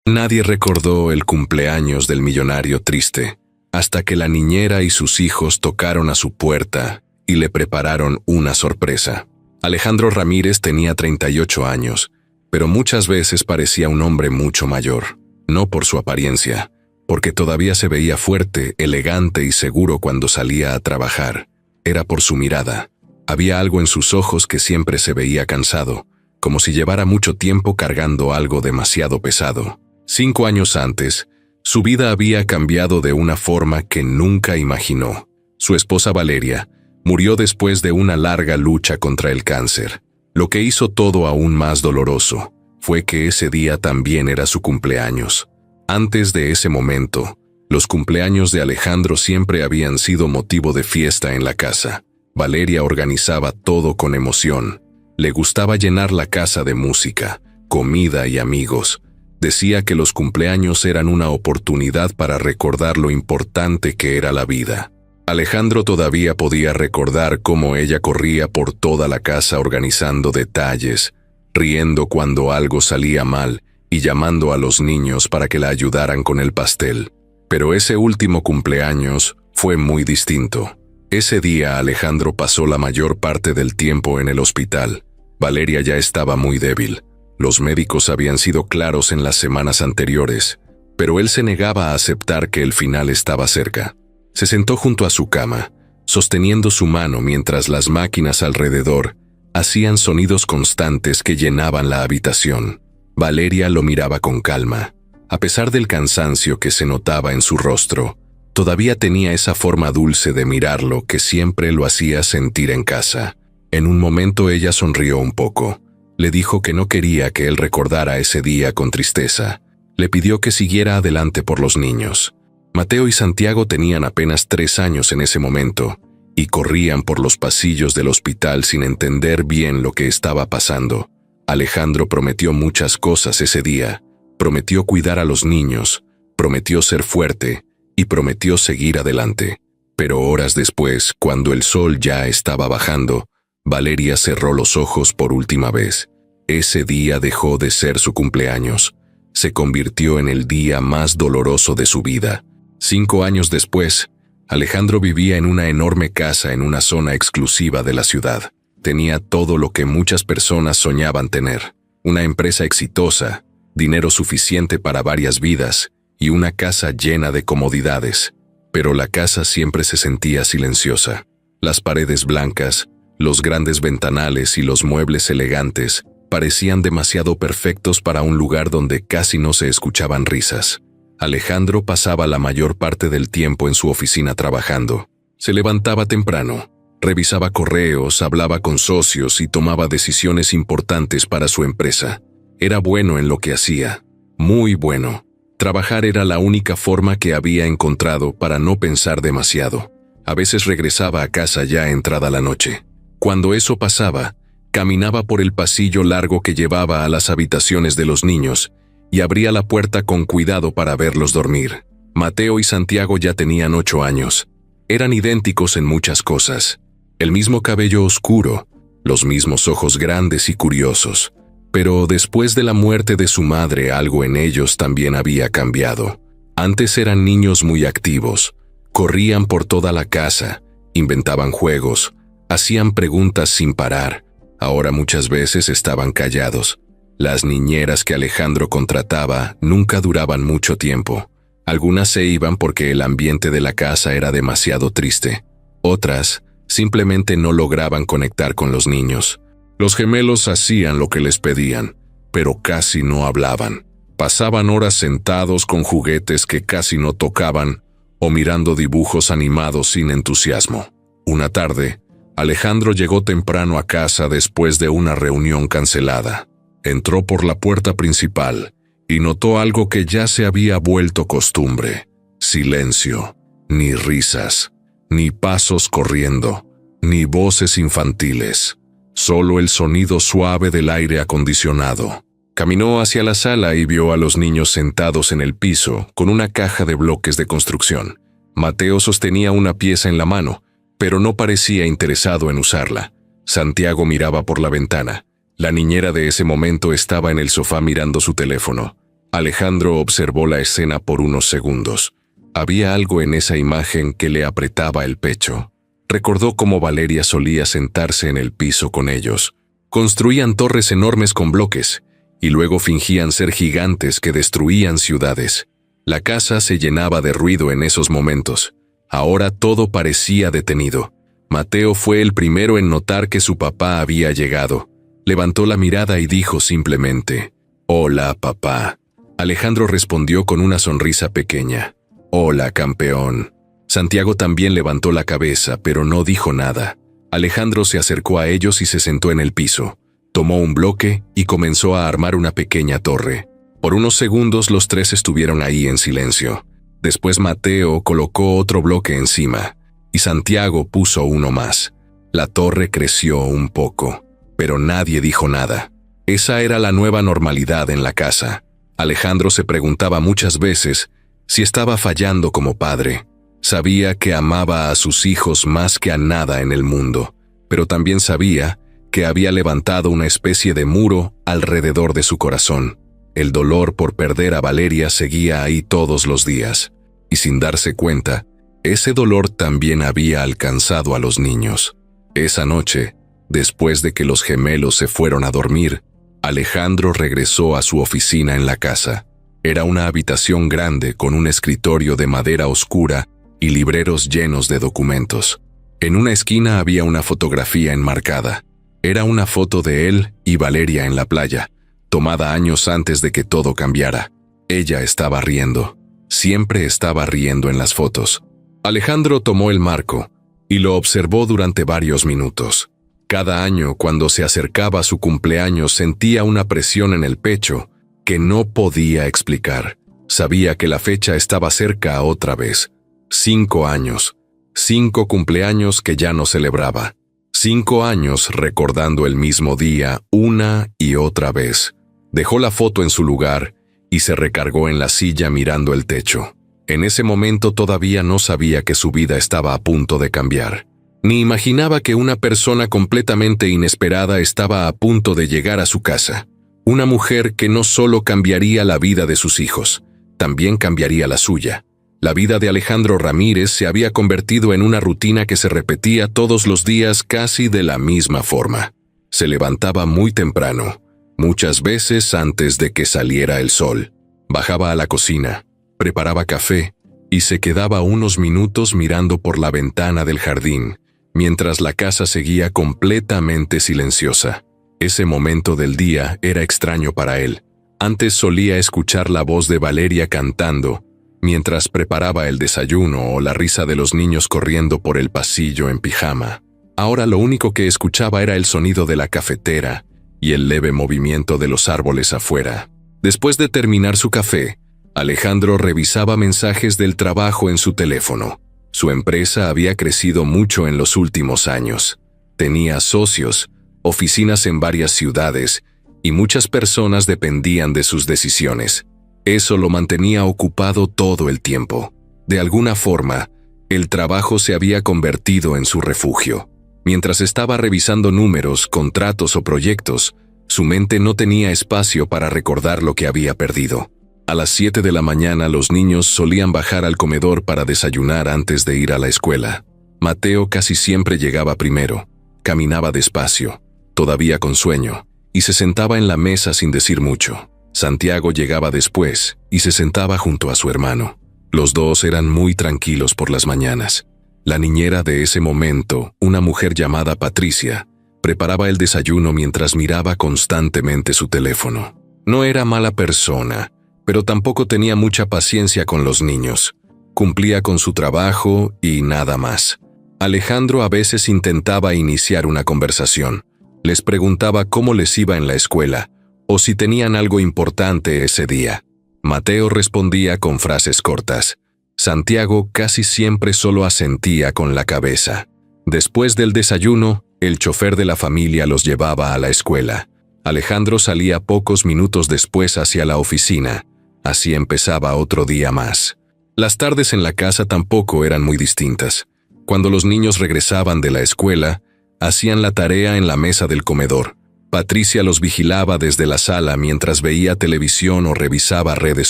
Nadie recordó el cumpleaños del millonario triste, hasta que la niñera y sus hijos tocaron a su puerta y le prepararon una sorpresa. Alejandro Ramírez tenía 38 años, pero muchas veces parecía un hombre mucho mayor. No por su apariencia, porque todavía se veía fuerte, elegante y seguro cuando salía a trabajar. Era por su mirada. Había algo en sus ojos que siempre se veía cansado, como si llevara mucho tiempo cargando algo demasiado pesado. 5 años antes, su vida había cambiado de una forma que nunca imaginó. Su esposa Valeria murió después de una larga lucha contra el cáncer. Lo que hizo todo aún más doloroso fue que ese día también era su cumpleaños. Antes de ese momento, los cumpleaños de Alejandro siempre habían sido motivo de fiesta en la casa. Valeria organizaba todo con emoción. Le gustaba llenar la casa de música, comida y amigos. Decía que los cumpleaños eran una oportunidad para recordar lo importante que era la vida. Alejandro todavía podía recordar cómo ella corría por toda la casa organizando detalles, riendo cuando algo salía mal y llamando a los niños para que la ayudaran con el pastel. Pero ese último cumpleaños fue muy distinto. Ese día Alejandro pasó la mayor parte del tiempo en el hospital. Valeria ya estaba muy débil. Los médicos habían sido claros en las semanas anteriores, pero él se negaba a aceptar que el final estaba cerca. Se sentó junto a su cama, sosteniendo su mano mientras las máquinas alrededor hacían sonidos constantes que llenaban la habitación. Valeria lo miraba con calma. A pesar del cansancio que se notaba en su rostro, todavía tenía esa forma dulce de mirarlo que siempre lo hacía sentir en casa. En un momento ella sonrió un poco. Le dijo que no quería que él recordara ese día con tristeza. Le pidió que siguiera adelante por los niños. Mateo y Santiago tenían apenas 3 años en ese momento y corrían por los pasillos del hospital sin entender bien lo que estaba pasando. Alejandro prometió muchas cosas ese día. Prometió cuidar a los niños, prometió ser fuerte y prometió seguir adelante. Pero horas después, cuando el sol ya estaba bajando, Valeria cerró los ojos por última vez. Ese día dejó de ser su cumpleaños. Se convirtió en el día más doloroso de su vida. 5 años después, Alejandro vivía en una enorme casa en una zona exclusiva de la ciudad. Tenía todo lo que muchas personas soñaban tener: una empresa exitosa, dinero suficiente para varias vidas y una casa llena de comodidades. Pero la casa siempre se sentía silenciosa. Las paredes blancas, los grandes ventanales y los muebles elegantes parecían demasiado perfectos para un lugar donde casi no se escuchaban risas. Alejandro pasaba la mayor parte del tiempo en su oficina trabajando. Se levantaba temprano, revisaba correos, hablaba con socios y tomaba decisiones importantes para su empresa. Era bueno en lo que hacía, muy bueno. Trabajar era la única forma que había encontrado para no pensar demasiado. A veces regresaba a casa ya entrada la noche. Cuando eso pasaba, caminaba por el pasillo largo que llevaba a las habitaciones de los niños y abría la puerta con cuidado para verlos dormir. Mateo y Santiago ya tenían 8 años. Eran idénticos en muchas cosas. El mismo cabello oscuro, los mismos ojos grandes y curiosos. Pero después de la muerte de su madre, algo en ellos también había cambiado. Antes eran niños muy activos. Corrían por toda la casa, inventaban juegos, hacían preguntas sin parar. Ahora muchas veces estaban callados. Las niñeras que Alejandro contrataba nunca duraban mucho tiempo. Algunas se iban porque el ambiente de la casa era demasiado triste. Otras simplemente no lograban conectar con los niños. Los gemelos hacían lo que les pedían, pero casi no hablaban. Pasaban horas sentados con juguetes que casi no tocaban o mirando dibujos animados sin entusiasmo. Una tarde, Alejandro llegó temprano a casa después de una reunión cancelada. Entró por la puerta principal y notó algo que ya se había vuelto costumbre: silencio, ni risas, ni pasos corriendo, ni voces infantiles, solo el sonido suave del aire acondicionado. Caminó hacia la sala y vio a los niños sentados en el piso con una caja de bloques de construcción. Mateo sostenía una pieza en la mano, pero no parecía interesado en usarla. Santiago miraba por la ventana. La niñera de ese momento estaba en el sofá mirando su teléfono. Alejandro observó la escena por unos segundos. Había algo en esa imagen que le apretaba el pecho. Recordó cómo Valeria solía sentarse en el piso con ellos. Construían torres enormes con bloques, y luego fingían ser gigantes que destruían ciudades. La casa se llenaba de ruido en esos momentos. Ahora todo parecía detenido. Mateo fue el primero en notar que su papá había llegado. Levantó la mirada y dijo simplemente, «Hola, papá». Alejandro respondió con una sonrisa pequeña. «Hola, campeón». Santiago también levantó la cabeza, pero no dijo nada. Alejandro se acercó a ellos y se sentó en el piso. Tomó un bloque y comenzó a armar una pequeña torre. Por unos segundos los tres estuvieron ahí en silencio. Después Mateo colocó otro bloque encima, y Santiago puso uno más. La torre creció un poco, pero nadie dijo nada. Esa era la nueva normalidad en la casa. Alejandro se preguntaba muchas veces si estaba fallando como padre. Sabía que amaba a sus hijos más que a nada en el mundo, pero también sabía que había levantado una especie de muro alrededor de su corazón. El dolor por perder a Valeria seguía ahí todos los días, y sin darse cuenta, ese dolor también había alcanzado a los niños. Esa noche, después de que los gemelos se fueron a dormir, Alejandro regresó a su oficina en la casa. Era una habitación grande con un escritorio de madera oscura y libreros llenos de documentos. En una esquina había una fotografía enmarcada. Era una foto de él y Valeria en la playa, tomada años antes de que todo cambiara. Ella estaba riendo. Siempre estaba riendo en las fotos. Alejandro tomó el marco y lo observó durante varios minutos. Cada año, cuando se acercaba a su cumpleaños, sentía una presión en el pecho que no podía explicar. Sabía que la fecha estaba cerca otra vez. 5 años. 5 cumpleaños que ya no celebraba. 5 años recordando el mismo día una y otra vez. Dejó la foto en su lugar y se recargó en la silla mirando el techo. En ese momento todavía no sabía que su vida estaba a punto de cambiar. Ni imaginaba que una persona completamente inesperada estaba a punto de llegar a su casa. Una mujer que no solo cambiaría la vida de sus hijos, también cambiaría la suya. La vida de Alejandro Ramírez se había convertido en una rutina que se repetía todos los días casi de la misma forma. Se levantaba muy temprano, muchas veces antes de que saliera el sol. Bajaba a la cocina, preparaba café y se quedaba unos minutos mirando por la ventana del jardín, mientras la casa seguía completamente silenciosa. Ese momento del día era extraño para él. Antes solía escuchar la voz de Valeria cantando, mientras preparaba el desayuno o la risa de los niños corriendo por el pasillo en pijama. Ahora lo único que escuchaba era el sonido de la cafetera y el leve movimiento de los árboles afuera. Después de terminar su café, Alejandro revisaba mensajes del trabajo en su teléfono. Su empresa había crecido mucho en los últimos años. Tenía socios, oficinas en varias ciudades, y muchas personas dependían de sus decisiones. Eso lo mantenía ocupado todo el tiempo. De alguna forma, el trabajo se había convertido en su refugio. Mientras estaba revisando números, contratos o proyectos, su mente no tenía espacio para recordar lo que había perdido. A las 7 de la mañana los niños solían bajar al comedor para desayunar antes de ir a la escuela. Mateo casi siempre llegaba primero. Caminaba despacio, todavía con sueño, y se sentaba en la mesa sin decir mucho. Santiago llegaba después y se sentaba junto a su hermano. Los dos eran muy tranquilos por las mañanas. La niñera de ese momento, una mujer llamada Patricia, preparaba el desayuno mientras miraba constantemente su teléfono. No era mala persona, pero tampoco tenía mucha paciencia con los niños. Cumplía con su trabajo y nada más. Alejandro a veces intentaba iniciar una conversación. Les preguntaba cómo les iba en la escuela o si tenían algo importante ese día. Mateo respondía con frases cortas. Santiago casi siempre solo asentía con la cabeza. Después del desayuno, el chofer de la familia los llevaba a la escuela. Alejandro salía pocos minutos después hacia la oficina. Así empezaba otro día más. Las tardes en la casa tampoco eran muy distintas. Cuando los niños regresaban de la escuela, hacían la tarea en la mesa del comedor. Patricia los vigilaba desde la sala mientras veía televisión o revisaba redes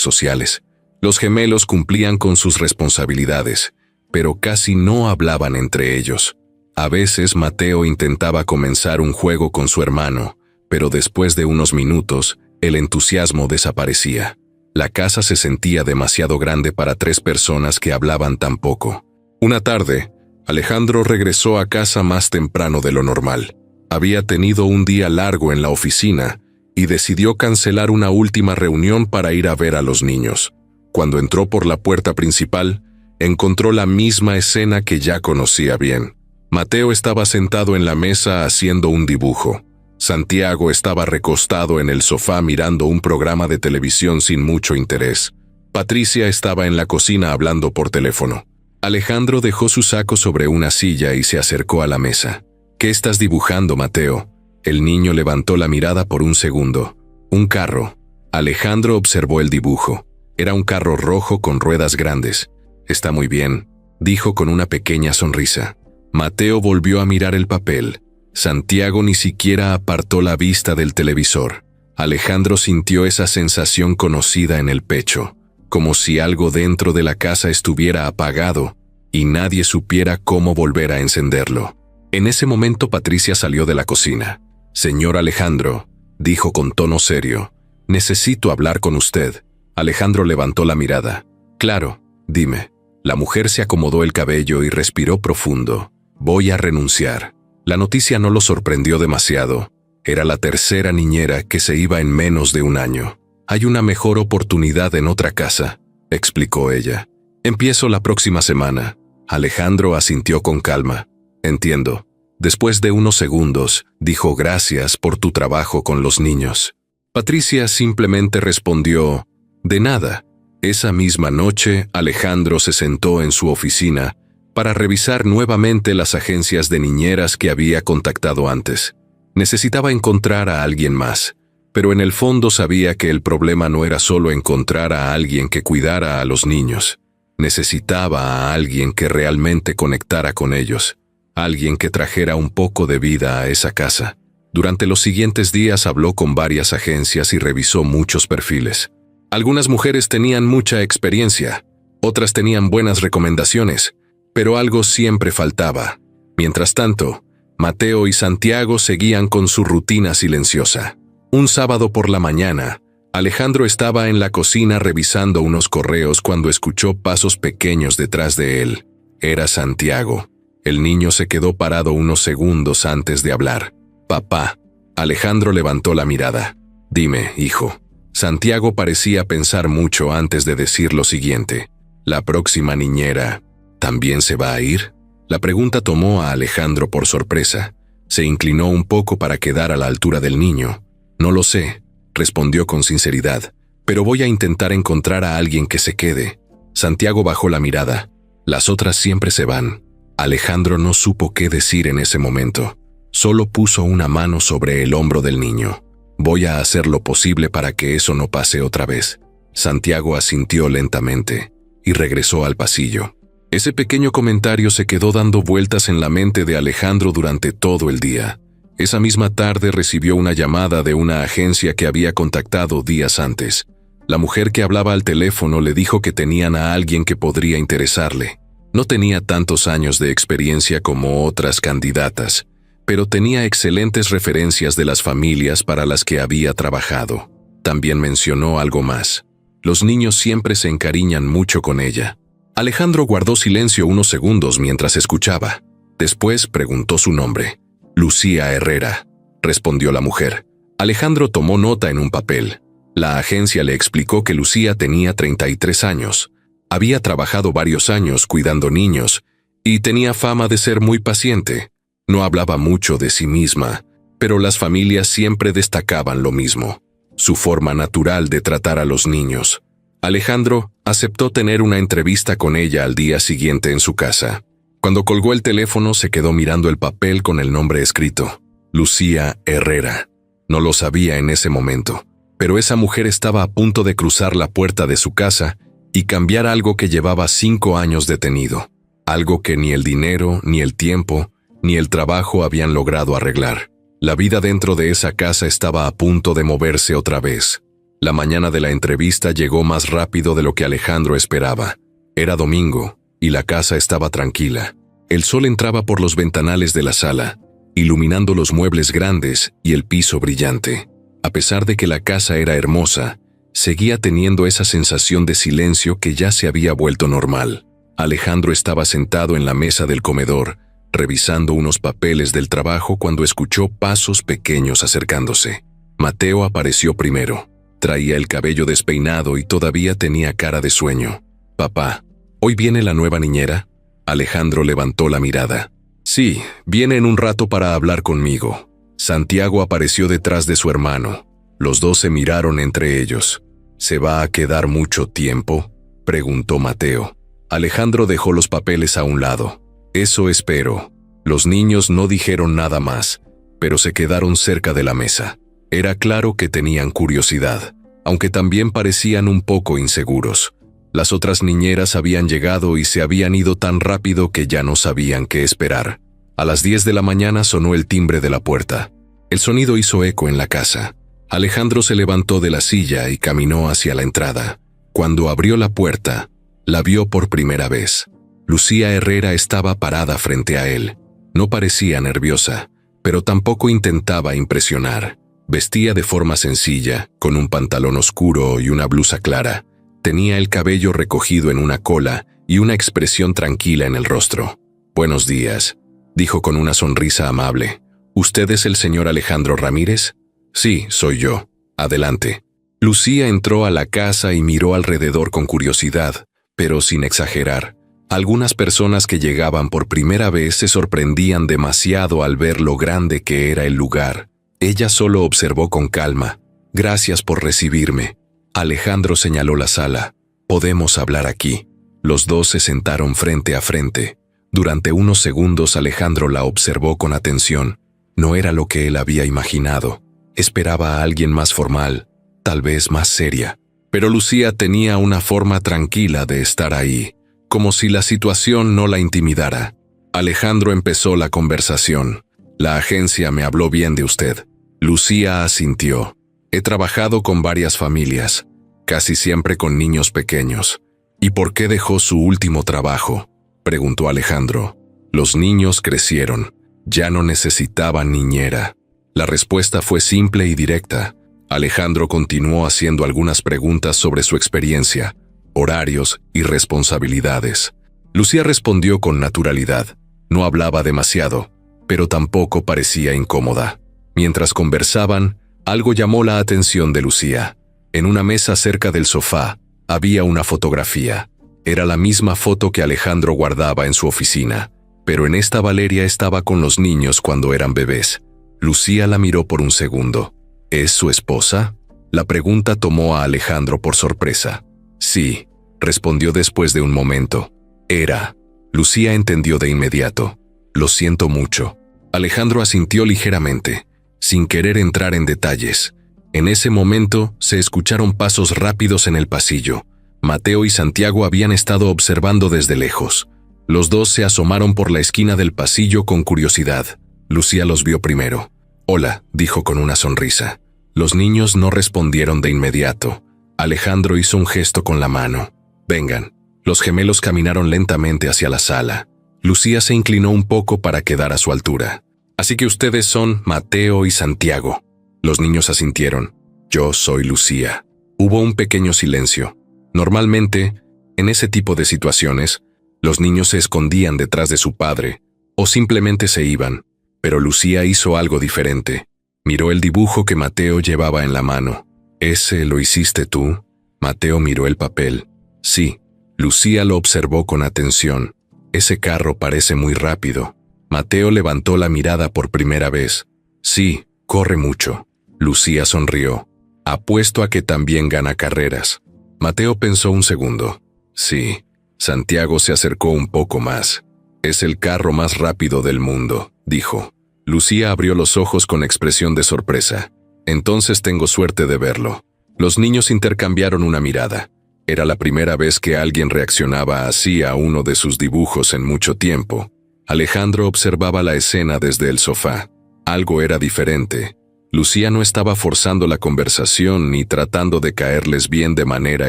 sociales. Los gemelos cumplían con sus responsabilidades, pero casi no hablaban entre ellos. A veces Mateo intentaba comenzar un juego con su hermano, pero después de unos minutos, el entusiasmo desaparecía. La casa se sentía demasiado grande para 3 personas que hablaban tan poco. Una tarde, Alejandro regresó a casa más temprano de lo normal. Había tenido un día largo en la oficina y decidió cancelar una última reunión para ir a ver a los niños. Cuando entró por la puerta principal, encontró la misma escena que ya conocía bien. Mateo estaba sentado en la mesa haciendo un dibujo. Santiago estaba recostado en el sofá mirando un programa de televisión sin mucho interés. Patricia estaba en la cocina hablando por teléfono. Alejandro dejó su saco sobre una silla y se acercó a la mesa. «¿Qué estás dibujando, Mateo?» El niño levantó la mirada por un segundo. «Un carro». Alejandro observó el dibujo. Era un carro rojo con ruedas grandes. «Está muy bien», dijo con una pequeña sonrisa. Mateo volvió a mirar el papel. Santiago ni siquiera apartó la vista del televisor. Alejandro sintió esa sensación conocida en el pecho, como si algo dentro de la casa estuviera apagado y nadie supiera cómo volver a encenderlo. En ese momento Patricia salió de la cocina. «Señor Alejandro», dijo con tono serio, «necesito hablar con usted». Alejandro levantó la mirada. «Claro, dime». La mujer se acomodó el cabello y respiró profundo. «Voy a renunciar». La noticia no lo sorprendió demasiado. Era la tercera niñera que se iba en menos de un año. «Hay una mejor oportunidad en otra casa», explicó ella. «Empiezo la próxima semana». Alejandro asintió con calma. «Entiendo». Después de unos segundos, dijo «Gracias por tu trabajo con los niños». Patricia simplemente respondió «De nada». Esa misma noche, Alejandro se sentó en su oficina para revisar nuevamente las agencias de niñeras que había contactado antes. Necesitaba encontrar a alguien más, pero en el fondo sabía que el problema no era solo encontrar a alguien que cuidara a los niños. Necesitaba a alguien que realmente conectara con ellos, alguien que trajera un poco de vida a esa casa. Durante los siguientes días habló con varias agencias y revisó muchos perfiles. Algunas mujeres tenían mucha experiencia, otras tenían buenas recomendaciones, pero algo siempre faltaba. Mientras tanto, Mateo y Santiago seguían con su rutina silenciosa. Un sábado por la mañana, Alejandro estaba en la cocina revisando unos correos cuando escuchó pasos pequeños detrás de él. Era Santiago. El niño se quedó parado unos segundos antes de hablar. «Papá». Alejandro levantó la mirada. «Dime, hijo». Santiago parecía pensar mucho antes de decir lo siguiente. «¿La próxima niñera también se va a ir?» La pregunta tomó a Alejandro por sorpresa. Se inclinó un poco para quedar a la altura del niño. «No lo sé», respondió con sinceridad, «pero voy a intentar encontrar a alguien que se quede». Santiago bajó la mirada. «Las otras siempre se van». Alejandro no supo qué decir en ese momento. Solo puso una mano sobre el hombro del niño. «Voy a hacer lo posible para que eso no pase otra vez». Santiago asintió lentamente y regresó al pasillo. Ese pequeño comentario se quedó dando vueltas en la mente de Alejandro durante todo el día. Esa misma tarde recibió una llamada de una agencia que había contactado días antes. La mujer que hablaba al teléfono le dijo que tenían a alguien que podría interesarle. No tenía tantos años de experiencia como otras candidatas, pero tenía excelentes referencias de las familias para las que había trabajado. También mencionó algo más. Los niños siempre se encariñan mucho con ella. Alejandro guardó silencio unos segundos mientras escuchaba. Después preguntó su nombre. «Lucía Herrera», respondió la mujer. Alejandro tomó nota en un papel. La agencia le explicó que Lucía tenía 33 años. Había trabajado varios años cuidando niños y tenía fama de ser muy paciente. No hablaba mucho de sí misma, pero las familias siempre destacaban lo mismo: su forma natural de tratar a los niños. Alejandro aceptó tener una entrevista con ella al día siguiente en su casa. Cuando colgó el teléfono se quedó mirando el papel con el nombre escrito: Lucía Herrera. No lo sabía en ese momento, pero esa mujer estaba a punto de cruzar la puerta de su casa y cambiar algo que llevaba 5 años detenido, algo que ni el dinero, ni el tiempo, ni el trabajo habían logrado arreglar. La vida dentro de esa casa estaba a punto de moverse otra vez. La mañana de la entrevista llegó más rápido de lo que Alejandro esperaba. Era domingo, y la casa estaba tranquila. El sol entraba por los ventanales de la sala, iluminando los muebles grandes y el piso brillante. A pesar de que la casa era hermosa, seguía teniendo esa sensación de silencio que ya se había vuelto normal. Alejandro estaba sentado en la mesa del comedor, revisando unos papeles del trabajo cuando escuchó pasos pequeños acercándose. Mateo apareció primero. Traía el cabello despeinado y todavía tenía cara de sueño. «Papá, ¿hoy viene la nueva niñera?» Alejandro levantó la mirada. «Sí, viene en un rato para hablar conmigo». Santiago apareció detrás de su hermano. Los dos se miraron entre ellos. «¿Se va a quedar mucho tiempo?», preguntó Mateo. Alejandro dejó los papeles a un lado. «Eso espero». Los niños no dijeron nada más, pero se quedaron cerca de la mesa. Era claro que tenían curiosidad, aunque también parecían un poco inseguros. Las otras niñeras habían llegado y se habían ido tan rápido que ya no sabían qué esperar. A las 10 de la mañana sonó el timbre de la puerta. El sonido hizo eco en la casa. Alejandro se levantó de la silla y caminó hacia la entrada. Cuando abrió la puerta, la vio por primera vez. Lucía Herrera estaba parada frente a él. No parecía nerviosa, pero tampoco intentaba impresionar. Vestía de forma sencilla, con un pantalón oscuro y una blusa clara. Tenía el cabello recogido en una cola y una expresión tranquila en el rostro. «Buenos días», dijo con una sonrisa amable. «¿Usted es el señor Alejandro Ramírez?» «Sí, soy yo. Adelante». Lucía entró a la casa y miró alrededor con curiosidad, pero sin exagerar. Algunas personas que llegaban por primera vez se sorprendían demasiado al ver lo grande que era el lugar. Ella solo observó con calma. «Gracias por recibirme». Alejandro señaló la sala. «Podemos hablar aquí». Los dos se sentaron frente a frente. Durante unos segundos Alejandro la observó con atención. No era lo que él había imaginado. Esperaba a alguien más formal, tal vez más seria. Pero Lucía tenía una forma tranquila de estar ahí, como si la situación no la intimidara. Alejandro empezó la conversación. «La agencia me habló bien de usted». Lucía asintió. «He trabajado con varias familias, casi siempre con niños pequeños». «¿Y por qué dejó su último trabajo?», preguntó Alejandro. «Los niños crecieron. Ya no necesitaban niñera». La respuesta fue simple y directa. Alejandro continuó haciendo algunas preguntas sobre su experiencia, horarios y responsabilidades. Lucía respondió con naturalidad. No hablaba demasiado, pero tampoco parecía incómoda. Mientras conversaban, algo llamó la atención de Lucía. En una mesa cerca del sofá, había una fotografía. Era la misma foto que Alejandro guardaba en su oficina, pero en esta Valeria estaba con los niños cuando eran bebés. Lucía la miró por un segundo. ¿Es su esposa? La pregunta tomó a Alejandro por sorpresa. «Sí», respondió después de un momento. «Era». Lucía entendió de inmediato. «Lo siento mucho». Alejandro asintió ligeramente, sin querer entrar en detalles. En ese momento se escucharon pasos rápidos en el pasillo. Mateo y Santiago habían estado observando desde lejos. Los dos se asomaron por la esquina del pasillo con curiosidad. Lucía los vio primero. «Hola», dijo con una sonrisa. Los niños no respondieron de inmediato. Alejandro hizo un gesto con la mano. «Vengan». Los gemelos caminaron lentamente hacia la sala. Lucía se inclinó un poco para quedar a su altura. «Así que ustedes son Mateo y Santiago». Los niños asintieron. «Yo soy Lucía». Hubo un pequeño silencio. Normalmente, en ese tipo de situaciones, los niños se escondían detrás de su padre o simplemente se iban, pero Lucía hizo algo diferente. Miró el dibujo que Mateo llevaba en la mano. «¿Ese lo hiciste tú?» Mateo miró el papel. «Sí». Lucía lo observó con atención. «Ese carro parece muy rápido». Mateo levantó la mirada por primera vez. «Sí, corre mucho». Lucía sonrió. «Apuesto a que también gana carreras». Mateo pensó un segundo. «Sí». Santiago se acercó un poco más. «Es el carro más rápido del mundo», dijo. Lucía abrió los ojos con expresión de sorpresa. «Entonces tengo suerte de verlo». Los niños intercambiaron una mirada. Era la primera vez que alguien reaccionaba así a uno de sus dibujos en mucho tiempo. Alejandro observaba la escena desde el sofá. Algo era diferente. Lucía no estaba forzando la conversación ni tratando de caerles bien de manera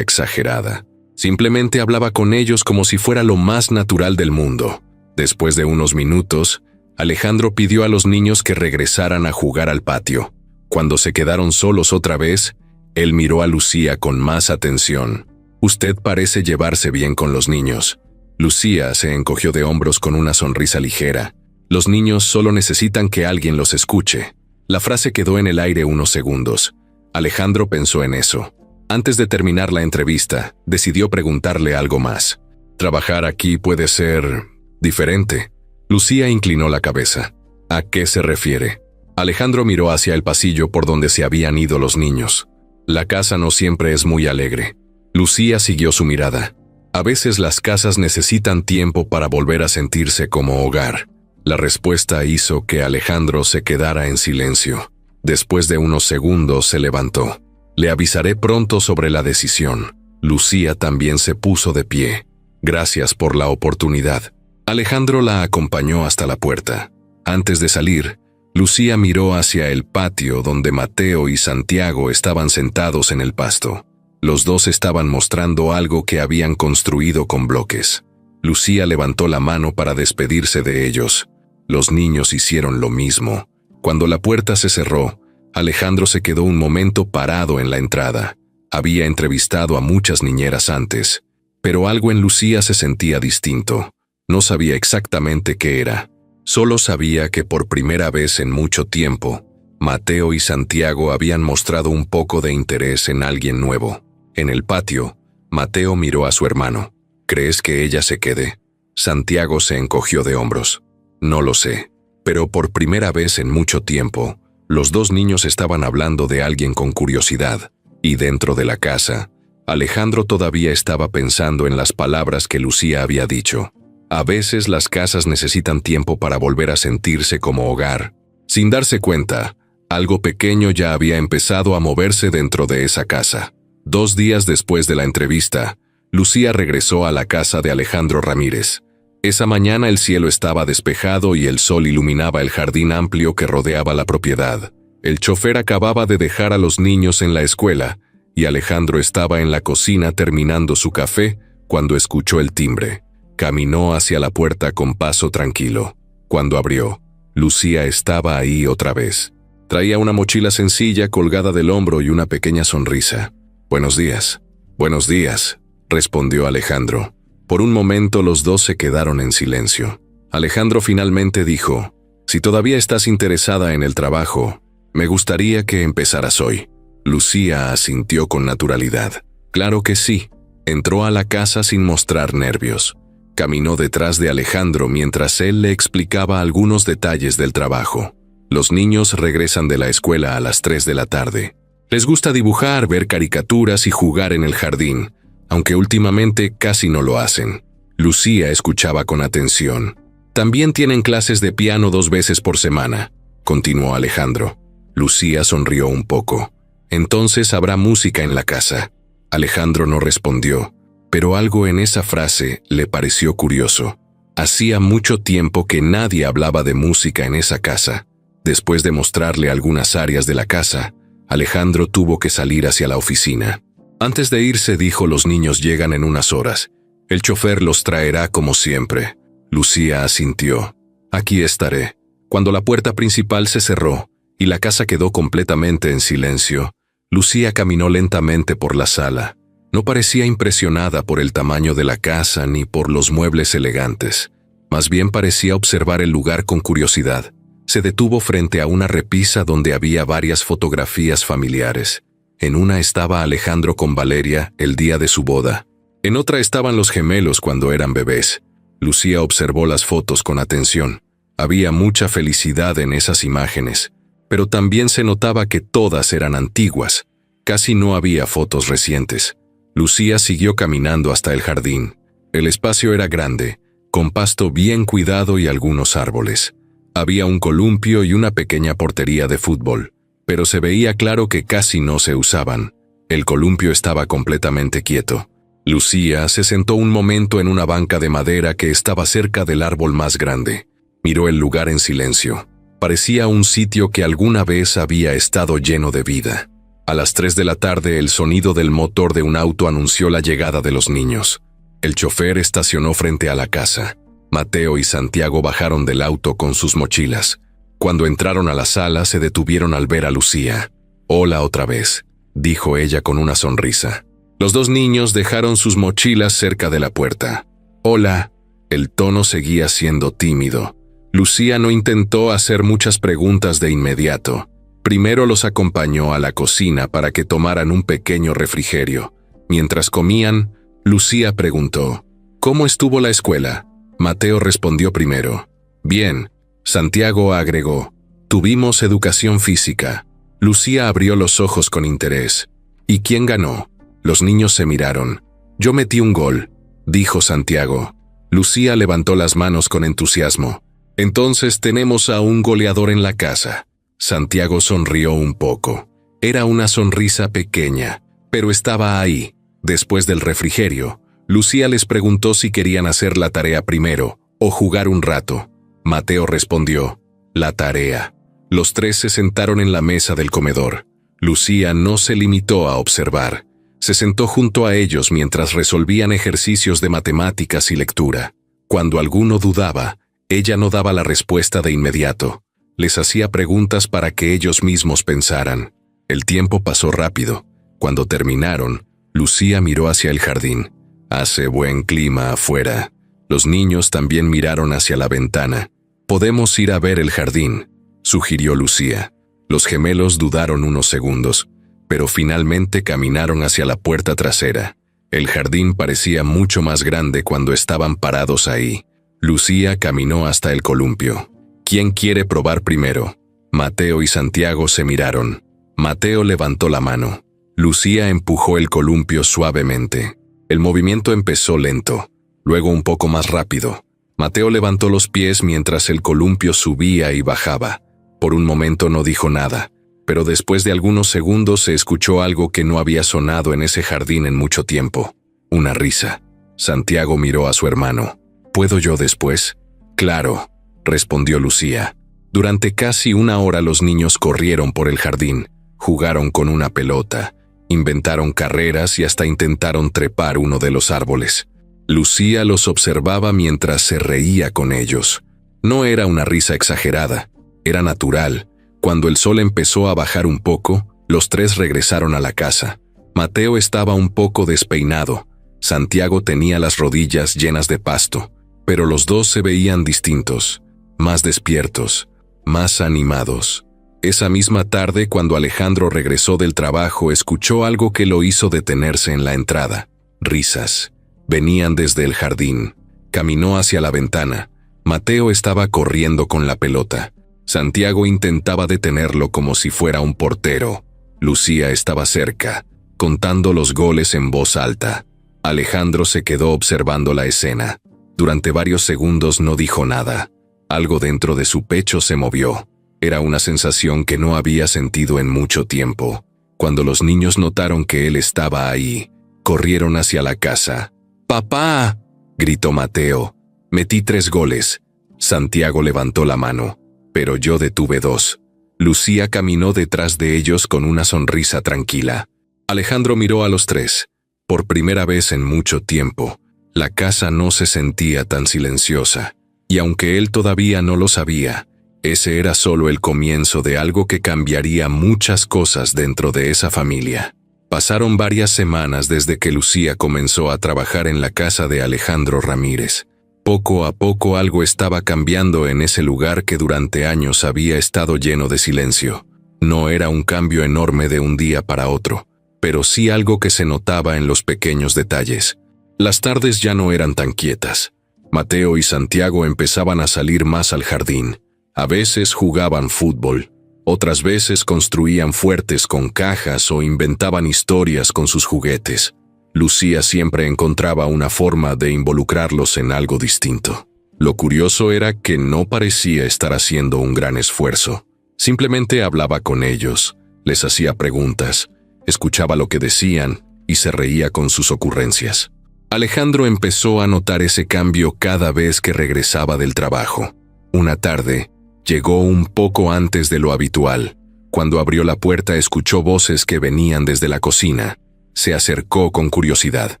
exagerada. Simplemente hablaba con ellos como si fuera lo más natural del mundo. Después de unos minutos, Alejandro pidió a los niños que regresaran a jugar al patio. Cuando se quedaron solos otra vez, él miró a Lucía con más atención. «Usted parece llevarse bien con los niños». Lucía se encogió de hombros con una sonrisa ligera. «Los niños solo necesitan que alguien los escuche». La frase quedó en el aire unos segundos. Alejandro pensó en eso. Antes de terminar la entrevista, decidió preguntarle algo más. «¿Trabajar aquí puede ser diferente?» Lucía inclinó la cabeza. «¿A qué se refiere?» Alejandro miró hacia el pasillo por donde se habían ido los niños. «La casa no siempre es muy alegre». Lucía siguió su mirada. «A veces las casas necesitan tiempo para volver a sentirse como hogar». La respuesta hizo que Alejandro se quedara en silencio. Después de unos segundos se levantó. «Le avisaré pronto sobre la decisión». Lucía también se puso de pie. «Gracias por la oportunidad». Alejandro la acompañó hasta la puerta. Antes de salir, Lucía miró hacia el patio donde Mateo y Santiago estaban sentados en el pasto. Los dos estaban mostrando algo que habían construido con bloques. Lucía levantó la mano para despedirse de ellos. Los niños hicieron lo mismo. Cuando la puerta se cerró, Alejandro se quedó un momento parado en la entrada. Había entrevistado a muchas niñeras antes, pero algo en Lucía se sentía distinto. No sabía exactamente qué era. Solo sabía que por primera vez en mucho tiempo, Mateo y Santiago habían mostrado un poco de interés en alguien nuevo. En el patio, Mateo miró a su hermano. «¿Crees que ella se quede?» Santiago se encogió de hombros. «No lo sé». Pero por primera vez en mucho tiempo, los dos niños estaban hablando de alguien con curiosidad. Y dentro de la casa, Alejandro todavía estaba pensando en las palabras que Lucía había dicho. A veces las casas necesitan tiempo para volver a sentirse como hogar. Sin darse cuenta, algo pequeño ya había empezado a moverse dentro de esa casa. 2 días después de la entrevista, Lucía regresó a la casa de Alejandro Ramírez. Esa mañana el cielo estaba despejado y el sol iluminaba el jardín amplio que rodeaba la propiedad. El chofer acababa de dejar a los niños en la escuela y Alejandro estaba en la cocina terminando su café cuando escuchó el timbre. Caminó hacia la puerta con paso tranquilo. Cuando abrió, Lucía estaba ahí otra vez. Traía una mochila sencilla colgada del hombro y una pequeña sonrisa. «Buenos días». «Buenos días», respondió Alejandro. Por un momento los dos se quedaron en silencio. Alejandro finalmente dijo: «Si todavía estás interesada en el trabajo, me gustaría que empezaras hoy». Lucía asintió con naturalidad. «Claro que sí». Entró a la casa sin mostrar nervios. Caminó detrás de Alejandro mientras él le explicaba algunos detalles del trabajo. Los niños regresan de la escuela a las 3 de la tarde. Les gusta dibujar, ver caricaturas y jugar en el jardín, aunque últimamente casi no lo hacen. Lucía escuchaba con atención. «También tienen clases de piano 2 veces por semana», continuó Alejandro. Lucía sonrió un poco. «Entonces habrá música en la casa». Alejandro no respondió, pero algo en esa frase le pareció curioso. Hacía mucho tiempo que nadie hablaba de música en esa casa. Después de mostrarle algunas áreas de la casa, Alejandro tuvo que salir hacia la oficina. Antes de irse dijo: «Los niños llegan en unas horas. El chofer los traerá como siempre». Lucía asintió. «Aquí estaré». Cuando la puerta principal se cerró y la casa quedó completamente en silencio, Lucía caminó lentamente por la sala. No parecía impresionada por el tamaño de la casa ni por los muebles elegantes. Más bien parecía observar el lugar con curiosidad. Se detuvo frente a una repisa donde había varias fotografías familiares. En una estaba Alejandro con Valeria el día de su boda. En otra estaban los gemelos cuando eran bebés. Lucía observó las fotos con atención. Había mucha felicidad en esas imágenes, pero también se notaba que todas eran antiguas. Casi no había fotos recientes. Lucía siguió caminando hasta el jardín. El espacio era grande, con pasto bien cuidado y algunos árboles. Había un columpio y una pequeña portería de fútbol, pero se veía claro que casi no se usaban. El columpio estaba completamente quieto. Lucía se sentó un momento en una banca de madera que estaba cerca del árbol más grande. Miró el lugar en silencio. Parecía un sitio que alguna vez había estado lleno de vida. A las 3 de la tarde, el sonido del motor de un auto anunció la llegada de los niños. El chofer estacionó frente a la casa. Mateo y Santiago bajaron del auto con sus mochilas. Cuando entraron a la sala, se detuvieron al ver a Lucía. «Hola otra vez», dijo ella con una sonrisa. Los dos niños dejaron sus mochilas cerca de la puerta. «Hola». El tono seguía siendo tímido. Lucía no intentó hacer muchas preguntas de inmediato. Primero los acompañó a la cocina para que tomaran un pequeño refrigerio. Mientras comían, Lucía preguntó: «¿Cómo estuvo la escuela?». Mateo respondió primero. «Bien». Santiago agregó: «Tuvimos educación física». Lucía abrió los ojos con interés. «¿Y quién ganó?». Los niños se miraron. «Yo metí un gol», dijo Santiago. Lucía levantó las manos con entusiasmo. «Entonces tenemos a un goleador en la casa». Santiago sonrió un poco. Era una sonrisa pequeña, pero estaba ahí. Después del refrigerio, Lucía les preguntó si querían hacer la tarea primero o jugar un rato. Mateo respondió: «La tarea». Los tres se sentaron en la mesa del comedor. Lucía no se limitó a observar. Se sentó junto a ellos mientras resolvían ejercicios de matemáticas y lectura. Cuando alguno dudaba, ella no daba la respuesta de inmediato. Les hacía preguntas para que ellos mismos pensaran. El tiempo pasó rápido. Cuando terminaron, Lucía miró hacia el jardín. «Hace buen clima afuera». Los niños también miraron hacia la ventana. «Podemos ir a ver el jardín», sugirió Lucía. Los gemelos dudaron unos segundos, pero finalmente caminaron hacia la puerta trasera. El jardín parecía mucho más grande cuando estaban parados ahí. Lucía caminó hasta el columpio. «¿Quién quiere probar primero?». Mateo y Santiago se miraron. Mateo levantó la mano. Lucía empujó el columpio suavemente. El movimiento empezó lento, luego un poco más rápido. Mateo levantó los pies mientras el columpio subía y bajaba. Por un momento no dijo nada, pero después de algunos segundos se escuchó algo que no había sonado en ese jardín en mucho tiempo. Una risa. Santiago miró a su hermano. «¿Puedo yo después?». «Claro», respondió Lucía. Durante casi una hora los niños corrieron por el jardín, jugaron con una pelota, inventaron carreras y hasta intentaron trepar uno de los árboles. Lucía los observaba mientras se reía con ellos. No era una risa exagerada, era natural. Cuando el sol empezó a bajar un poco, los tres regresaron a la casa. Mateo estaba un poco despeinado. Santiago tenía las rodillas llenas de pasto, pero los dos se veían distintos, más despiertos, más animados. Esa misma tarde, cuando Alejandro regresó del trabajo, escuchó algo que lo hizo detenerse en la entrada. Risas. Venían desde el jardín. Caminó hacia la ventana. Mateo estaba corriendo con la pelota. Santiago intentaba detenerlo como si fuera un portero. Lucía estaba cerca, contando los goles en voz alta. Alejandro se quedó observando la escena. Durante varios segundos no dijo nada. Algo dentro de su pecho se movió. Era una sensación que no había sentido en mucho tiempo. Cuando los niños notaron que él estaba ahí, corrieron hacia la casa. «¡Papá!», gritó Mateo. «Metí 3 goles». Santiago levantó la mano, pero yo detuve 2. Lucía caminó detrás de ellos con una sonrisa tranquila. Alejandro miró a los 3. Por primera vez en mucho tiempo, la casa no se sentía tan silenciosa. Y aunque él todavía no lo sabía, ese era solo el comienzo de algo que cambiaría muchas cosas dentro de esa familia. Pasaron varias semanas desde que Lucía comenzó a trabajar en la casa de Alejandro Ramírez. Poco a poco algo estaba cambiando en ese lugar que durante años había estado lleno de silencio. No era un cambio enorme de un día para otro, pero sí algo que se notaba en los pequeños detalles. Las tardes ya no eran tan quietas. Mateo y Santiago empezaban a salir más al jardín. A veces jugaban fútbol, otras veces construían fuertes con cajas o inventaban historias con sus juguetes. Lucía siempre encontraba una forma de involucrarlos en algo distinto. Lo curioso era que no parecía estar haciendo un gran esfuerzo. Simplemente hablaba con ellos, les hacía preguntas, escuchaba lo que decían y se reía con sus ocurrencias. Alejandro empezó a notar ese cambio cada vez que regresaba del trabajo. Una tarde, Llegó un poco antes de lo habitual. Cuando abrió la puerta escuchó voces que venían desde la cocina. Se acercó con curiosidad.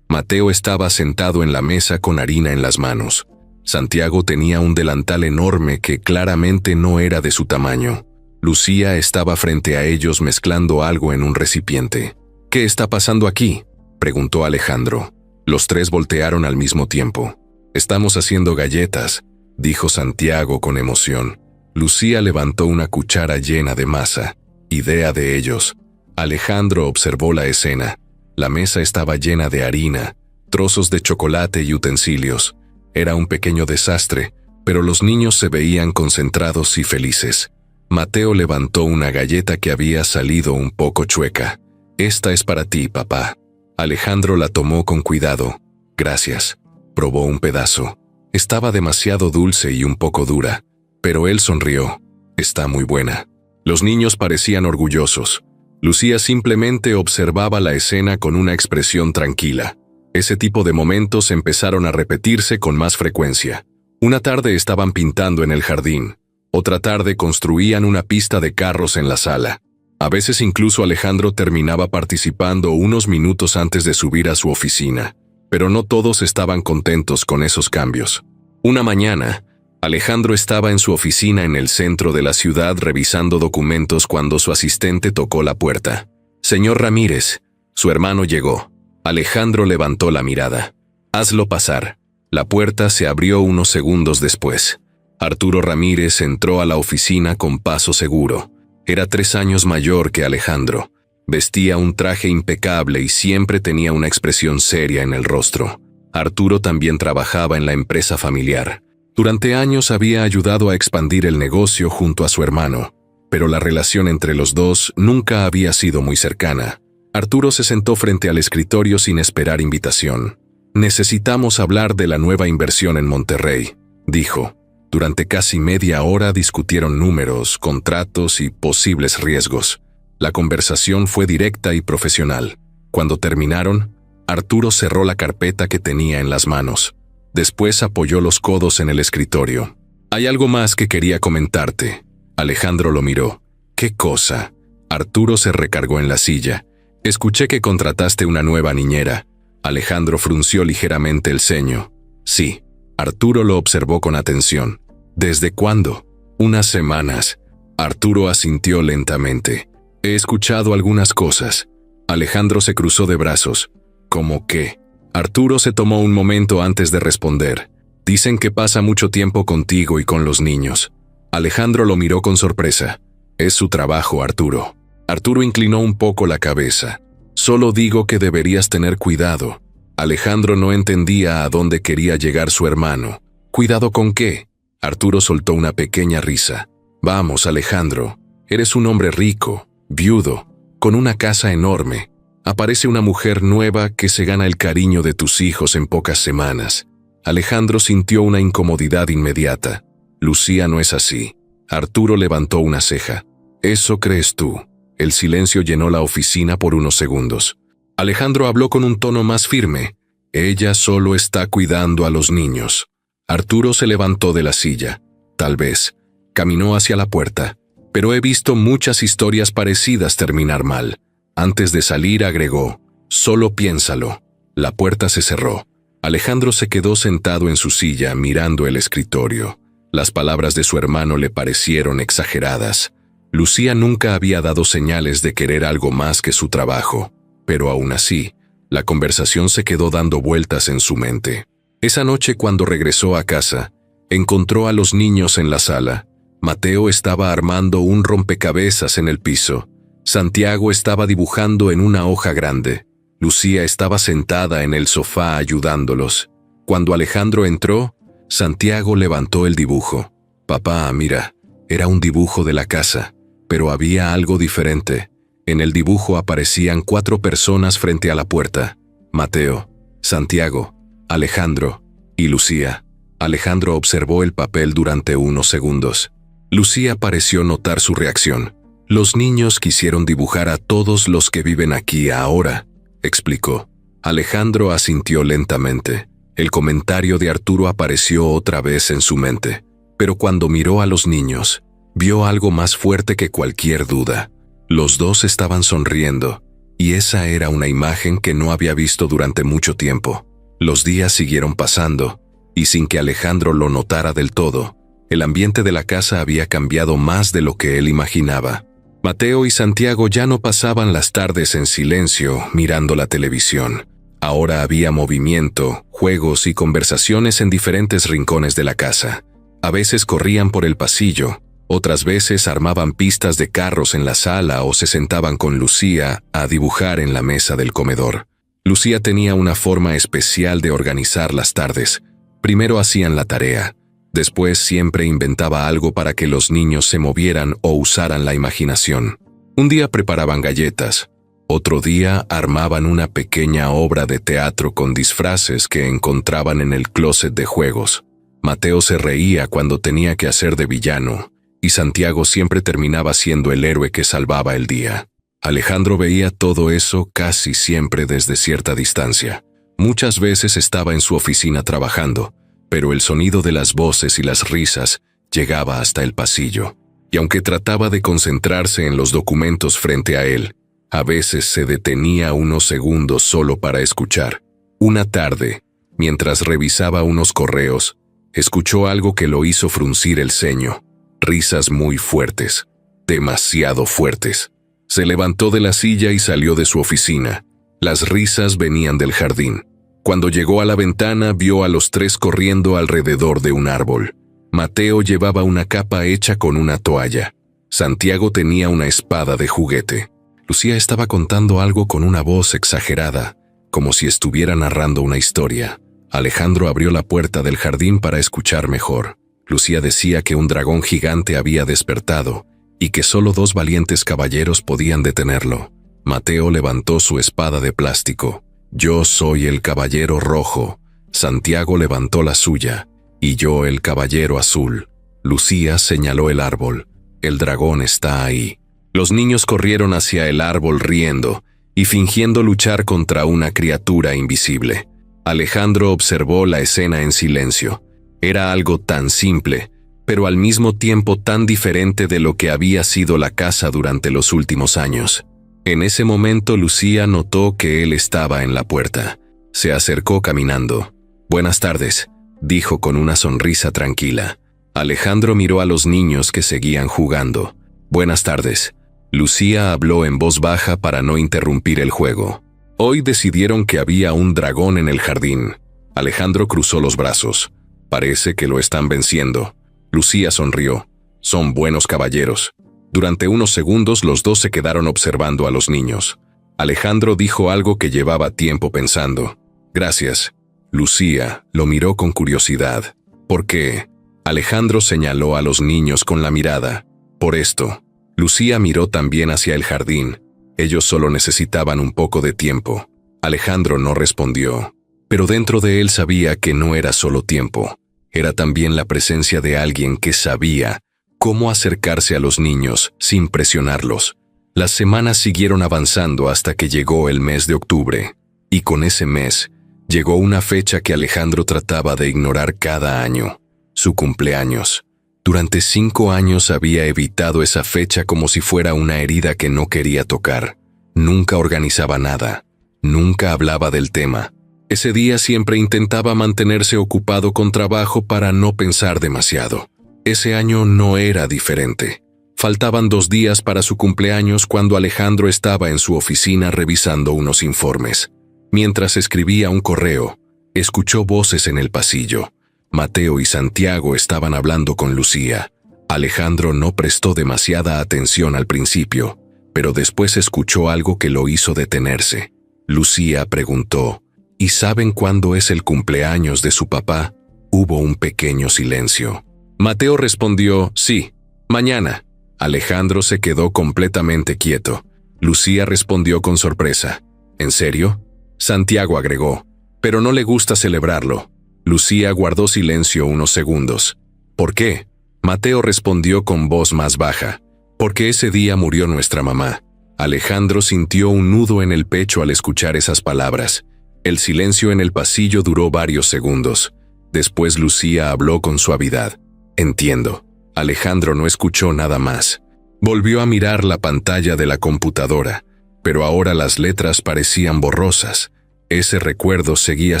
Mateo estaba sentado en la mesa con harina en las manos. Santiago tenía un delantal enorme que claramente no era de su tamaño. Lucía estaba frente a ellos mezclando algo en un recipiente. «¿Qué está pasando aquí?», preguntó Alejandro. Los tres voltearon al mismo tiempo. «Estamos haciendo galletas», dijo Santiago con emoción. Lucía levantó una cuchara llena de masa. Idea de ellos. Alejandro observó la escena. La mesa estaba llena de harina, trozos de chocolate y utensilios. Era un pequeño desastre, pero los niños se veían concentrados y felices. Mateo levantó una galleta que había salido un poco chueca. «Esta es para ti, papá». Alejandro la tomó con cuidado. «Gracias». Probó un pedazo. Estaba demasiado dulce y un poco dura, pero él sonrió. «Está muy buena». Los niños parecían orgullosos. Lucía simplemente observaba la escena con una expresión tranquila. Ese tipo de momentos empezaron a repetirse con más frecuencia. Una tarde estaban pintando en el jardín. Otra tarde construían una pista de carros en la sala. A veces incluso Alejandro terminaba participando unos minutos antes de subir a su oficina. Pero no todos estaban contentos con esos cambios. Una mañana, Alejandro estaba en su oficina en el centro de la ciudad revisando documentos cuando su asistente tocó la puerta. «Señor Ramírez», su hermano llegó. Alejandro levantó la mirada. «Hazlo pasar». La puerta se abrió unos segundos después. Arturo Ramírez entró a la oficina con paso seguro. Era 3 años mayor que Alejandro. Vestía un traje impecable y siempre tenía una expresión seria en el rostro. Arturo también trabajaba en la empresa familiar. Durante años había ayudado a expandir el negocio junto a su hermano, pero la relación entre los dos nunca había sido muy cercana. Arturo se sentó frente al escritorio sin esperar invitación. «Necesitamos hablar de la nueva inversión en Monterrey», dijo. Durante casi media hora discutieron números, contratos y posibles riesgos. La conversación fue directa y profesional. Cuando terminaron, Arturo cerró la carpeta que tenía en las manos. Después apoyó los codos en el escritorio. «Hay algo más que quería comentarte». Alejandro lo miró. «¿Qué cosa?». Arturo se recargó en la silla. «Escuché que contrataste una nueva niñera». Alejandro frunció ligeramente el ceño. «Sí». Arturo lo observó con atención. «¿Desde cuándo?». «Unas semanas». Arturo asintió lentamente. «He escuchado algunas cosas». Alejandro se cruzó de brazos. «¿Cómo qué?». Arturo se tomó un momento antes de responder. «Dicen que pasa mucho tiempo contigo y con los niños». Alejandro lo miró con sorpresa. «Es su trabajo, Arturo». Arturo inclinó un poco la cabeza. «Solo digo que deberías tener cuidado». Alejandro no entendía a dónde quería llegar su hermano. «¿Cuidado con qué?». Arturo soltó una pequeña risa. «Vamos, Alejandro. Eres un hombre rico, viudo, con una casa enorme. Aparece una mujer nueva que se gana el cariño de tus hijos en pocas semanas». Alejandro sintió una incomodidad inmediata. «Lucía no es así». Arturo levantó una ceja. «¿Eso crees tú?». El silencio llenó la oficina por unos segundos. Alejandro habló con un tono más firme. «Ella solo está cuidando a los niños». Arturo se levantó de la silla. «Tal vez». Caminó hacia la puerta. «Pero he visto muchas historias parecidas terminar mal». Antes de salir agregó: «Solo piénsalo». La puerta se cerró. Alejandro se quedó sentado en su silla mirando el escritorio. Las palabras de su hermano le parecieron exageradas. Lucía nunca había dado señales de querer algo más que su trabajo, pero aún así, la conversación se quedó dando vueltas en su mente. Esa noche, cuando regresó a casa, encontró a los niños en la sala. Mateo estaba armando un rompecabezas en el piso. Santiago estaba dibujando en una hoja grande. Lucía estaba sentada en el sofá ayudándolos. Cuando Alejandro entró, Santiago levantó el dibujo. «Papá, mira, era un dibujo de la casa, pero había algo diferente». En el dibujo aparecían 4 personas frente a la puerta: Mateo, Santiago, Alejandro y Lucía. Alejandro observó el papel durante unos segundos. Lucía pareció notar su reacción. «Los niños quisieron dibujar a todos los que viven aquí ahora», explicó. Alejandro asintió lentamente. El comentario de Arturo apareció otra vez en su mente. Pero cuando miró a los niños, vio algo más fuerte que cualquier duda. Los dos estaban sonriendo, y esa era una imagen que no había visto durante mucho tiempo. Los días siguieron pasando, y sin que Alejandro lo notara del todo, el ambiente de la casa había cambiado más de lo que él imaginaba. Mateo y Santiago ya no pasaban las tardes en silencio mirando la televisión. Ahora había movimiento, juegos y conversaciones en diferentes rincones de la casa. A veces corrían por el pasillo, otras veces armaban pistas de carros en la sala o se sentaban con Lucía a dibujar en la mesa del comedor. Lucía tenía una forma especial de organizar las tardes. Primero hacían la tarea. Después siempre inventaba algo para que los niños se movieran o usaran la imaginación. Un día preparaban galletas, otro día armaban una pequeña obra de teatro con disfraces que encontraban en el closet de juegos. Mateo se reía cuando tenía que hacer de villano, y Santiago siempre terminaba siendo el héroe que salvaba el día. Alejandro veía todo eso casi siempre desde cierta distancia. Muchas veces estaba en su oficina trabajando, pero el sonido de las voces y las risas llegaba hasta el pasillo, y aunque trataba de concentrarse en los documentos frente a él, a veces se detenía unos segundos solo para escuchar. Una tarde, mientras revisaba unos correos, escuchó algo que lo hizo fruncir el ceño. Risas muy fuertes, demasiado fuertes. Se levantó de la silla y salió de su oficina. Las risas venían del jardín. Cuando llegó a la ventana, vio a los tres corriendo alrededor de un árbol. Mateo llevaba una capa hecha con una toalla. Santiago tenía una espada de juguete. Lucía estaba contando algo con una voz exagerada, como si estuviera narrando una historia. Alejandro abrió la puerta del jardín para escuchar mejor. Lucía decía que un dragón gigante había despertado y que solo 2 valientes caballeros podían detenerlo. Mateo levantó su espada de plástico. Yo soy el caballero rojo. Santiago levantó la suya, y yo el caballero azul. Lucía señaló el árbol. El dragón está ahí. Los niños corrieron hacia el árbol riendo y fingiendo luchar contra una criatura invisible. Alejandro observó la escena en silencio. Era algo tan simple, pero al mismo tiempo tan diferente de lo que había sido la casa durante los últimos años. En ese momento Lucía notó que él estaba en la puerta. Se acercó caminando. «Buenas tardes», dijo con una sonrisa tranquila. Alejandro miró a los niños que seguían jugando. «Buenas tardes». Lucía habló en voz baja para no interrumpir el juego. Hoy decidieron que había un dragón en el jardín. Alejandro cruzó los brazos. «Parece que lo están venciendo». Lucía sonrió. «Son buenos caballeros». Durante unos segundos los dos se quedaron observando a los niños. Alejandro dijo algo que llevaba tiempo pensando. «Gracias». Lucía lo miró con curiosidad. «¿Por qué?» Alejandro señaló a los niños con la mirada. «Por esto». Lucía miró también hacia el jardín. Ellos solo necesitaban un poco de tiempo. Alejandro no respondió, pero dentro de él sabía que no era solo tiempo. Era también la presencia de alguien que sabía cómo acercarse a los niños sin presionarlos. Las semanas siguieron avanzando hasta que llegó el mes de octubre, y con ese mes llegó una fecha que Alejandro trataba de ignorar cada año, su cumpleaños. Durante 5 años había evitado esa fecha como si fuera una herida que no quería tocar. Nunca organizaba nada, nunca hablaba del tema. Ese día siempre intentaba mantenerse ocupado con trabajo para no pensar demasiado. Ese año no era diferente. Faltaban 2 días para su cumpleaños cuando Alejandro estaba en su oficina revisando unos informes. Mientras escribía un correo, escuchó voces en el pasillo. Mateo y Santiago estaban hablando con Lucía. Alejandro no prestó demasiada atención al principio, pero después escuchó algo que lo hizo detenerse. Lucía preguntó, ¿y saben cuándo es el cumpleaños de su papá? Hubo un pequeño silencio. Mateo respondió, sí, mañana. Alejandro se quedó completamente quieto. Lucía respondió con sorpresa, ¿en serio? Santiago agregó, pero no le gusta celebrarlo. Lucía guardó silencio unos segundos. ¿Por qué? Mateo respondió con voz más baja, porque ese día murió nuestra mamá. Alejandro sintió un nudo en el pecho al escuchar esas palabras. El silencio en el pasillo duró varios segundos. Después Lucía habló con suavidad. Entiendo. Alejandro no escuchó nada más. Volvió a mirar la pantalla de la computadora, pero ahora las letras parecían borrosas. Ese recuerdo seguía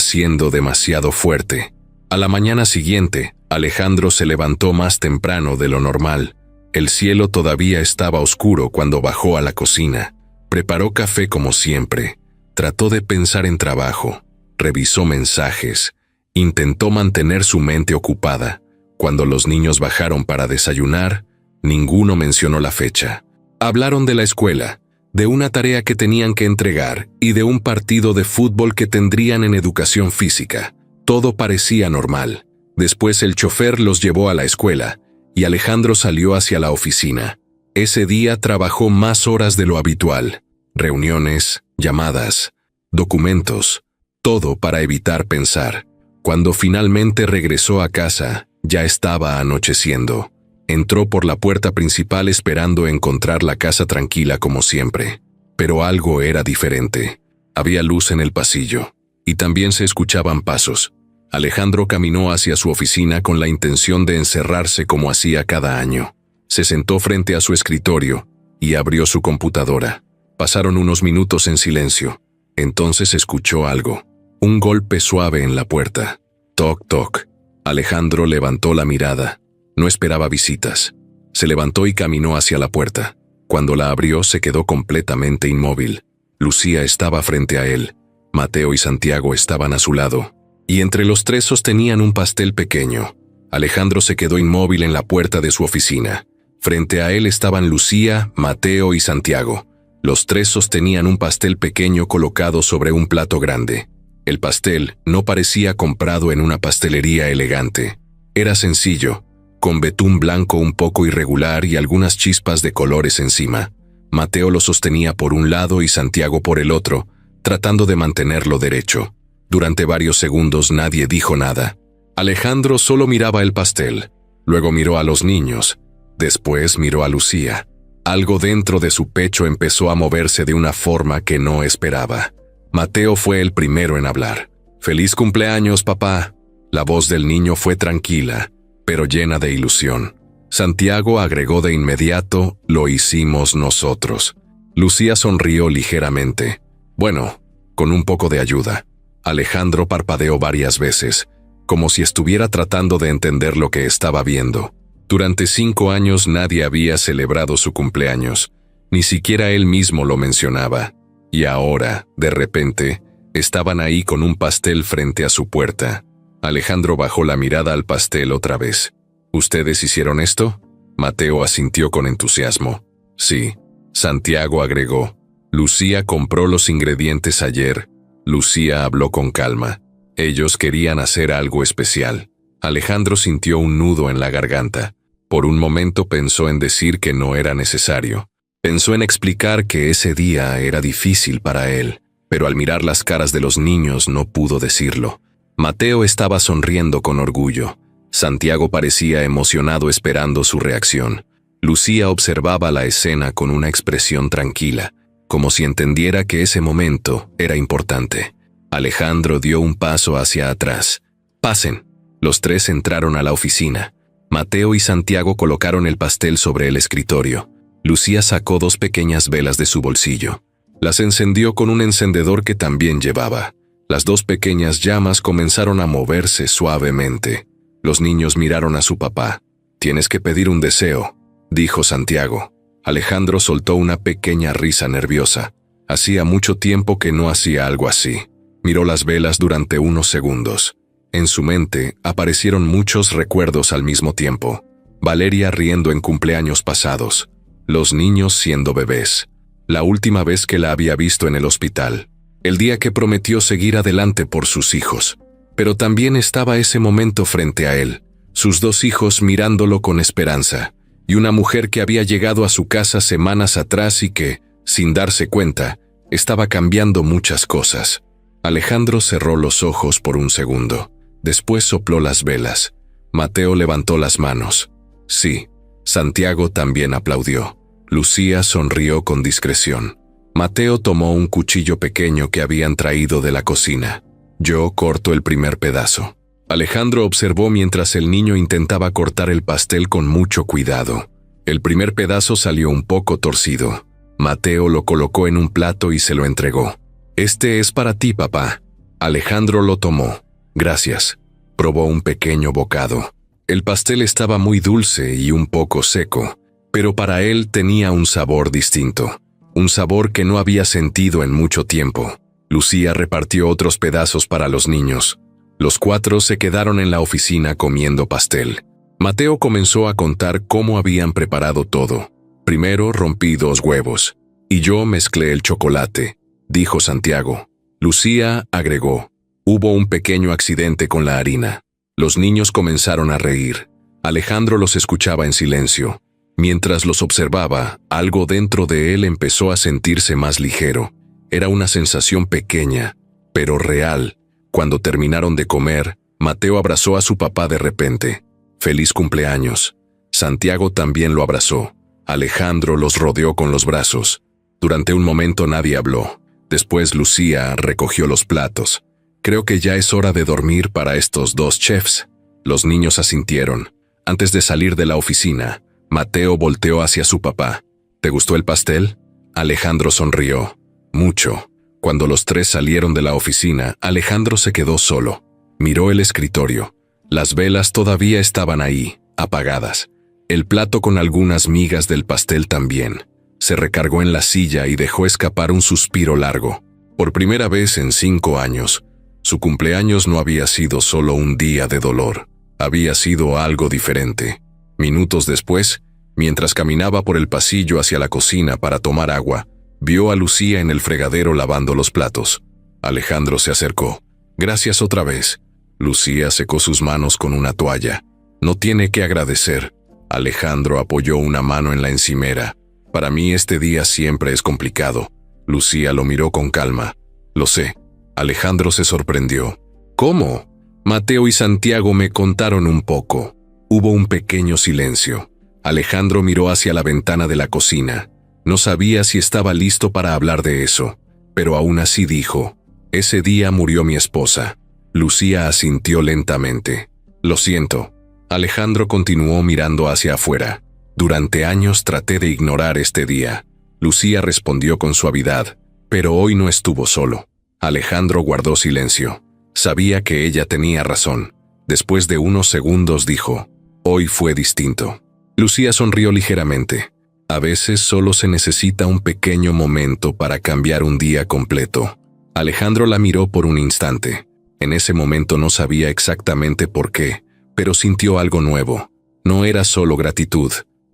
siendo demasiado fuerte. A la mañana siguiente, Alejandro se levantó más temprano de lo normal. El cielo todavía estaba oscuro cuando bajó a la cocina. Preparó café como siempre. Trató de pensar en trabajo. Revisó mensajes. Intentó mantener su mente ocupada. Cuando los niños bajaron para desayunar, ninguno mencionó la fecha. Hablaron de la escuela, de una tarea que tenían que entregar y de un partido de fútbol que tendrían en educación física. Todo parecía normal. Después el chofer los llevó a la escuela y Alejandro salió hacia la oficina. Ese día trabajó más horas de lo habitual. Reuniones, llamadas, documentos, todo para evitar pensar. Cuando finalmente regresó a casa, ya estaba anocheciendo. Entró por la puerta principal esperando encontrar la casa tranquila como siempre. Pero algo era diferente. Había luz en el pasillo, y también se escuchaban pasos. Alejandro caminó hacia su oficina con la intención de encerrarse como hacía cada año. Se sentó frente a su escritorio y abrió su computadora. Pasaron unos minutos en silencio. Entonces escuchó algo. Un golpe suave en la puerta. Toc, toc. Alejandro levantó la mirada. No esperaba visitas. Se levantó y caminó hacia la puerta. Cuando la abrió, se quedó completamente inmóvil. Lucía estaba frente a él. Mateo y Santiago estaban a su lado. Y entre los tres sostenían un pastel pequeño. Alejandro se quedó inmóvil en la puerta de su oficina. Frente a él estaban Lucía, Mateo y Santiago. Los tres sostenían un pastel pequeño colocado sobre un plato grande. El pastel no parecía comprado en una pastelería elegante. Era sencillo, con betún blanco un poco irregular y algunas chispas de colores encima. Mateo lo sostenía por un lado y Santiago por el otro, tratando de mantenerlo derecho. Durante varios segundos nadie dijo nada. Alejandro solo miraba el pastel. Luego miró a los niños. Después miró a Lucía. Algo dentro de su pecho empezó a moverse de una forma que no esperaba. Mateo fue el primero en hablar. «Feliz cumpleaños, papá». La voz del niño fue tranquila, pero llena de ilusión. Santiago agregó de inmediato: «Lo hicimos nosotros». Lucía sonrió ligeramente. «Bueno, con un poco de ayuda». Alejandro parpadeó varias veces, como si estuviera tratando de entender lo que estaba viendo. Durante 5 años nadie había celebrado su cumpleaños, ni siquiera él mismo lo mencionaba. Y ahora, de repente, estaban ahí con un pastel frente a su puerta. Alejandro bajó la mirada al pastel otra vez. «¿Ustedes hicieron esto?» Mateo asintió con entusiasmo. «Sí». Santiago agregó. «Lucía compró los ingredientes ayer». Lucía habló con calma. Ellos querían hacer algo especial. Alejandro sintió un nudo en la garganta. Por un momento pensó en decir que no era necesario. Pensó en explicar que ese día era difícil para él, pero al mirar las caras de los niños no pudo decirlo. Mateo estaba sonriendo con orgullo. Santiago parecía emocionado esperando su reacción. Lucía observaba la escena con una expresión tranquila, como si entendiera que ese momento era importante. Alejandro dio un paso hacia atrás. «Pasen». Los tres entraron a la oficina. Mateo y Santiago colocaron el pastel sobre el escritorio. Lucía sacó 2 pequeñas velas de su bolsillo. Las encendió con un encendedor que también llevaba. Las 2 pequeñas llamas comenzaron a moverse suavemente. Los niños miraron a su papá. «Tienes que pedir un deseo», dijo Santiago. Alejandro soltó una pequeña risa nerviosa. Hacía mucho tiempo que no hacía algo así. Miró las velas durante unos segundos. En su mente aparecieron muchos recuerdos al mismo tiempo. Valeria riendo en cumpleaños pasados. Los niños siendo bebés. La última vez que la había visto en el hospital. El día que prometió seguir adelante por sus hijos. Pero también estaba ese momento frente a él. Sus 2 hijos mirándolo con esperanza. Y una mujer que había llegado a su casa semanas atrás y que, sin darse cuenta, estaba cambiando muchas cosas. Alejandro cerró los ojos por un segundo. Después sopló las velas. Mateo levantó las manos. «Sí». Santiago también aplaudió. Lucía sonrió con discreción. Mateo tomó un cuchillo pequeño que habían traído de la cocina. «Yo corto el primer pedazo». Alejandro observó mientras el niño intentaba cortar el pastel con mucho cuidado. El primer pedazo salió un poco torcido. Mateo lo colocó en un plato y se lo entregó. «Este es para ti, papá». Alejandro lo tomó. «Gracias». Probó un pequeño bocado. El pastel estaba muy dulce y un poco seco, pero para él tenía un sabor distinto. Un sabor que no había sentido en mucho tiempo. Lucía repartió otros pedazos para los niños. Los 4 se quedaron en la oficina comiendo pastel. Mateo comenzó a contar cómo habían preparado todo. «Primero rompí 2 huevos. Y yo mezclé el chocolate», dijo Santiago. Lucía agregó: «Hubo un pequeño accidente con la harina». Los niños comenzaron a reír. Alejandro los escuchaba en silencio. Mientras los observaba, algo dentro de él empezó a sentirse más ligero. Era una sensación pequeña, pero real. Cuando terminaron de comer, Mateo abrazó a su papá de repente. «Feliz cumpleaños». Santiago también lo abrazó. Alejandro los rodeó con los brazos. Durante un momento nadie habló. Después Lucía recogió los platos. «Creo que ya es hora de dormir para estos 2 chefs». Los niños asintieron. Antes de salir de la oficina, Mateo volteó hacia su papá. «¿Te gustó el pastel?» Alejandro sonrió. «Mucho». Cuando los 3 salieron de la oficina, Alejandro se quedó solo. Miró el escritorio. Las velas todavía estaban ahí, apagadas. El plato con algunas migas del pastel también. Se recargó en la silla y dejó escapar un suspiro largo. Por primera vez en 5 años, su cumpleaños no había sido solo un día de dolor. Había sido algo diferente. Minutos después, mientras caminaba por el pasillo hacia la cocina para tomar agua, vio a Lucía en el fregadero lavando los platos. Alejandro se acercó. «Gracias otra vez». Lucía secó sus manos con una toalla. «No tiene que agradecer». Alejandro apoyó una mano en la encimera. «Para mí este día siempre es complicado». Lucía lo miró con calma. «Lo sé». Alejandro se sorprendió. «¿Cómo?» Mateo y Santiago me contaron un poco. Hubo un pequeño silencio. Alejandro miró hacia la ventana de la cocina. No sabía si estaba listo para hablar de eso, pero aún así dijo: «Ese día murió mi esposa». Lucía asintió lentamente. «Lo siento». Alejandro continuó mirando hacia afuera. «Durante años traté de ignorar este día». Lucía respondió con suavidad: «Pero hoy no estuvo solo». Alejandro guardó silencio. Sabía que ella tenía razón. Después de unos segundos dijo: «Hoy fue distinto». Lucía sonrió ligeramente. A veces solo se necesita un pequeño momento para cambiar un día completo. Alejandro la miró por un instante. En ese momento no sabía exactamente por qué, pero sintió algo nuevo. No era solo gratitud,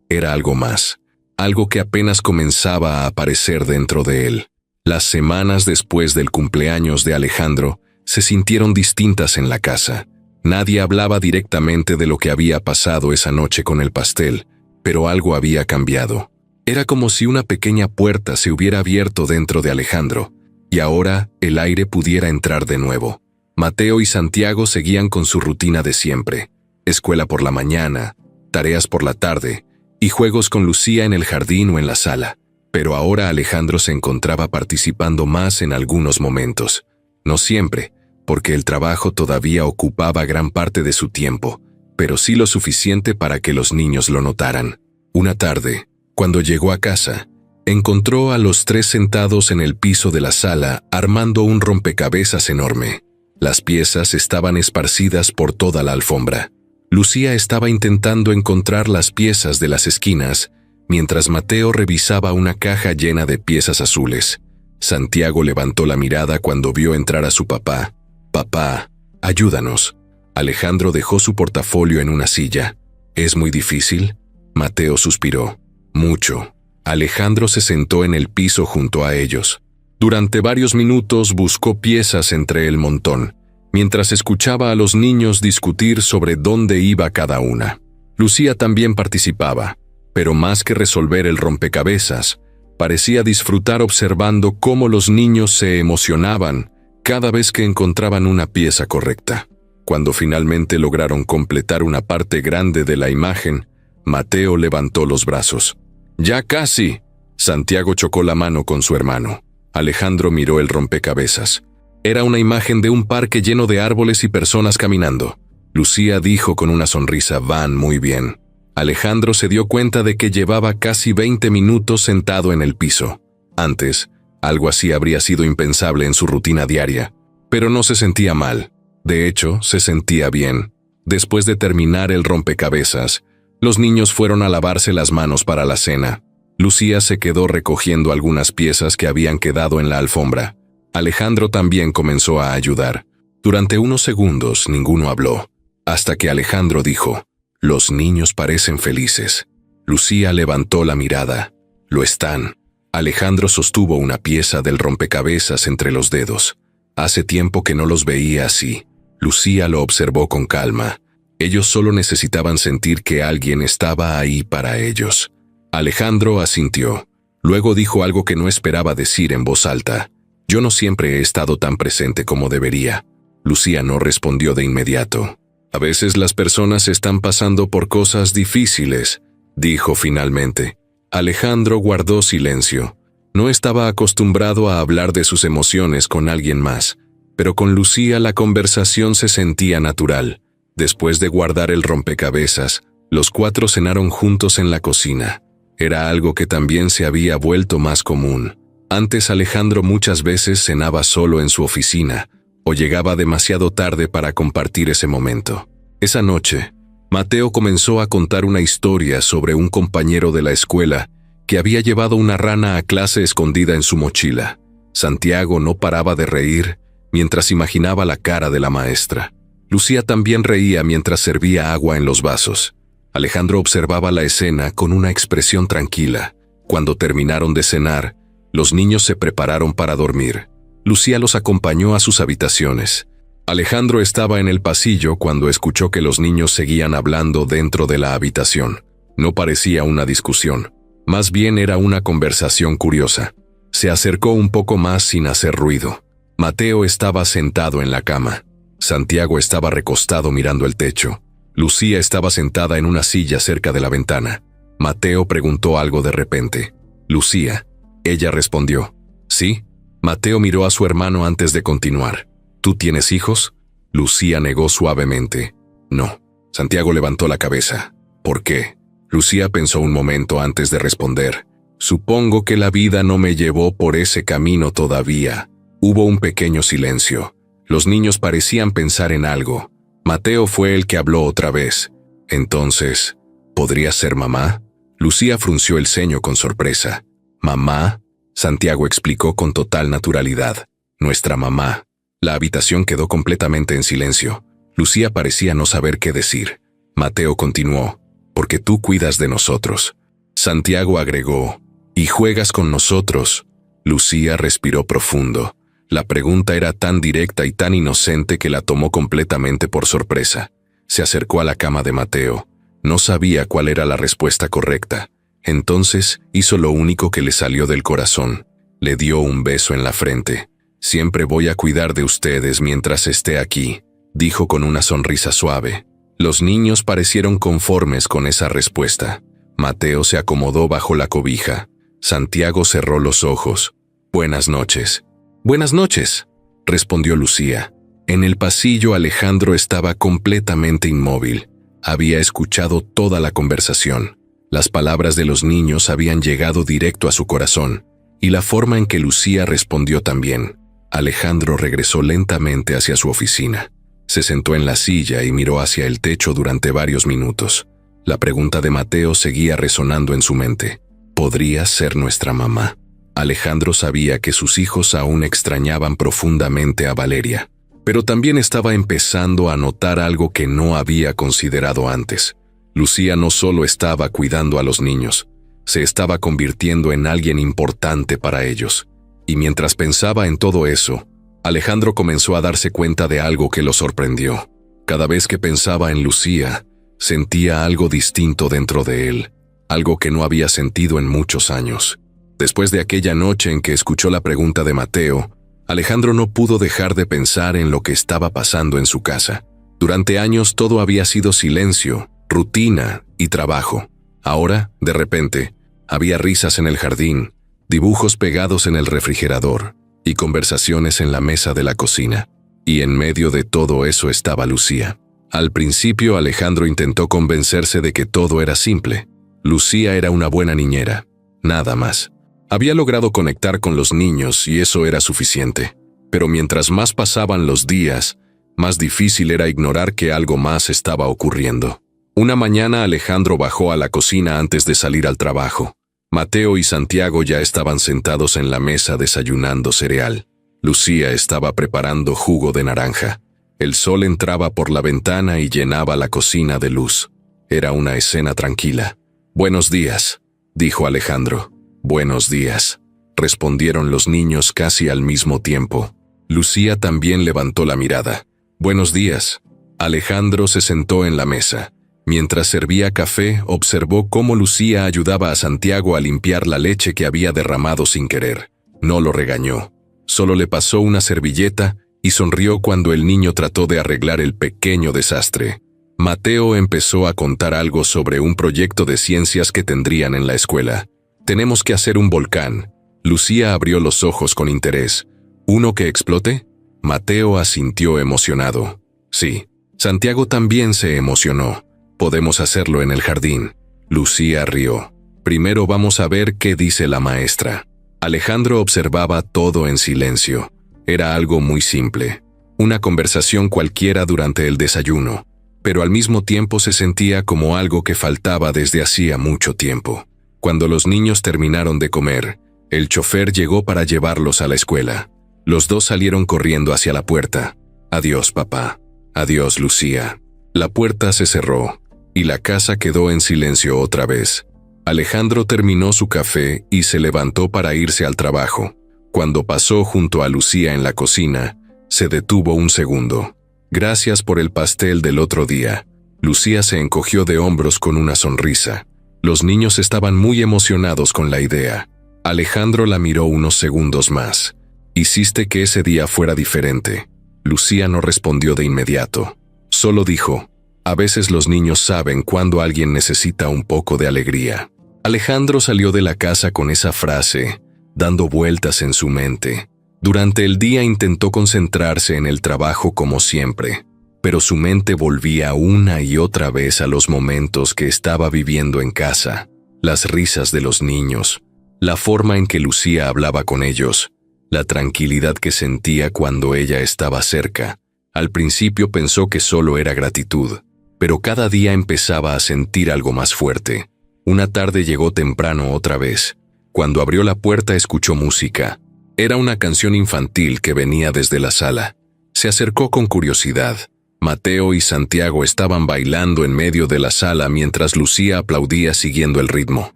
era algo más. Algo que apenas comenzaba a aparecer dentro de él. Las semanas después del cumpleaños de Alejandro se sintieron distintas en la casa. Nadie hablaba directamente de lo que había pasado esa noche con el pastel, pero algo había cambiado. Era como si una pequeña puerta se hubiera abierto dentro de Alejandro, y ahora el aire pudiera entrar de nuevo. Mateo y Santiago seguían con su rutina de siempre: escuela por la mañana, tareas por la tarde, y juegos con Lucía en el jardín o en la sala. Pero ahora Alejandro se encontraba participando más en algunos momentos. No siempre, porque el trabajo todavía ocupaba gran parte de su tiempo, pero sí lo suficiente para que los niños lo notaran. Una tarde, cuando llegó a casa, encontró a los 3 sentados en el piso de la sala armando un rompecabezas enorme. Las piezas estaban esparcidas por toda la alfombra. Lucía estaba intentando encontrar las piezas de las esquinas, mientras Mateo revisaba una caja llena de piezas azules. Santiago levantó la mirada cuando vio entrar a su papá. «Papá, ayúdanos». Alejandro dejó su portafolio en una silla. «¿Es muy difícil?» Mateo suspiró. «Mucho». Alejandro se sentó en el piso junto a ellos. Durante varios minutos buscó piezas entre el montón, mientras escuchaba a los niños discutir sobre dónde iba cada una. Lucía también participaba, pero más que resolver el rompecabezas, parecía disfrutar observando cómo los niños se emocionaban cada vez que encontraban una pieza correcta. Cuando finalmente lograron completar una parte grande de la imagen, Mateo levantó los brazos. «¡Ya casi!» Santiago chocó la mano con su hermano. Alejandro miró el rompecabezas. Era una imagen de un parque lleno de árboles y personas caminando. Lucía dijo con una sonrisa: van muy bien. Alejandro se dio cuenta de que llevaba casi 20 minutos sentado en el piso. Antes, algo así habría sido impensable en su rutina diaria, pero no se sentía mal. De hecho, se sentía bien. Después de terminar el rompecabezas, los niños fueron a lavarse las manos para la cena. Lucía se quedó recogiendo algunas piezas que habían quedado en la alfombra. Alejandro también comenzó a ayudar. Durante unos segundos ninguno habló, hasta que Alejandro dijo: los niños parecen felices. Lucía levantó la mirada. Lo están. Alejandro sostuvo una pieza del rompecabezas entre los dedos. Hace tiempo que no los veía así. Lucía lo observó con calma. Ellos solo necesitaban sentir que alguien estaba ahí para ellos. Alejandro asintió. Luego dijo algo que no esperaba decir en voz alta: yo no siempre he estado tan presente como debería. Lucía no respondió de inmediato. A veces las personas están pasando por cosas difíciles, dijo finalmente. Alejandro guardó silencio. No estaba acostumbrado a hablar de sus emociones con alguien más, pero con Lucía la conversación se sentía natural. Después de guardar el rompecabezas, los cuatro cenaron juntos en la cocina. Era algo que también se había vuelto más común. Antes Alejandro muchas veces cenaba solo en su oficina, o llegaba demasiado tarde para compartir ese momento. Esa noche, Mateo comenzó a contar una historia sobre un compañero de la escuela que había llevado una rana a clase escondida en su mochila. Santiago no paraba de reír mientras imaginaba la cara de la maestra. Lucía también reía mientras servía agua en los vasos. Alejandro observaba la escena con una expresión tranquila. Cuando terminaron de cenar, los niños se prepararon para dormir. Lucía los acompañó a sus habitaciones. Alejandro estaba en el pasillo cuando escuchó que los niños seguían hablando dentro de la habitación. No parecía una discusión, más bien era una conversación curiosa. Se acercó un poco más sin hacer ruido. Mateo estaba sentado en la cama. Santiago estaba recostado mirando el techo. Lucía estaba sentada en una silla cerca de la ventana. Mateo preguntó algo de repente. Lucía. Ella respondió: ¿sí? Mateo miró a su hermano antes de continuar. ¿Tú tienes hijos? Lucía negó suavemente. No. Santiago levantó la cabeza. ¿Por qué? Lucía pensó un momento antes de responder. Supongo que la vida no me llevó por ese camino todavía. Hubo un pequeño silencio. Los niños parecían pensar en algo. Mateo fue el que habló otra vez. Entonces, ¿podría ser mamá? Lucía frunció el ceño con sorpresa. ¿Mamá? Santiago explicó con total naturalidad. Nuestra mamá. La habitación quedó completamente en silencio. Lucía parecía no saber qué decir. Mateo continuó: porque tú cuidas de nosotros. Santiago agregó: ¿y juegas con nosotros? Lucía respiró profundo. La pregunta era tan directa y tan inocente que la tomó completamente por sorpresa. Se acercó a la cama de Mateo. No sabía cuál era la respuesta correcta. Entonces hizo lo único que le salió del corazón. Le dio un beso en la frente. Siempre voy a cuidar de ustedes mientras esté aquí, dijo con una sonrisa suave. Los niños parecieron conformes con esa respuesta. Mateo se acomodó bajo la cobija. Santiago cerró los ojos. Buenas noches. Buenas noches, respondió Lucía. En el pasillo Alejandro estaba completamente inmóvil. Había escuchado toda la conversación. Las palabras de los niños habían llegado directo a su corazón, y la forma en que Lucía respondió también. Alejandro regresó lentamente hacia su oficina. Se sentó en la silla y miró hacia el techo durante varios minutos. La pregunta de Mateo seguía resonando en su mente. ¿Podría ser nuestra mamá? Alejandro sabía que sus hijos aún extrañaban profundamente a Valeria, pero también estaba empezando a notar algo que no había considerado antes. Lucía no solo estaba cuidando a los niños, se estaba convirtiendo en alguien importante para ellos. Y mientras pensaba en todo eso, Alejandro comenzó a darse cuenta de algo que lo sorprendió. Cada vez que pensaba en Lucía, sentía algo distinto dentro de él, algo que no había sentido en muchos años. Después de aquella noche en que escuchó la pregunta de Mateo, Alejandro no pudo dejar de pensar en lo que estaba pasando en su casa. Durante años todo había sido silencio, rutina y trabajo. Ahora, de repente, había risas en el jardín, dibujos pegados en el refrigerador y conversaciones en la mesa de la cocina. Y en medio de todo eso estaba Lucía. Al principio Alejandro intentó convencerse de que todo era simple. Lucía era una buena niñera, nada más. Había logrado conectar con los niños y eso era suficiente. Pero mientras más pasaban los días, más difícil era ignorar que algo más estaba ocurriendo. Una mañana Alejandro bajó a la cocina antes de salir al trabajo. Mateo y Santiago ya estaban sentados en la mesa desayunando cereal. Lucía estaba preparando jugo de naranja. El sol entraba por la ventana y llenaba la cocina de luz. Era una escena tranquila. «Buenos días», dijo Alejandro. «Buenos días», respondieron los niños casi al mismo tiempo. Lucía también levantó la mirada. «Buenos días». Alejandro se sentó en la mesa. Mientras servía café, observó cómo Lucía ayudaba a Santiago a limpiar la leche que había derramado sin querer. No lo regañó. Solo le pasó una servilleta y sonrió cuando el niño trató de arreglar el pequeño desastre. Mateo empezó a contar algo sobre un proyecto de ciencias que tendrían en la escuela. «Tenemos que hacer un volcán». Lucía abrió los ojos con interés. «¿Uno que explote?» Mateo asintió emocionado. «Sí». Santiago también se emocionó. «Podemos hacerlo en el jardín». Lucía rió. «Primero vamos a ver qué dice la maestra». Alejandro observaba todo en silencio. Era algo muy simple. Una conversación cualquiera durante el desayuno. Pero al mismo tiempo se sentía como algo que faltaba desde hacía mucho tiempo. Cuando los niños terminaron de comer, el chofer llegó para llevarlos a la escuela. Los dos salieron corriendo hacia la puerta. «Adiós, papá». «Adiós, Lucía». La puerta se cerró, y la casa quedó en silencio otra vez. Alejandro terminó su café y se levantó para irse al trabajo. Cuando pasó junto a Lucía en la cocina, se detuvo un segundo. «Gracias por el pastel del otro día». Lucía se encogió de hombros con una sonrisa. Los niños estaban muy emocionados con la idea. Alejandro la miró unos segundos más. «Hiciste que ese día fuera diferente». Lucía no respondió de inmediato. Solo dijo: «A veces los niños saben cuando alguien necesita un poco de alegría». Alejandro salió de la casa con esa frase, dando vueltas en su mente. Durante el día intentó concentrarse en el trabajo como siempre, pero su mente volvía una y otra vez a los momentos que estaba viviendo en casa, las risas de los niños, la forma en que Lucía hablaba con ellos, la tranquilidad que sentía cuando ella estaba cerca. Al principio pensó que solo era gratitud, pero cada día empezaba a sentir algo más fuerte. Una tarde llegó temprano otra vez. Cuando abrió la puerta escuchó música. Era una canción infantil que venía desde la sala. Se acercó con curiosidad. Mateo y Santiago estaban bailando en medio de la sala mientras Lucía aplaudía siguiendo el ritmo.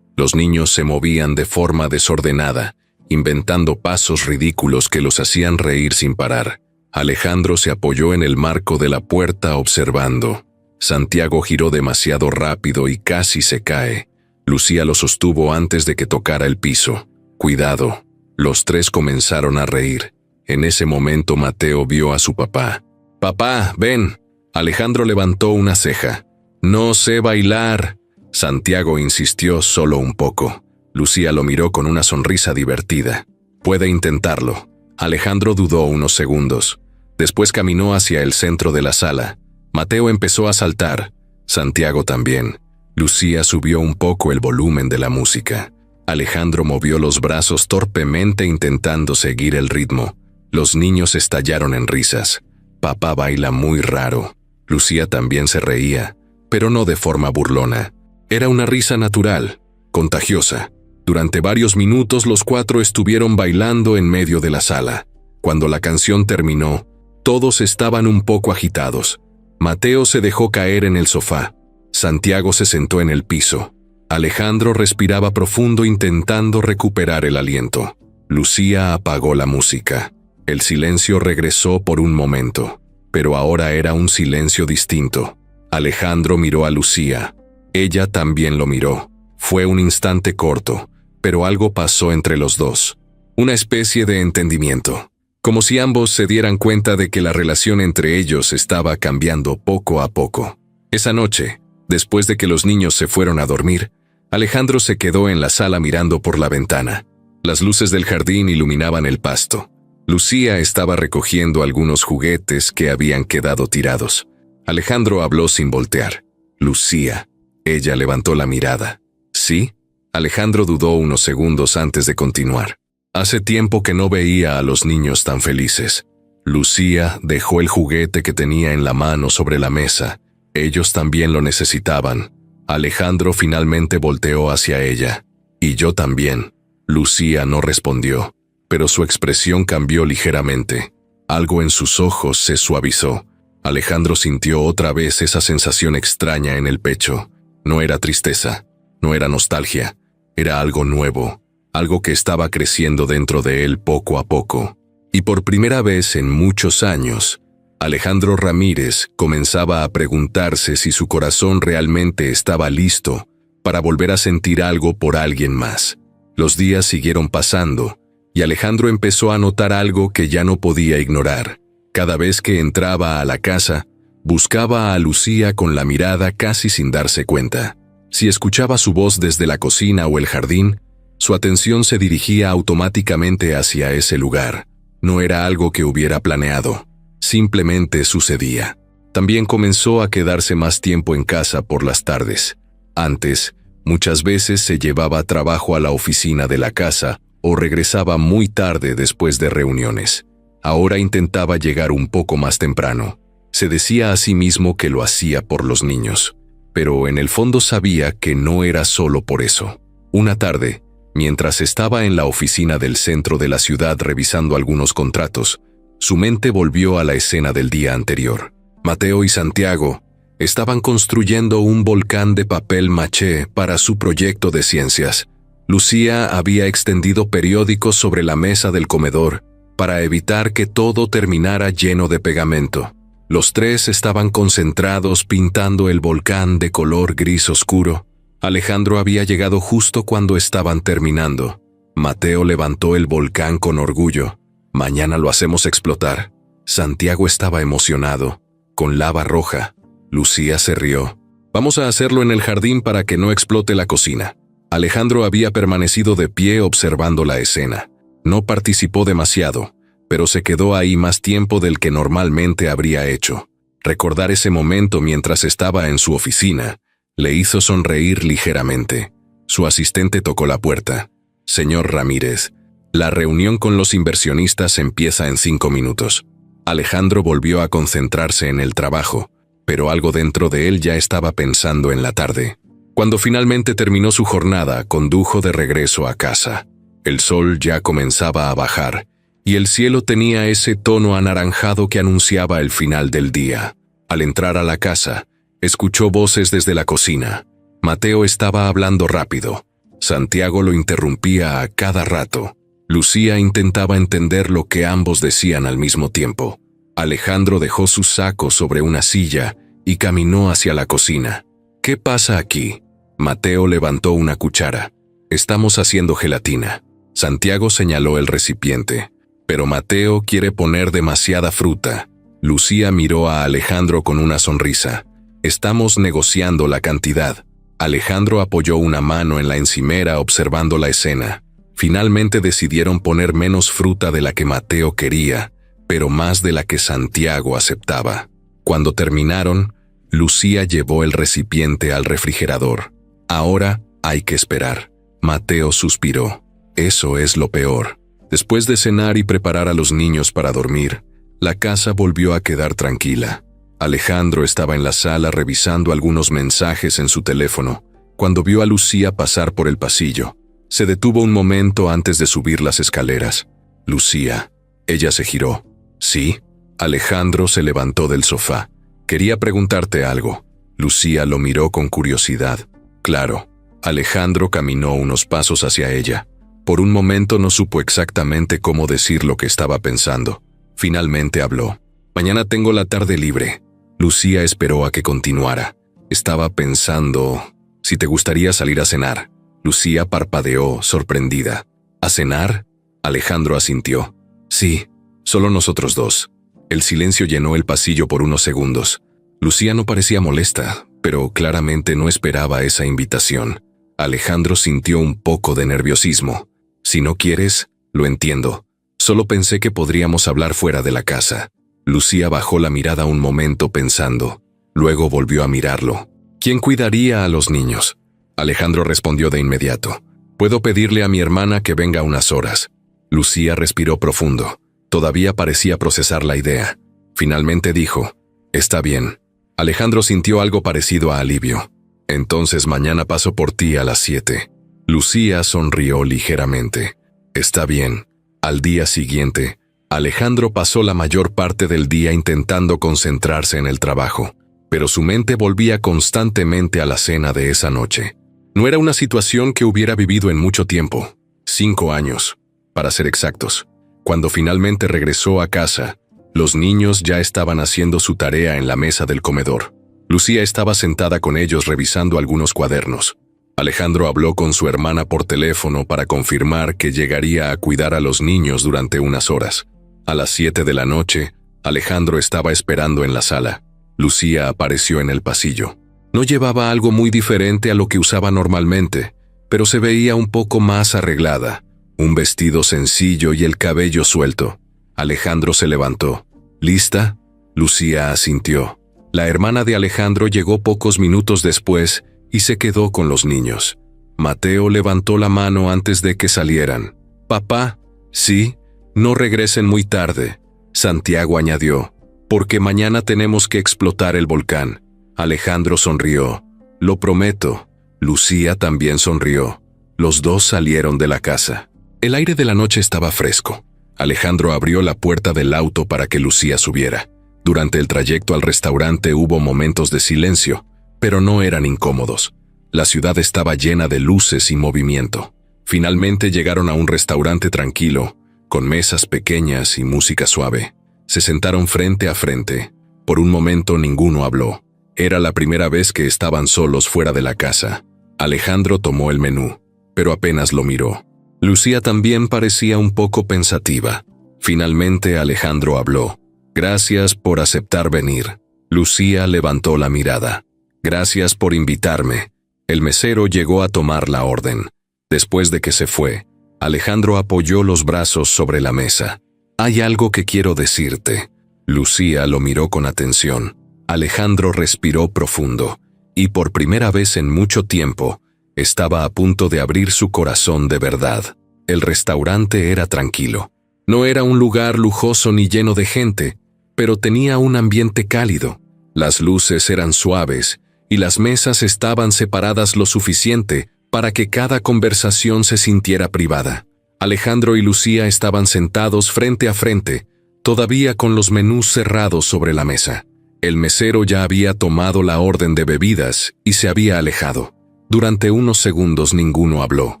Los niños se movían de forma desordenada, inventando pasos ridículos que los hacían reír sin parar. Alejandro se apoyó en el marco de la puerta observando. Santiago giró demasiado rápido y casi se cae. Lucía lo sostuvo antes de que tocara el piso. «Cuidado». Los tres comenzaron a reír. En ese momento Mateo vio a su papá. «Papá, ven». Alejandro levantó una ceja. «No sé bailar». Santiago insistió solo un poco. Lucía lo miró con una sonrisa divertida. «Puede intentarlo». Alejandro dudó unos segundos. Después caminó hacia el centro de la sala. Mateo empezó a saltar. Santiago también. Lucía subió un poco el volumen de la música. Alejandro movió los brazos torpemente intentando seguir el ritmo. Los niños estallaron en risas. «Papá baila muy raro». Lucía también se reía, pero no de forma burlona. Era una risa natural, contagiosa. Durante varios minutos los cuatro estuvieron bailando en medio de la sala. Cuando la canción terminó, todos estaban un poco agitados. Mateo se dejó caer en el sofá. Santiago se sentó en el piso. Alejandro respiraba profundo intentando recuperar el aliento. Lucía apagó la música. El silencio regresó por un momento, pero ahora era un silencio distinto. Alejandro miró a Lucía. Ella también lo miró. Fue un instante corto, pero algo pasó entre los dos. Una especie de entendimiento. Como si ambos se dieran cuenta de que la relación entre ellos estaba cambiando poco a poco. Esa noche, después de que los niños se fueron a dormir, Alejandro se quedó en la sala mirando por la ventana. Las luces del jardín iluminaban el pasto. Lucía estaba recogiendo algunos juguetes que habían quedado tirados. Alejandro habló sin voltear. Lucía. Ella levantó la mirada. ¿Sí? Alejandro dudó unos segundos antes de continuar. Hace tiempo que no veía a los niños tan felices. Lucía dejó el juguete que tenía en la mano sobre la mesa. Ellos también lo necesitaban. Alejandro finalmente volteó hacia ella. Y yo también. Lucía no respondió, pero su expresión cambió ligeramente. Algo en sus ojos se suavizó. Alejandro sintió otra vez esa sensación extraña en el pecho. No era tristeza, no era nostalgia, era algo nuevo, algo que estaba creciendo dentro de él poco a poco. Y por primera vez en muchos años, Alejandro Ramírez comenzaba a preguntarse si su corazón realmente estaba listo para volver a sentir algo por alguien más. Los días siguieron pasando, y Alejandro empezó a notar algo que ya no podía ignorar. Cada vez que entraba a la casa, buscaba a Lucía con la mirada casi sin darse cuenta. Si escuchaba su voz desde la cocina o el jardín, su atención se dirigía automáticamente hacia ese lugar. No era algo que hubiera planeado, simplemente sucedía. También comenzó a quedarse más tiempo en casa por las tardes. Antes, muchas veces se llevaba trabajo a la oficina de la casa o regresaba muy tarde después de reuniones. Ahora intentaba llegar un poco más temprano. Se decía a sí mismo que lo hacía por los niños, pero en el fondo sabía que no era solo por eso. Una tarde, mientras estaba en la oficina del centro de la ciudad revisando algunos contratos, su mente volvió a la escena del día anterior. Mateo y Santiago estaban construyendo un volcán de papel maché para su proyecto de ciencias. Lucía había extendido periódicos sobre la mesa del comedor para evitar que todo terminara lleno de pegamento. Los tres estaban concentrados pintando el volcán de color gris oscuro. Alejandro había llegado justo cuando estaban terminando. Mateo levantó el volcán con orgullo. Mañana lo hacemos explotar. Santiago estaba emocionado, con lava roja. Lucía se rió. Vamos a hacerlo en el jardín para que no explote la cocina. Alejandro había permanecido de pie observando la escena. No participó demasiado, pero se quedó ahí más tiempo del que normalmente habría hecho. Recordar ese momento mientras estaba en su oficina le hizo sonreír ligeramente. Su asistente tocó la puerta. Señor Ramírez, la reunión con los inversionistas empieza en 5 minutos. Alejandro volvió a concentrarse en el trabajo, pero algo dentro de él ya estaba pensando en la tarde. Cuando finalmente terminó su jornada, condujo de regreso a casa. El sol ya comenzaba a bajar, y el cielo tenía ese tono anaranjado que anunciaba el final del día. Al entrar a la casa, escuchó voces desde la cocina. Mateo estaba hablando rápido. Santiago lo interrumpía a cada rato. Lucía intentaba entender lo que ambos decían al mismo tiempo. Alejandro dejó su saco sobre una silla y caminó hacia la cocina. ¿Qué pasa aquí? Mateo levantó una cuchara. Estamos haciendo gelatina. Santiago señaló el recipiente. Pero Mateo quiere poner demasiada fruta. Lucía miró a Alejandro con una sonrisa. Estamos negociando la cantidad. Alejandro apoyó una mano en la encimera observando la escena. Finalmente decidieron poner menos fruta de la que Mateo quería, pero más de la que Santiago aceptaba. Cuando terminaron, Lucía llevó el recipiente al refrigerador. Ahora hay que esperar. Mateo suspiró. Eso es lo peor. Después de cenar y preparar a los niños para dormir, la casa volvió a quedar tranquila. Alejandro estaba en la sala revisando algunos mensajes en su teléfono, cuando vio a Lucía pasar por el pasillo. Se detuvo un momento antes de subir las escaleras. Lucía. Ella se giró. ¿Sí? Alejandro se levantó del sofá. Quería preguntarte algo. Lucía lo miró con curiosidad. Claro. Alejandro caminó unos pasos hacia ella. Por un momento no supo exactamente cómo decir lo que estaba pensando. Finalmente habló. Mañana tengo la tarde libre. Lucía esperó a que continuara. Estaba pensando si te gustaría salir a cenar. Lucía parpadeó, sorprendida. ¿A cenar? Alejandro asintió. Sí, solo nosotros dos. El silencio llenó el pasillo por unos segundos. Lucía no parecía molesta, pero claramente no esperaba esa invitación. Alejandro sintió un poco de nerviosismo. Si no quieres, lo entiendo. Solo pensé que podríamos hablar fuera de la casa. Lucía bajó la mirada un momento pensando. Luego volvió a mirarlo. ¿Quién cuidaría a los niños? Alejandro respondió de inmediato. Puedo pedirle a mi hermana que venga unas horas. Lucía respiró profundo. Todavía parecía procesar la idea. Finalmente dijo, está bien. Alejandro sintió algo parecido a alivio. Entonces mañana paso por ti a las 7. Lucía sonrió ligeramente. Está bien. Al día siguiente, Alejandro pasó la mayor parte del día intentando concentrarse en el trabajo, pero su mente volvía constantemente a la cena de esa noche. No era una situación que hubiera vivido en mucho tiempo, 5 años, para ser exactos. Cuando finalmente regresó a casa, los niños ya estaban haciendo su tarea en la mesa del comedor. Lucía estaba sentada con ellos revisando algunos cuadernos. Alejandro habló con su hermana por teléfono para confirmar que llegaría a cuidar a los niños durante unas horas. A las 7 de la noche, Alejandro estaba esperando en la sala. Lucía apareció en el pasillo. No llevaba algo muy diferente a lo que usaba normalmente, pero se veía un poco más arreglada. Un vestido sencillo y el cabello suelto. Alejandro se levantó. ¿Lista? Lucía asintió. La hermana de Alejandro llegó pocos minutos después y se quedó con los niños. Mateo levantó la mano antes de que salieran. «Papá, sí, no regresen muy tarde», Santiago añadió, «porque mañana tenemos que explotar el volcán». Alejandro sonrió. «Lo prometo». Lucía también sonrió. Los dos salieron de la casa. El aire de la noche estaba fresco. Alejandro abrió la puerta del auto para que Lucía subiera. Durante el trayecto al restaurante hubo momentos de silencio, pero no eran incómodos. La ciudad estaba llena de luces y movimiento. Finalmente llegaron a un restaurante tranquilo, con mesas pequeñas y música suave. Se sentaron frente a frente. Por un momento ninguno habló. Era la primera vez que estaban solos fuera de la casa. Alejandro tomó el menú, pero apenas lo miró. Lucía también parecía un poco pensativa. Finalmente Alejandro habló. «Gracias por aceptar venir». Lucía levantó la mirada. «Gracias por invitarme». El mesero llegó a tomar la orden. Después de que se fue, Alejandro apoyó los brazos sobre la mesa. «Hay algo que quiero decirte». Lucía lo miró con atención. Alejandro respiró profundo, y por primera vez en mucho tiempo, estaba a punto de abrir su corazón de verdad. El restaurante era tranquilo. No era un lugar lujoso ni lleno de gente, pero tenía un ambiente cálido. Las luces eran suaves y las mesas estaban separadas lo suficiente para que cada conversación se sintiera privada. Alejandro y Lucía estaban sentados frente a frente, todavía con los menús cerrados sobre la mesa. El mesero ya había tomado la orden de bebidas y se había alejado. Durante unos segundos ninguno habló.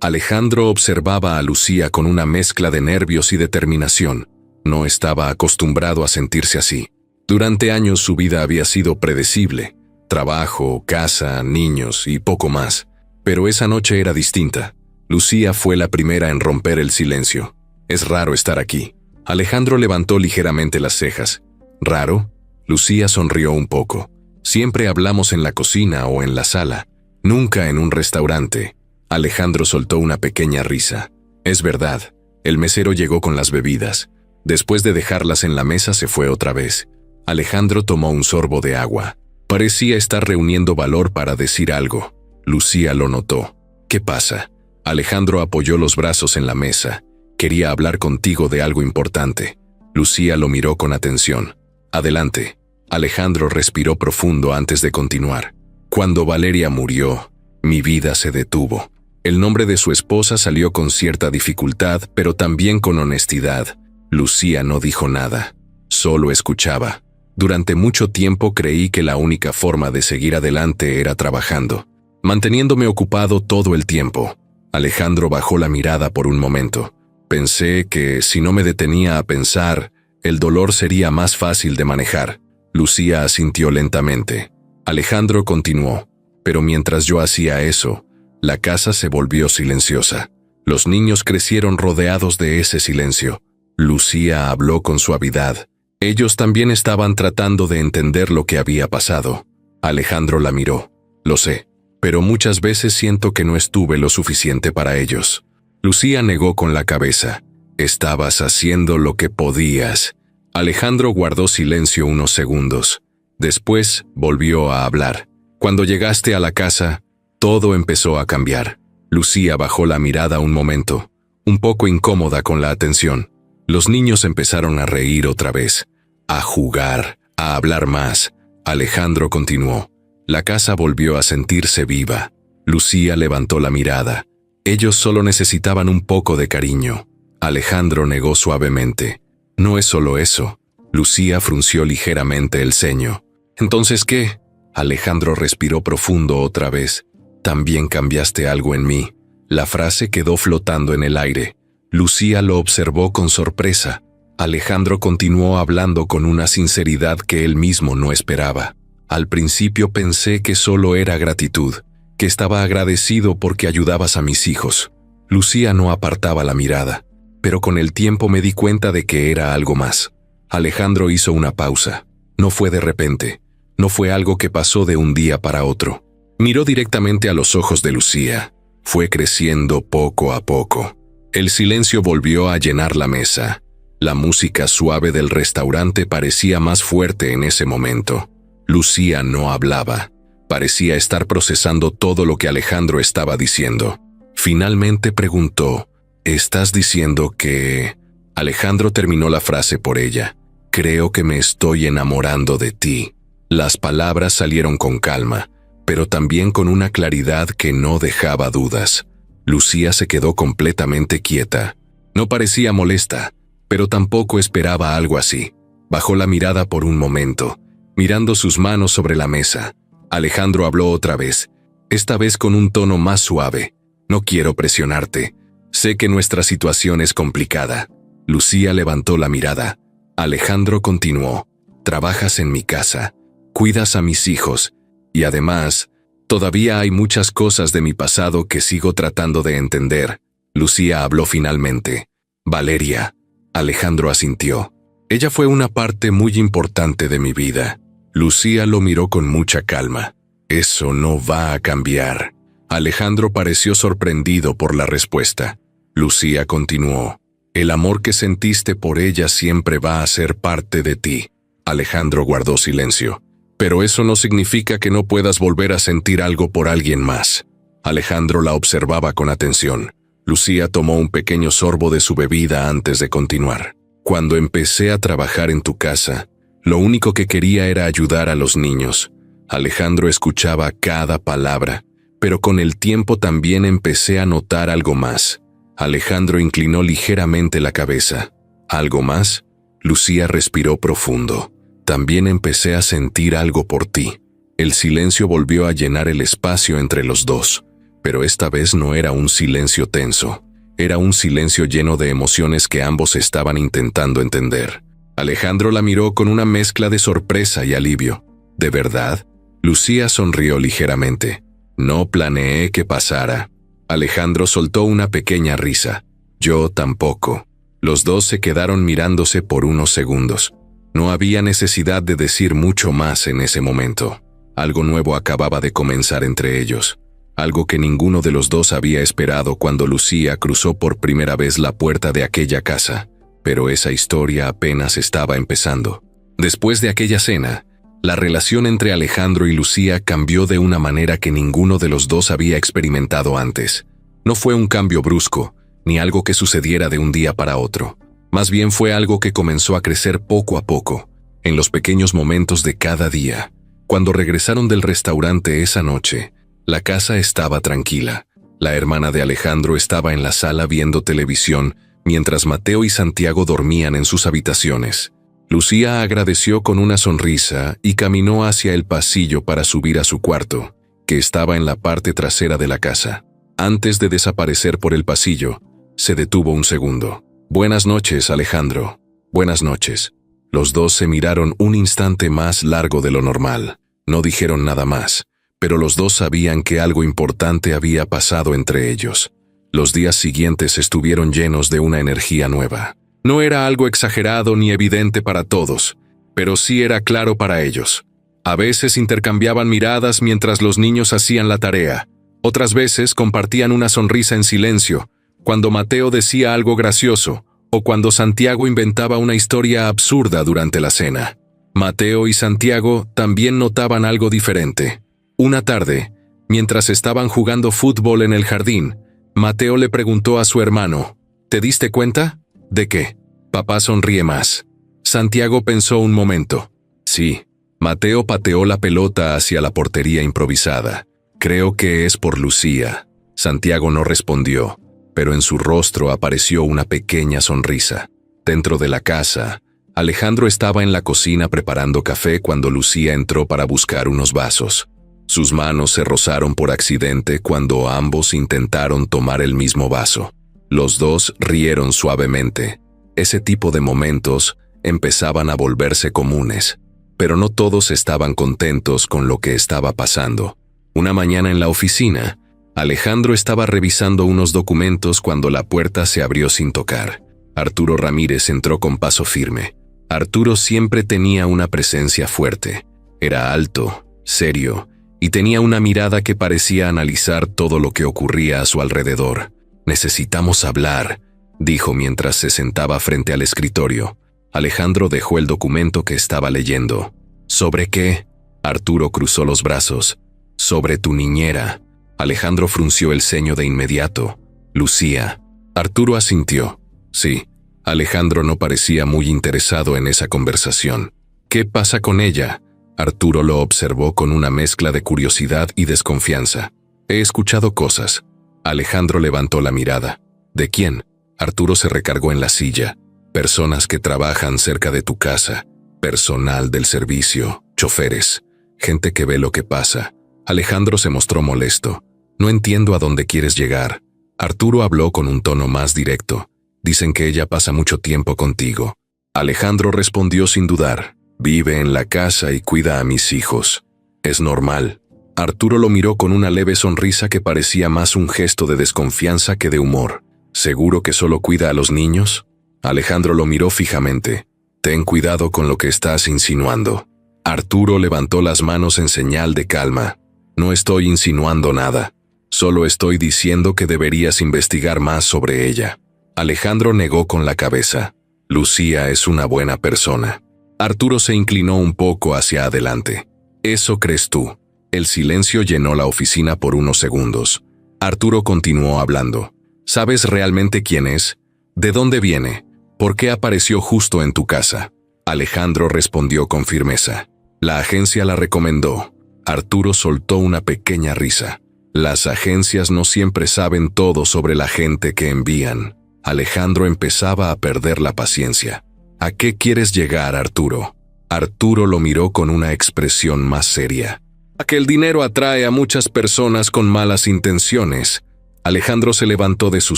Alejandro observaba a Lucía con una mezcla de nervios y determinación. No estaba acostumbrado a sentirse así. Durante años su vida había sido predecible. Trabajo, casa, niños y poco más. Pero esa noche era distinta. Lucía fue la primera en romper el silencio. «Es raro estar aquí». Alejandro levantó ligeramente las cejas. «¿Raro?» Lucía sonrió un poco. «Siempre hablamos en la cocina o en la sala, nunca en un restaurante». Alejandro soltó una pequeña risa. «Es verdad». El mesero llegó con las bebidas. Después de dejarlas en la mesa se fue otra vez. Alejandro tomó un sorbo de agua. Parecía estar reuniendo valor para decir algo. Lucía lo notó. «¿Qué pasa?» Alejandro apoyó los brazos en la mesa. «Quería hablar contigo de algo importante». Lucía lo miró con atención. «Adelante». Alejandro respiró profundo antes de continuar. «Cuando Valeria murió, mi vida se detuvo». El nombre de su esposa salió con cierta dificultad, pero también con honestidad. Lucía no dijo nada. Solo escuchaba. Durante mucho tiempo creí que la única forma de seguir adelante era trabajando, manteniéndome ocupado todo el tiempo. Alejandro bajó la mirada por un momento. Pensé que si no me detenía a pensar, el dolor sería más fácil de manejar. Lucía asintió lentamente. Alejandro continuó. Pero mientras yo hacía eso, la casa se volvió silenciosa. Los niños crecieron rodeados de ese silencio. Lucía habló con suavidad. Ellos también estaban tratando de entender lo que había pasado. Alejandro la miró. «Lo sé, pero muchas veces siento que no estuve lo suficiente para ellos». Lucía negó con la cabeza. «Estabas haciendo lo que podías». Alejandro guardó silencio unos segundos. Después volvió a hablar. Cuando llegaste a la casa, todo empezó a cambiar. Lucía bajó la mirada un momento, un poco incómoda con la atención. Los niños empezaron a reír otra vez, a jugar, a hablar más. Alejandro continuó. La casa volvió a sentirse viva. Lucía levantó la mirada. Ellos solo necesitaban un poco de cariño. Alejandro negó suavemente. No es solo eso. Lucía frunció ligeramente el ceño. ¿Entonces qué? Alejandro respiró profundo otra vez. También cambiaste algo en mí. La frase quedó flotando en el aire. Lucía lo observó con sorpresa. Alejandro continuó hablando con una sinceridad que él mismo no esperaba. Al principio pensé que solo era gratitud, que estaba agradecido porque ayudabas a mis hijos. Lucía no apartaba la mirada, pero con el tiempo me di cuenta de que era algo más. Alejandro hizo una pausa. No fue de repente, no fue algo que pasó de un día para otro. Miró directamente a los ojos de Lucía. Fue creciendo poco a poco. El silencio volvió a llenar la mesa. La música suave del restaurante parecía más fuerte en ese momento. Lucía no hablaba. Parecía estar procesando todo lo que Alejandro estaba diciendo. Finalmente preguntó, ¿estás diciendo que...? Alejandro terminó la frase por ella. Creo que me estoy enamorando de ti. Las palabras salieron con calma, pero también con una claridad que no dejaba dudas. Lucía se quedó completamente quieta. No parecía molesta, pero tampoco esperaba algo así. Bajó la mirada por un momento, mirando sus manos sobre la mesa. Alejandro habló otra vez, esta vez con un tono más suave. No quiero presionarte. Sé que nuestra situación es complicada. Lucía levantó la mirada. Alejandro continuó. Trabajas en mi casa, cuidas a mis hijos, y además, todavía hay muchas cosas de mi pasado que sigo tratando de entender. Lucía habló finalmente. Valeria. Alejandro asintió. Ella fue una parte muy importante de mi vida. Lucía lo miró con mucha calma. Eso no va a cambiar. Alejandro pareció sorprendido por la respuesta. Lucía continuó. El amor que sentiste por ella siempre va a ser parte de ti. Alejandro guardó silencio. Pero eso no significa que no puedas volver a sentir algo por alguien más. Alejandro la observaba con atención. Lucía tomó un pequeño sorbo de su bebida antes de continuar. Cuando empecé a trabajar en tu casa, lo único que quería era ayudar a los niños. Alejandro escuchaba cada palabra, pero con el tiempo también empecé a notar algo más. Alejandro inclinó ligeramente la cabeza. ¿Algo más? Lucía respiró profundo. También empecé a sentir algo por ti. El silencio volvió a llenar el espacio entre los dos, pero esta vez no era un silencio tenso. Era un silencio lleno de emociones que ambos estaban intentando entender. Alejandro la miró con una mezcla de sorpresa y alivio. ¿De verdad? Lucía sonrió ligeramente. No planeé que pasara. Alejandro soltó una pequeña risa. Yo tampoco. Los dos se quedaron mirándose por unos segundos. No había necesidad de decir mucho más en ese momento. Algo nuevo acababa de comenzar entre ellos. Algo que ninguno de los dos había esperado cuando Lucía cruzó por primera vez la puerta de aquella casa. Pero esa historia apenas estaba empezando. Después de aquella cena, la relación entre Alejandro y Lucía cambió de una manera que ninguno de los dos había experimentado antes. No fue un cambio brusco, ni algo que sucediera de un día para otro. Más bien fue algo que comenzó a crecer poco a poco, en los pequeños momentos de cada día. Cuando regresaron del restaurante esa noche, la casa estaba tranquila. La hermana de Alejandro estaba en la sala viendo televisión, mientras Mateo y Santiago dormían en sus habitaciones. Lucía agradeció con una sonrisa y caminó hacia el pasillo para subir a su cuarto, que estaba en la parte trasera de la casa. Antes de desaparecer por el pasillo, se detuvo un segundo. Buenas noches, Alejandro. Buenas noches. Los dos se miraron un instante más largo de lo normal. No dijeron nada más, pero los dos sabían que algo importante había pasado entre ellos. Los días siguientes estuvieron llenos de una energía nueva. No era algo exagerado ni evidente para todos, pero sí era claro para ellos. A veces intercambiaban miradas mientras los niños hacían la tarea. Otras veces compartían una sonrisa en silencio, cuando Mateo decía algo gracioso, o cuando Santiago inventaba una historia absurda durante la cena. Mateo y Santiago también notaban algo diferente. Una tarde, mientras estaban jugando fútbol en el jardín, Mateo le preguntó a su hermano, ¿te diste cuenta? ¿De qué? Papá sonríe más. Santiago pensó un momento. Sí. Mateo pateó la pelota hacia la portería improvisada. Creo que es por Lucía. Santiago no respondió, pero en su rostro apareció una pequeña sonrisa. Dentro de la casa, Alejandro estaba en la cocina preparando café cuando Lucía entró para buscar unos vasos. Sus manos se rozaron por accidente cuando ambos intentaron tomar el mismo vaso. Los dos rieron suavemente. Ese tipo de momentos empezaban a volverse comunes, pero no todos estaban contentos con lo que estaba pasando. Una mañana en la oficina, Alejandro estaba revisando unos documentos cuando la puerta se abrió sin tocar. Arturo Ramírez entró con paso firme. Arturo siempre tenía una presencia fuerte. Era alto, serio, y tenía una mirada que parecía analizar todo lo que ocurría a su alrededor. «Necesitamos hablar», dijo mientras se sentaba frente al escritorio. Alejandro dejó el documento que estaba leyendo. «¿Sobre qué?» Arturo cruzó los brazos. «Sobre tu niñera». Alejandro frunció el ceño de inmediato. «Lucía». Arturo asintió. «Sí». Alejandro no parecía muy interesado en esa conversación. «¿Qué pasa con ella?» Arturo lo observó con una mezcla de curiosidad y desconfianza. «He escuchado cosas». Alejandro levantó la mirada. «¿De quién?» Arturo se recargó en la silla. «Personas que trabajan cerca de tu casa. Personal del servicio, choferes, gente que ve lo que pasa». Alejandro se mostró molesto. «No entiendo a dónde quieres llegar». Arturo habló con un tono más directo. «Dicen que ella pasa mucho tiempo contigo». Alejandro respondió sin dudar. «Vive en la casa y cuida a mis hijos. Es normal». Arturo lo miró con una leve sonrisa que parecía más un gesto de desconfianza que de humor. «¿Seguro que solo cuida a los niños?» Alejandro lo miró fijamente. «Ten cuidado con lo que estás insinuando». Arturo levantó las manos en señal de calma. «No estoy insinuando nada. Solo estoy diciendo que deberías investigar más sobre ella». Alejandro negó con la cabeza. «Lucía es una buena persona». Arturo se inclinó un poco hacia adelante. «¿Eso crees tú?» El silencio llenó la oficina por unos segundos. Arturo continuó hablando. «¿Sabes realmente quién es? ¿De dónde viene? ¿Por qué apareció justo en tu casa?» Alejandro respondió con firmeza. «La agencia la recomendó». Arturo soltó una pequeña risa. «Las agencias no siempre saben todo sobre la gente que envían». Alejandro empezaba a perder la paciencia. «¿A qué quieres llegar, Arturo?» Arturo lo miró con una expresión más seria. «A que el dinero atrae a muchas personas con malas intenciones». Alejandro se levantó de su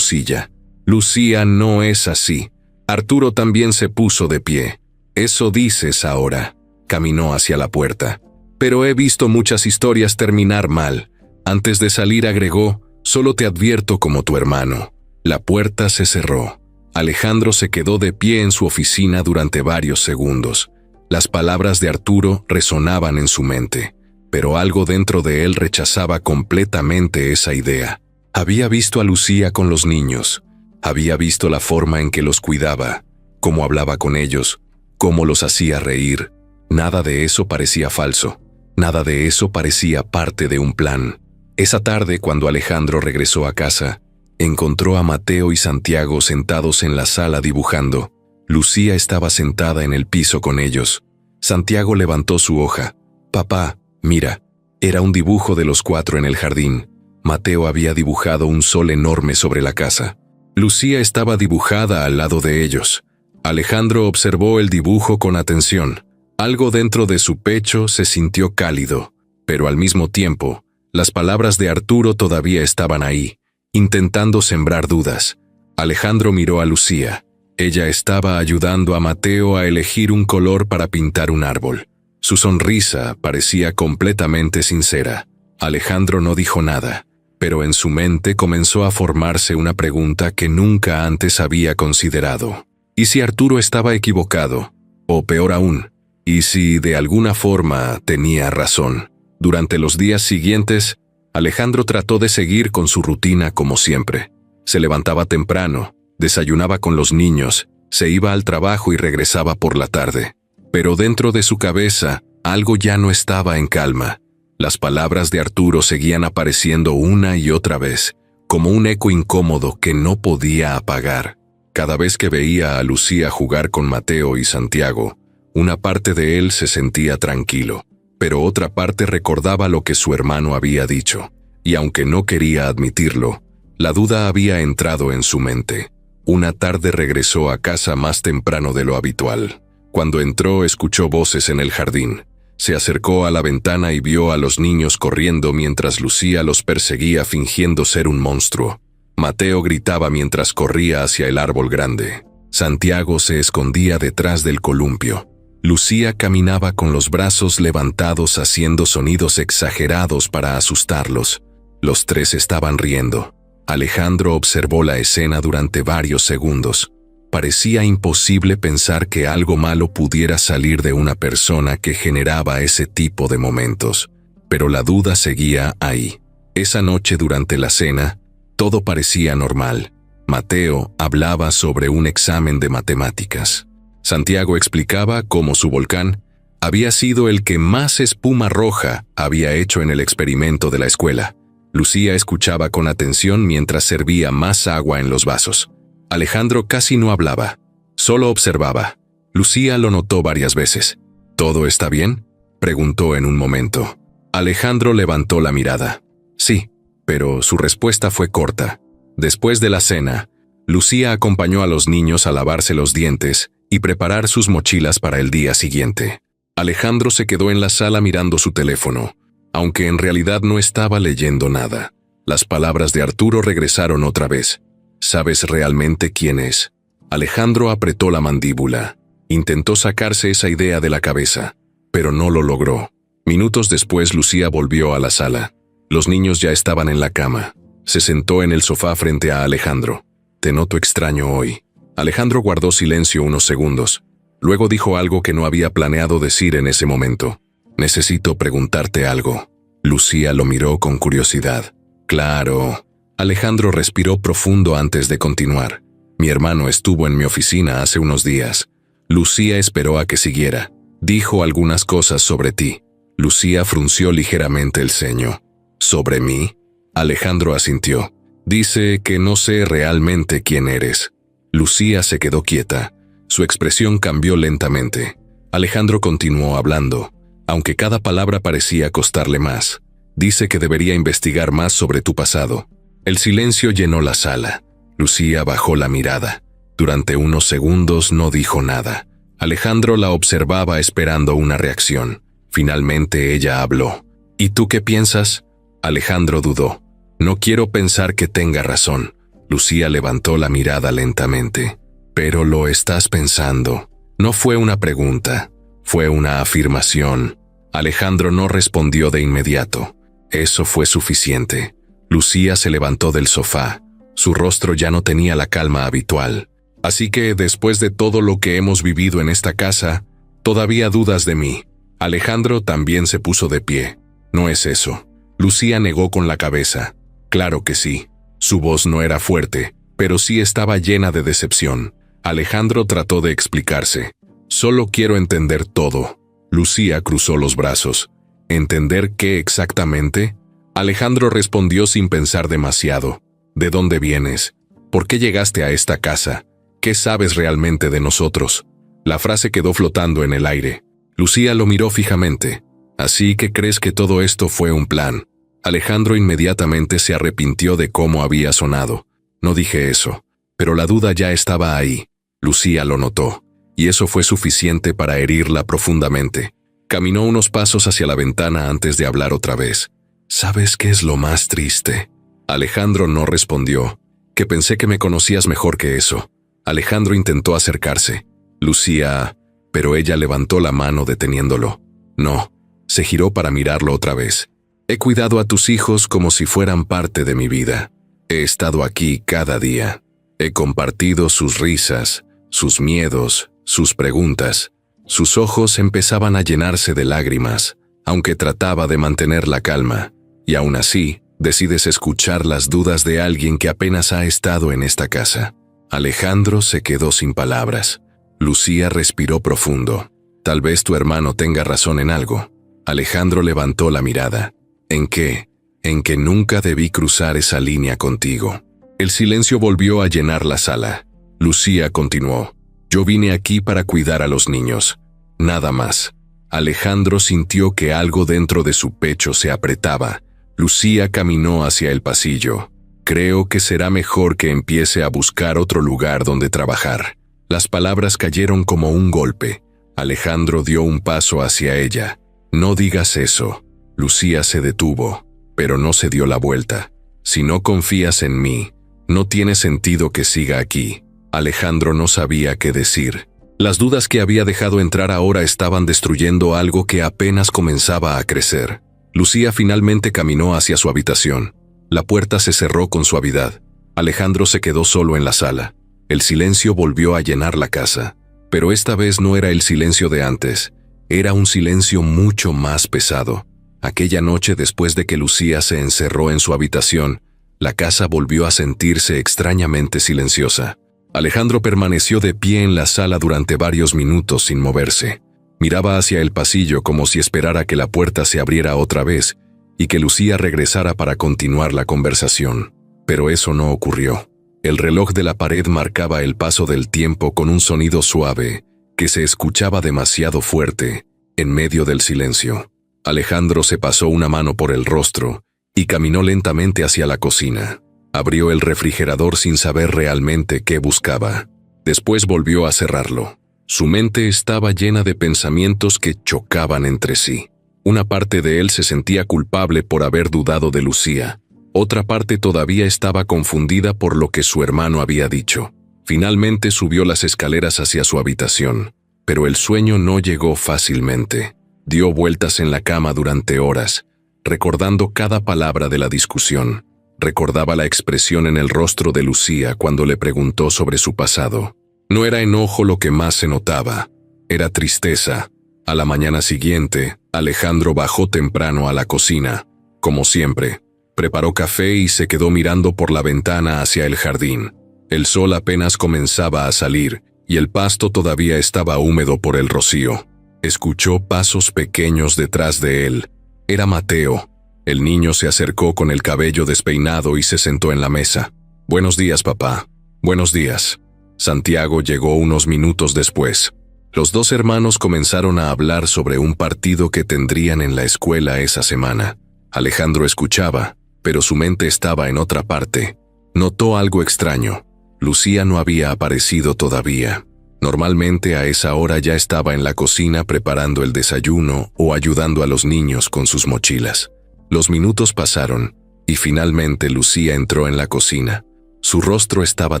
silla. «Lucía no es así». Arturo también se puso de pie. «Eso dices ahora». Caminó hacia la puerta. «Pero he visto muchas historias terminar mal». Antes de salir agregó, «Solo te advierto como tu hermano». La puerta se cerró. Alejandro se quedó de pie en su oficina durante varios segundos. Las palabras de Arturo resonaban en su mente, pero algo dentro de él rechazaba completamente esa idea. Había visto a Lucía con los niños. Había visto la forma en que los cuidaba, cómo hablaba con ellos, cómo los hacía reír. Nada de eso parecía falso. Nada de eso parecía parte de un plan. Esa tarde, cuando Alejandro regresó a casa, encontró a Mateo y Santiago sentados en la sala dibujando. Lucía estaba sentada en el piso con ellos. Santiago levantó su hoja. «Papá, mira». Era un dibujo de los 4 en el jardín. Mateo había dibujado un sol enorme sobre la casa. Lucía estaba dibujada al lado de ellos. Alejandro observó el dibujo con atención. Algo dentro de su pecho se sintió cálido, pero al mismo tiempo, las palabras de Arturo todavía estaban ahí, intentando sembrar dudas. Alejandro miró a Lucía. Ella estaba ayudando a Mateo a elegir un color para pintar un árbol. Su sonrisa parecía completamente sincera. Alejandro no dijo nada, pero en su mente comenzó a formarse una pregunta que nunca antes había considerado. ¿Y si Arturo estaba equivocado? O peor aún, ¿y si de alguna forma tenía razón? Durante los días siguientes, Alejandro trató de seguir con su rutina como siempre. Se levantaba temprano, desayunaba con los niños, se iba al trabajo y regresaba por la tarde. Pero dentro de su cabeza, algo ya no estaba en calma. Las palabras de Arturo seguían apareciendo una y otra vez, como un eco incómodo que no podía apagar. Cada vez que veía a Lucía jugar con Mateo y Santiago, una parte de él se sentía tranquilo, pero otra parte recordaba lo que su hermano había dicho, y aunque no quería admitirlo, la duda había entrado en su mente. Una tarde regresó a casa más temprano de lo habitual. Cuando entró, escuchó voces en el jardín. Se acercó a la ventana y vio a los niños corriendo mientras Lucía los perseguía fingiendo ser un monstruo. Mateo gritaba mientras corría hacia el árbol grande. Santiago se escondía detrás del columpio. Lucía caminaba con los brazos levantados haciendo sonidos exagerados para asustarlos. Los tres estaban riendo. Alejandro observó la escena durante varios segundos. Parecía imposible pensar que algo malo pudiera salir de una persona que generaba ese tipo de momentos. Pero la duda seguía ahí. Esa noche durante la cena, todo parecía normal. Mateo hablaba sobre un examen de matemáticas. Santiago explicaba cómo su volcán había sido el que más espuma roja había hecho en el experimento de la escuela. Lucía escuchaba con atención mientras servía más agua en los vasos. Alejandro casi no hablaba, solo observaba. Lucía lo notó varias veces. ¿Todo está bien?, preguntó en un momento. Alejandro levantó la mirada. Sí, pero su respuesta fue corta. Después de la cena, Lucía acompañó a los niños a lavarse los dientes y preparar sus mochilas para el día siguiente. Alejandro se quedó en la sala mirando su teléfono, aunque en realidad no estaba leyendo nada. Las palabras de Arturo regresaron otra vez. ¿Sabes realmente quién es? Alejandro apretó la mandíbula. Intentó sacarse esa idea de la cabeza, pero no lo logró. Minutos después, Lucía volvió a la sala. Los niños ya estaban en la cama. Se sentó en el sofá frente a Alejandro. Te noto extraño hoy. Alejandro guardó silencio unos segundos. Luego dijo algo que no había planeado decir en ese momento. Necesito preguntarte algo. Lucía lo miró con curiosidad. Claro. Alejandro respiró profundo antes de continuar. Mi hermano estuvo en mi oficina hace unos días. Lucía esperó a que siguiera. Dijo algunas cosas sobre ti. Lucía frunció ligeramente el ceño. ¿Sobre mí? Alejandro asintió. Dice que no sé realmente quién eres. Lucía se quedó quieta. Su expresión cambió lentamente. Alejandro continuó hablando, aunque cada palabra parecía costarle más. Dice que debería investigar más sobre tu pasado. El silencio llenó la sala. Lucía bajó la mirada. Durante unos segundos no dijo nada. Alejandro la observaba esperando una reacción. Finalmente ella habló. ¿Y tú qué piensas? Alejandro dudó. No quiero pensar que tenga razón. Lucía levantó la mirada lentamente. Pero lo estás pensando. No fue una pregunta, fue una afirmación. Alejandro no respondió de inmediato. Eso fue suficiente. Lucía se levantó del sofá. Su rostro ya no tenía la calma habitual. Así que, después de todo lo que hemos vivido en esta casa, todavía dudas de mí. Alejandro también se puso de pie. No es eso. Lucía negó con la cabeza. Claro que sí. Su voz no era fuerte, pero sí estaba llena de decepción. Alejandro trató de explicarse. Solo quiero entender todo. Lucía cruzó los brazos. ¿Entender qué exactamente? Alejandro respondió sin pensar demasiado. ¿De dónde vienes? ¿Por qué llegaste a esta casa? ¿Qué sabes realmente de nosotros? La frase quedó flotando en el aire. Lucía lo miró fijamente. ¿Así que crees que todo esto fue un plan? Alejandro inmediatamente se arrepintió de cómo había sonado. No dije eso, pero la duda ya estaba ahí. Lucía lo notó, y eso fue suficiente para herirla profundamente. Caminó unos pasos hacia la ventana antes de hablar otra vez. ¿Sabes qué es lo más triste? Alejandro no respondió. Que pensé que me conocías mejor que eso. Alejandro intentó acercarse. Lucía, pero ella levantó la mano deteniéndolo. No, se giró para mirarlo otra vez. He cuidado a tus hijos como si fueran parte de mi vida. He estado aquí cada día. He compartido sus risas, sus miedos, sus preguntas. Sus ojos empezaban a llenarse de lágrimas, aunque trataba de mantener la calma. Y aún así, decides escuchar las dudas de alguien que apenas ha estado en esta casa. Alejandro se quedó sin palabras. Lucía respiró profundo. Tal vez tu hermano tenga razón en algo. Alejandro levantó la mirada. ¿En qué? En que nunca debí cruzar esa línea contigo. El silencio volvió a llenar la sala. Lucía continuó. Yo vine aquí para cuidar a los niños. Nada más. Alejandro sintió que algo dentro de su pecho se apretaba. Lucía caminó hacia el pasillo. Creo que será mejor que empiece a buscar otro lugar donde trabajar. Las palabras cayeron como un golpe. Alejandro dio un paso hacia ella. No digas eso. Lucía se detuvo, pero no se dio la vuelta. Si no confías en mí, no tiene sentido que siga aquí. Alejandro no sabía qué decir. Las dudas que había dejado entrar ahora estaban destruyendo algo que apenas comenzaba a crecer. Lucía finalmente caminó hacia su habitación. La puerta se cerró con suavidad. Alejandro se quedó solo en la sala. El silencio volvió a llenar la casa. Pero esta vez no era el silencio de antes. Era un silencio mucho más pesado. Aquella noche, después de que Lucía se encerró en su habitación, la casa volvió a sentirse extrañamente silenciosa. Alejandro permaneció de pie en la sala durante varios minutos sin moverse. Miraba hacia el pasillo como si esperara que la puerta se abriera otra vez y que Lucía regresara para continuar la conversación. Pero eso no ocurrió. El reloj de la pared marcaba el paso del tiempo con un sonido suave que se escuchaba demasiado fuerte en medio del silencio. Alejandro se pasó una mano por el rostro y caminó lentamente hacia la cocina. Abrió el refrigerador sin saber realmente qué buscaba. Después volvió a cerrarlo. Su mente estaba llena de pensamientos que chocaban entre sí. Una parte de él se sentía culpable por haber dudado de Lucía. Otra parte todavía estaba confundida por lo que su hermano había dicho. Finalmente subió las escaleras hacia su habitación, pero el sueño no llegó fácilmente. Dio vueltas en la cama durante horas, recordando cada palabra de la discusión. Recordaba la expresión en el rostro de Lucía cuando le preguntó sobre su pasado. No era enojo lo que más se notaba, era tristeza. A la mañana siguiente, Alejandro bajó temprano a la cocina. Como siempre, preparó café y se quedó mirando por la ventana hacia el jardín. El sol apenas comenzaba a salir y el pasto todavía estaba húmedo por el rocío. Escuchó pasos pequeños detrás de él. Era Mateo. El niño se acercó con el cabello despeinado y se sentó en la mesa. «Buenos días, papá». «Buenos días». Santiago llegó unos minutos después. Los dos hermanos comenzaron a hablar sobre un partido que tendrían en la escuela esa semana. Alejandro escuchaba, pero su mente estaba en otra parte. Notó algo extraño. Lucía no había aparecido todavía. Normalmente a esa hora ya estaba en la cocina preparando el desayuno o ayudando a los niños con sus mochilas. Los minutos pasaron, y finalmente Lucía entró en la cocina. Su rostro estaba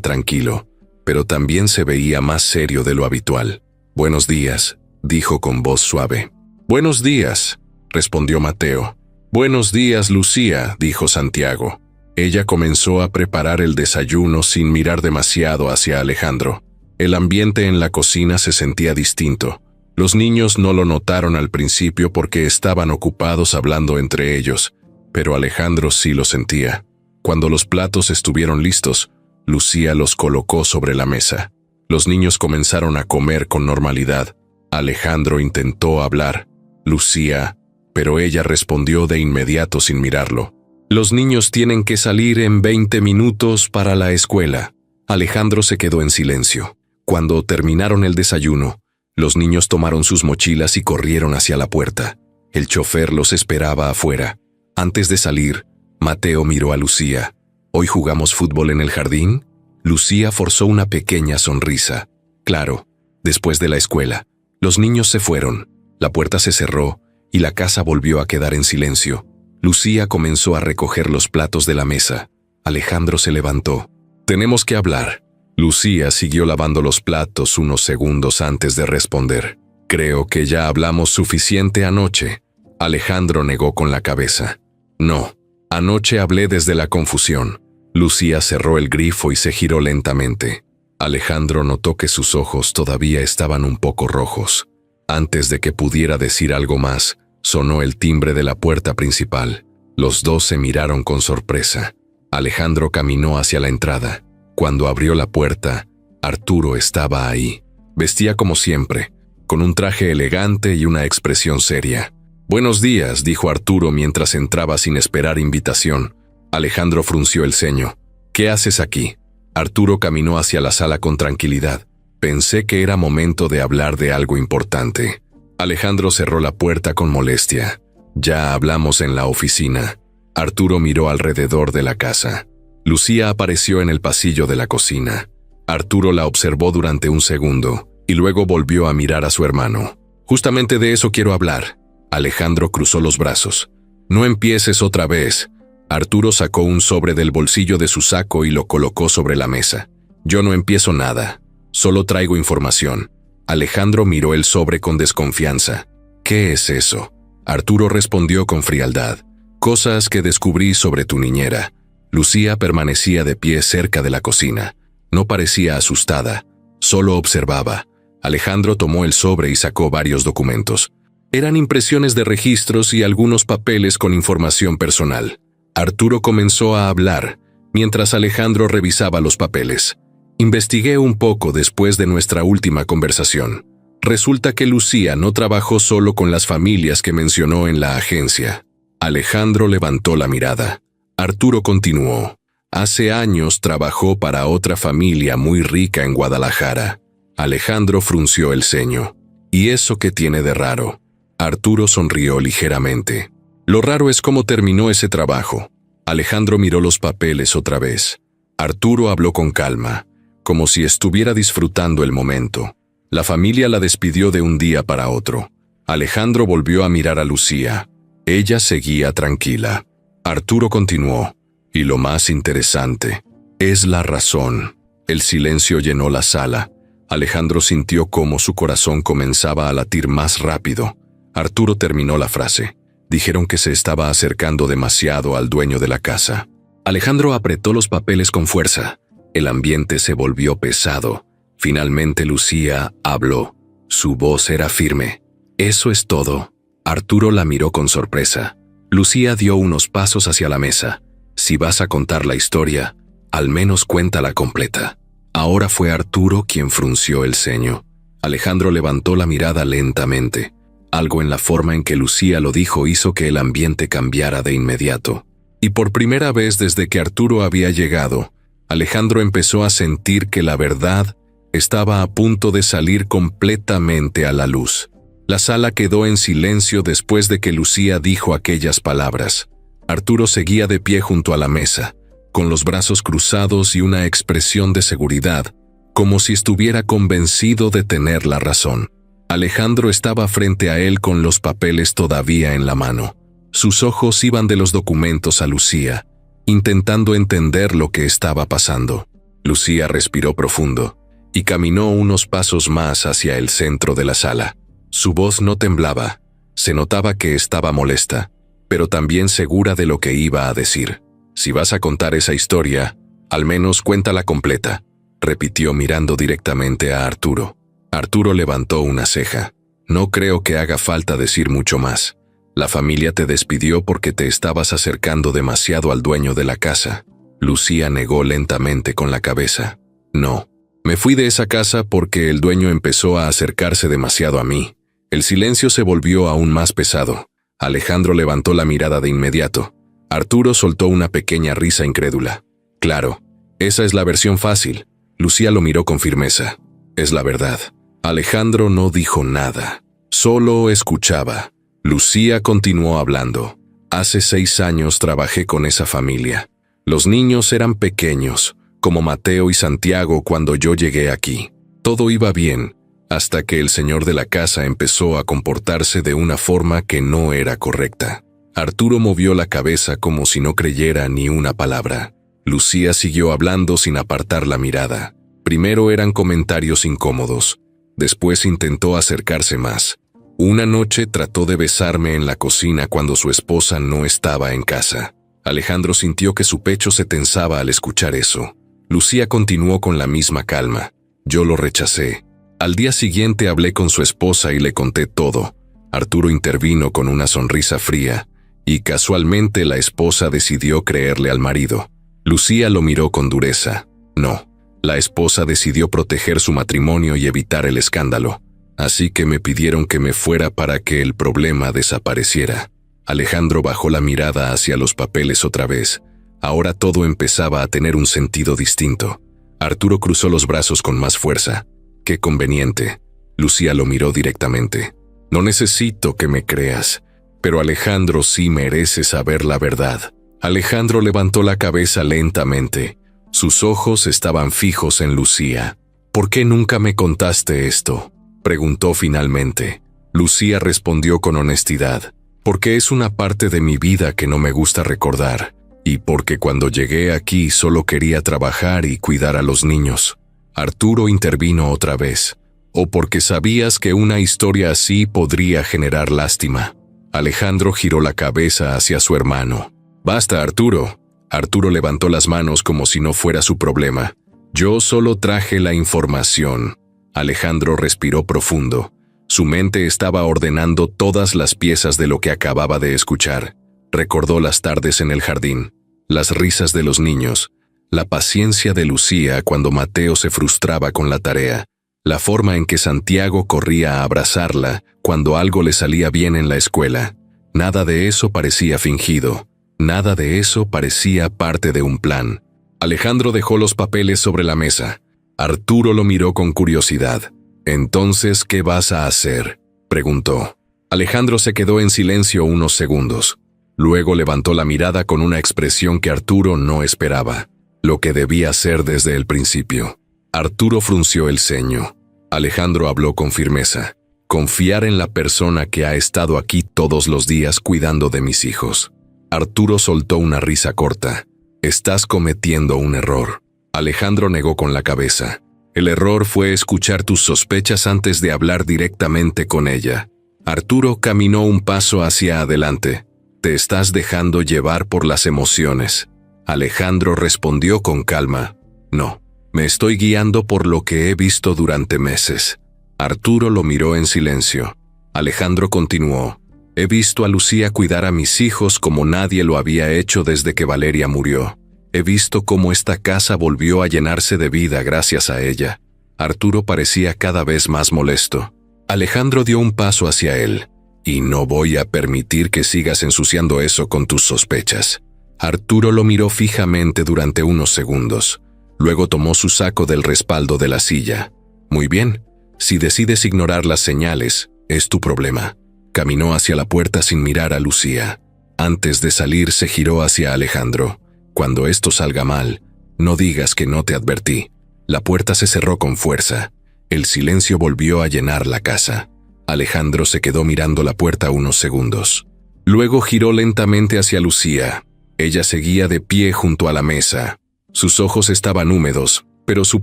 tranquilo, pero también se veía más serio de lo habitual. «Buenos días», dijo con voz suave. «Buenos días», respondió Mateo. «Buenos días, Lucía», dijo Santiago. Ella comenzó a preparar el desayuno sin mirar demasiado hacia Alejandro. El ambiente en la cocina se sentía distinto. Los niños no lo notaron al principio porque estaban ocupados hablando entre ellos, pero Alejandro sí lo sentía. Cuando los platos estuvieron listos, Lucía los colocó sobre la mesa. Los niños comenzaron a comer con normalidad. Alejandro intentó hablar. «Lucía», pero ella respondió de inmediato sin mirarlo. «Los niños tienen que salir en 20 minutos para la escuela». Alejandro se quedó en silencio. Cuando terminaron el desayuno, los niños tomaron sus mochilas y corrieron hacia la puerta. El chofer los esperaba afuera. Antes de salir, Mateo miró a Lucía. «¿Hoy jugamos fútbol en el jardín?» Lucía forzó una pequeña sonrisa. «Claro, después de la escuela». Los niños se fueron. La puerta se cerró y la casa volvió a quedar en silencio. Lucía comenzó a recoger los platos de la mesa. Alejandro se levantó. «Tenemos que hablar». Lucía siguió lavando los platos unos segundos antes de responder. «Creo que ya hablamos suficiente anoche». Alejandro negó con la cabeza. «No, anoche hablé desde la confusión». Lucía cerró el grifo y se giró lentamente. Alejandro notó que sus ojos todavía estaban un poco rojos. Antes de que pudiera decir algo más, sonó el timbre de la puerta principal. Los dos se miraron con sorpresa. Alejandro caminó hacia la entrada. Cuando abrió la puerta, Arturo estaba ahí. Vestía como siempre, con un traje elegante y una expresión seria. «Buenos días», dijo Arturo mientras entraba sin esperar invitación. Alejandro frunció el ceño. «¿Qué haces aquí?» Arturo caminó hacia la sala con tranquilidad. Pensé que era momento de hablar de algo importante. Alejandro cerró la puerta con molestia. «Ya hablamos en la oficina». Arturo miró alrededor de la casa. Lucía apareció en el pasillo de la cocina. Arturo la observó durante un segundo y luego volvió a mirar a su hermano. «Justamente de eso quiero hablar». Alejandro cruzó los brazos. «No empieces otra vez». Arturo sacó un sobre del bolsillo de su saco y lo colocó sobre la mesa. «Yo no empiezo nada. Solo traigo información». Alejandro miró el sobre con desconfianza. «¿Qué es eso?». Arturo respondió con frialdad. «Cosas que descubrí sobre tu niñera». Lucía permanecía de pie cerca de la cocina. No parecía asustada, solo observaba. Alejandro tomó el sobre y sacó varios documentos. Eran impresiones de registros y algunos papeles con información personal. Arturo comenzó a hablar, mientras Alejandro revisaba los papeles. «Investigué un poco después de nuestra última conversación. Resulta que Lucía no trabajó solo con las familias que mencionó en la agencia». Alejandro levantó la mirada. Arturo continuó. «Hace años trabajó para otra familia muy rica en Guadalajara». Alejandro frunció el ceño. «¿Y eso qué tiene de raro?». Arturo sonrió ligeramente. «Lo raro es cómo terminó ese trabajo». Alejandro miró los papeles otra vez. Arturo habló con calma, como si estuviera disfrutando el momento. La familia la despidió de un día para otro. Alejandro volvió a mirar a Lucía. Ella seguía tranquila. Arturo continuó. «Y lo más interesante es la razón». El silencio llenó la sala. Alejandro sintió cómo su corazón comenzaba a latir más rápido. Arturo terminó la frase. «Dijeron que se estaba acercando demasiado al dueño de la casa». Alejandro apretó los papeles con fuerza. El ambiente se volvió pesado. Finalmente Lucía habló. Su voz era firme. «¿Eso es todo?». Arturo la miró con sorpresa. Lucía dio unos pasos hacia la mesa. «Si vas a contar la historia, al menos cuéntala completa». Ahora fue Arturo quien frunció el ceño. Alejandro levantó la mirada lentamente. Algo en la forma en que Lucía lo dijo hizo que el ambiente cambiara de inmediato. Y por primera vez desde que Arturo había llegado, Alejandro empezó a sentir que la verdad estaba a punto de salir completamente a la luz. La sala quedó en silencio después de que Lucía dijo aquellas palabras. Arturo seguía de pie junto a la mesa, con los brazos cruzados y una expresión de seguridad, como si estuviera convencido de tener la razón. Alejandro estaba frente a él con los papeles todavía en la mano. Sus ojos iban de los documentos a Lucía, intentando entender lo que estaba pasando. Lucía respiró profundo y caminó unos pasos más hacia el centro de la sala. Su voz no temblaba. Se notaba que estaba molesta, pero también segura de lo que iba a decir. «Si vas a contar esa historia, al menos cuéntala completa», repitió mirando directamente a Arturo. Arturo levantó una ceja. «No creo que haga falta decir mucho más. La familia te despidió porque te estabas acercando demasiado al dueño de la casa». Lucía negó lentamente con la cabeza. «No. Me fui de esa casa porque el dueño empezó a acercarse demasiado a mí». El silencio se volvió aún más pesado. Alejandro levantó la mirada de inmediato. Arturo soltó una pequeña risa incrédula. «Claro, esa es la versión fácil». Lucía lo miró con firmeza. «Es la verdad». Alejandro no dijo nada, solo escuchaba. Lucía continuó hablando. «Hace 6 años trabajé con esa familia. Los niños eran pequeños, como Mateo y Santiago cuando yo llegué aquí. Todo iba bien, hasta que el señor de la casa empezó a comportarse de una forma que no era correcta». Arturo movió la cabeza como si no creyera ni una palabra. Lucía siguió hablando sin apartar la mirada. Primero eran comentarios incómodos. Después intentó acercarse más. Una noche trató de besarme en la cocina cuando su esposa no estaba en casa. Alejandro sintió que su pecho se tensaba al escuchar eso. Lucía continuó con la misma calma. «Yo lo rechacé. Al día siguiente hablé con su esposa y le conté todo». Arturo intervino con una sonrisa fría, y casualmente la esposa decidió creerle al marido. Lucía lo miró con dureza. No, la esposa decidió proteger su matrimonio y evitar el escándalo. así que me pidieron que me fuera para que el problema desapareciera. Alejandro bajó la mirada hacia los papeles otra vez. Ahora todo empezaba a tener un sentido distinto. Arturo cruzó los brazos con más fuerza. «Qué conveniente». Lucía lo miró directamente. «No necesito que me creas, pero Alejandro sí merece saber la verdad». Alejandro levantó la cabeza lentamente. Sus ojos estaban fijos en Lucía. «¿Por qué nunca me contaste esto?», preguntó finalmente. Lucía respondió con honestidad. «Porque es una parte de mi vida que no me gusta recordar, y porque cuando llegué aquí solo quería trabajar y cuidar a los niños». Arturo intervino otra vez. «O porque sabías que una historia así podría generar lástima». Alejandro giró la cabeza hacia su hermano. «Basta, Arturo». Arturo levantó las manos como si no fuera su problema. «Yo solo traje la información». Alejandro respiró profundo. Su mente estaba ordenando todas las piezas de lo que acababa de escuchar. Recordó las tardes en el jardín, las risas de los niños, la paciencia de Lucía cuando Mateo se frustraba con la tarea, la forma en que Santiago corría a abrazarla cuando algo le salía bien en la escuela. Nada de eso parecía fingido. Nada de eso parecía parte de un plan. Alejandro dejó los papeles sobre la mesa. Arturo lo miró con curiosidad. «¿Entonces qué vas a hacer?», preguntó. Alejandro se quedó en silencio unos segundos. Luego levantó la mirada con una expresión que Arturo no esperaba. Lo que debía hacer desde el principio. Arturo frunció el ceño. Alejandro habló con firmeza. «Confiar en la persona que ha estado aquí todos los días cuidando de mis hijos». Arturo soltó una risa corta. «Estás cometiendo un error». Alejandro negó con la cabeza. «El error fue escuchar tus sospechas antes de hablar directamente con ella». Arturo caminó un paso hacia adelante. «Te estás dejando llevar por las emociones». Alejandro respondió con calma. «No, me estoy guiando por lo que he visto durante meses». Arturo lo miró en silencio. Alejandro continuó. «He visto a Lucía cuidar a mis hijos como nadie lo había hecho desde que Valeria murió. He visto cómo esta casa volvió a llenarse de vida gracias a ella». Arturo parecía cada vez más molesto. Alejandro dio un paso hacia él. «Y no voy a permitir que sigas ensuciando eso con tus sospechas». Arturo lo miró fijamente durante unos segundos. Luego tomó su saco del respaldo de la silla. «Muy bien, si decides ignorar las señales, es tu problema». Caminó hacia la puerta sin mirar a Lucía. Antes de salir se giró hacia Alejandro. «Cuando esto salga mal, no digas que no te advertí». La puerta se cerró con fuerza. El silencio volvió a llenar la casa. Alejandro se quedó mirando la puerta unos segundos. Luego giró lentamente hacia Lucía. Ella seguía de pie junto a la mesa. Sus ojos estaban húmedos, pero su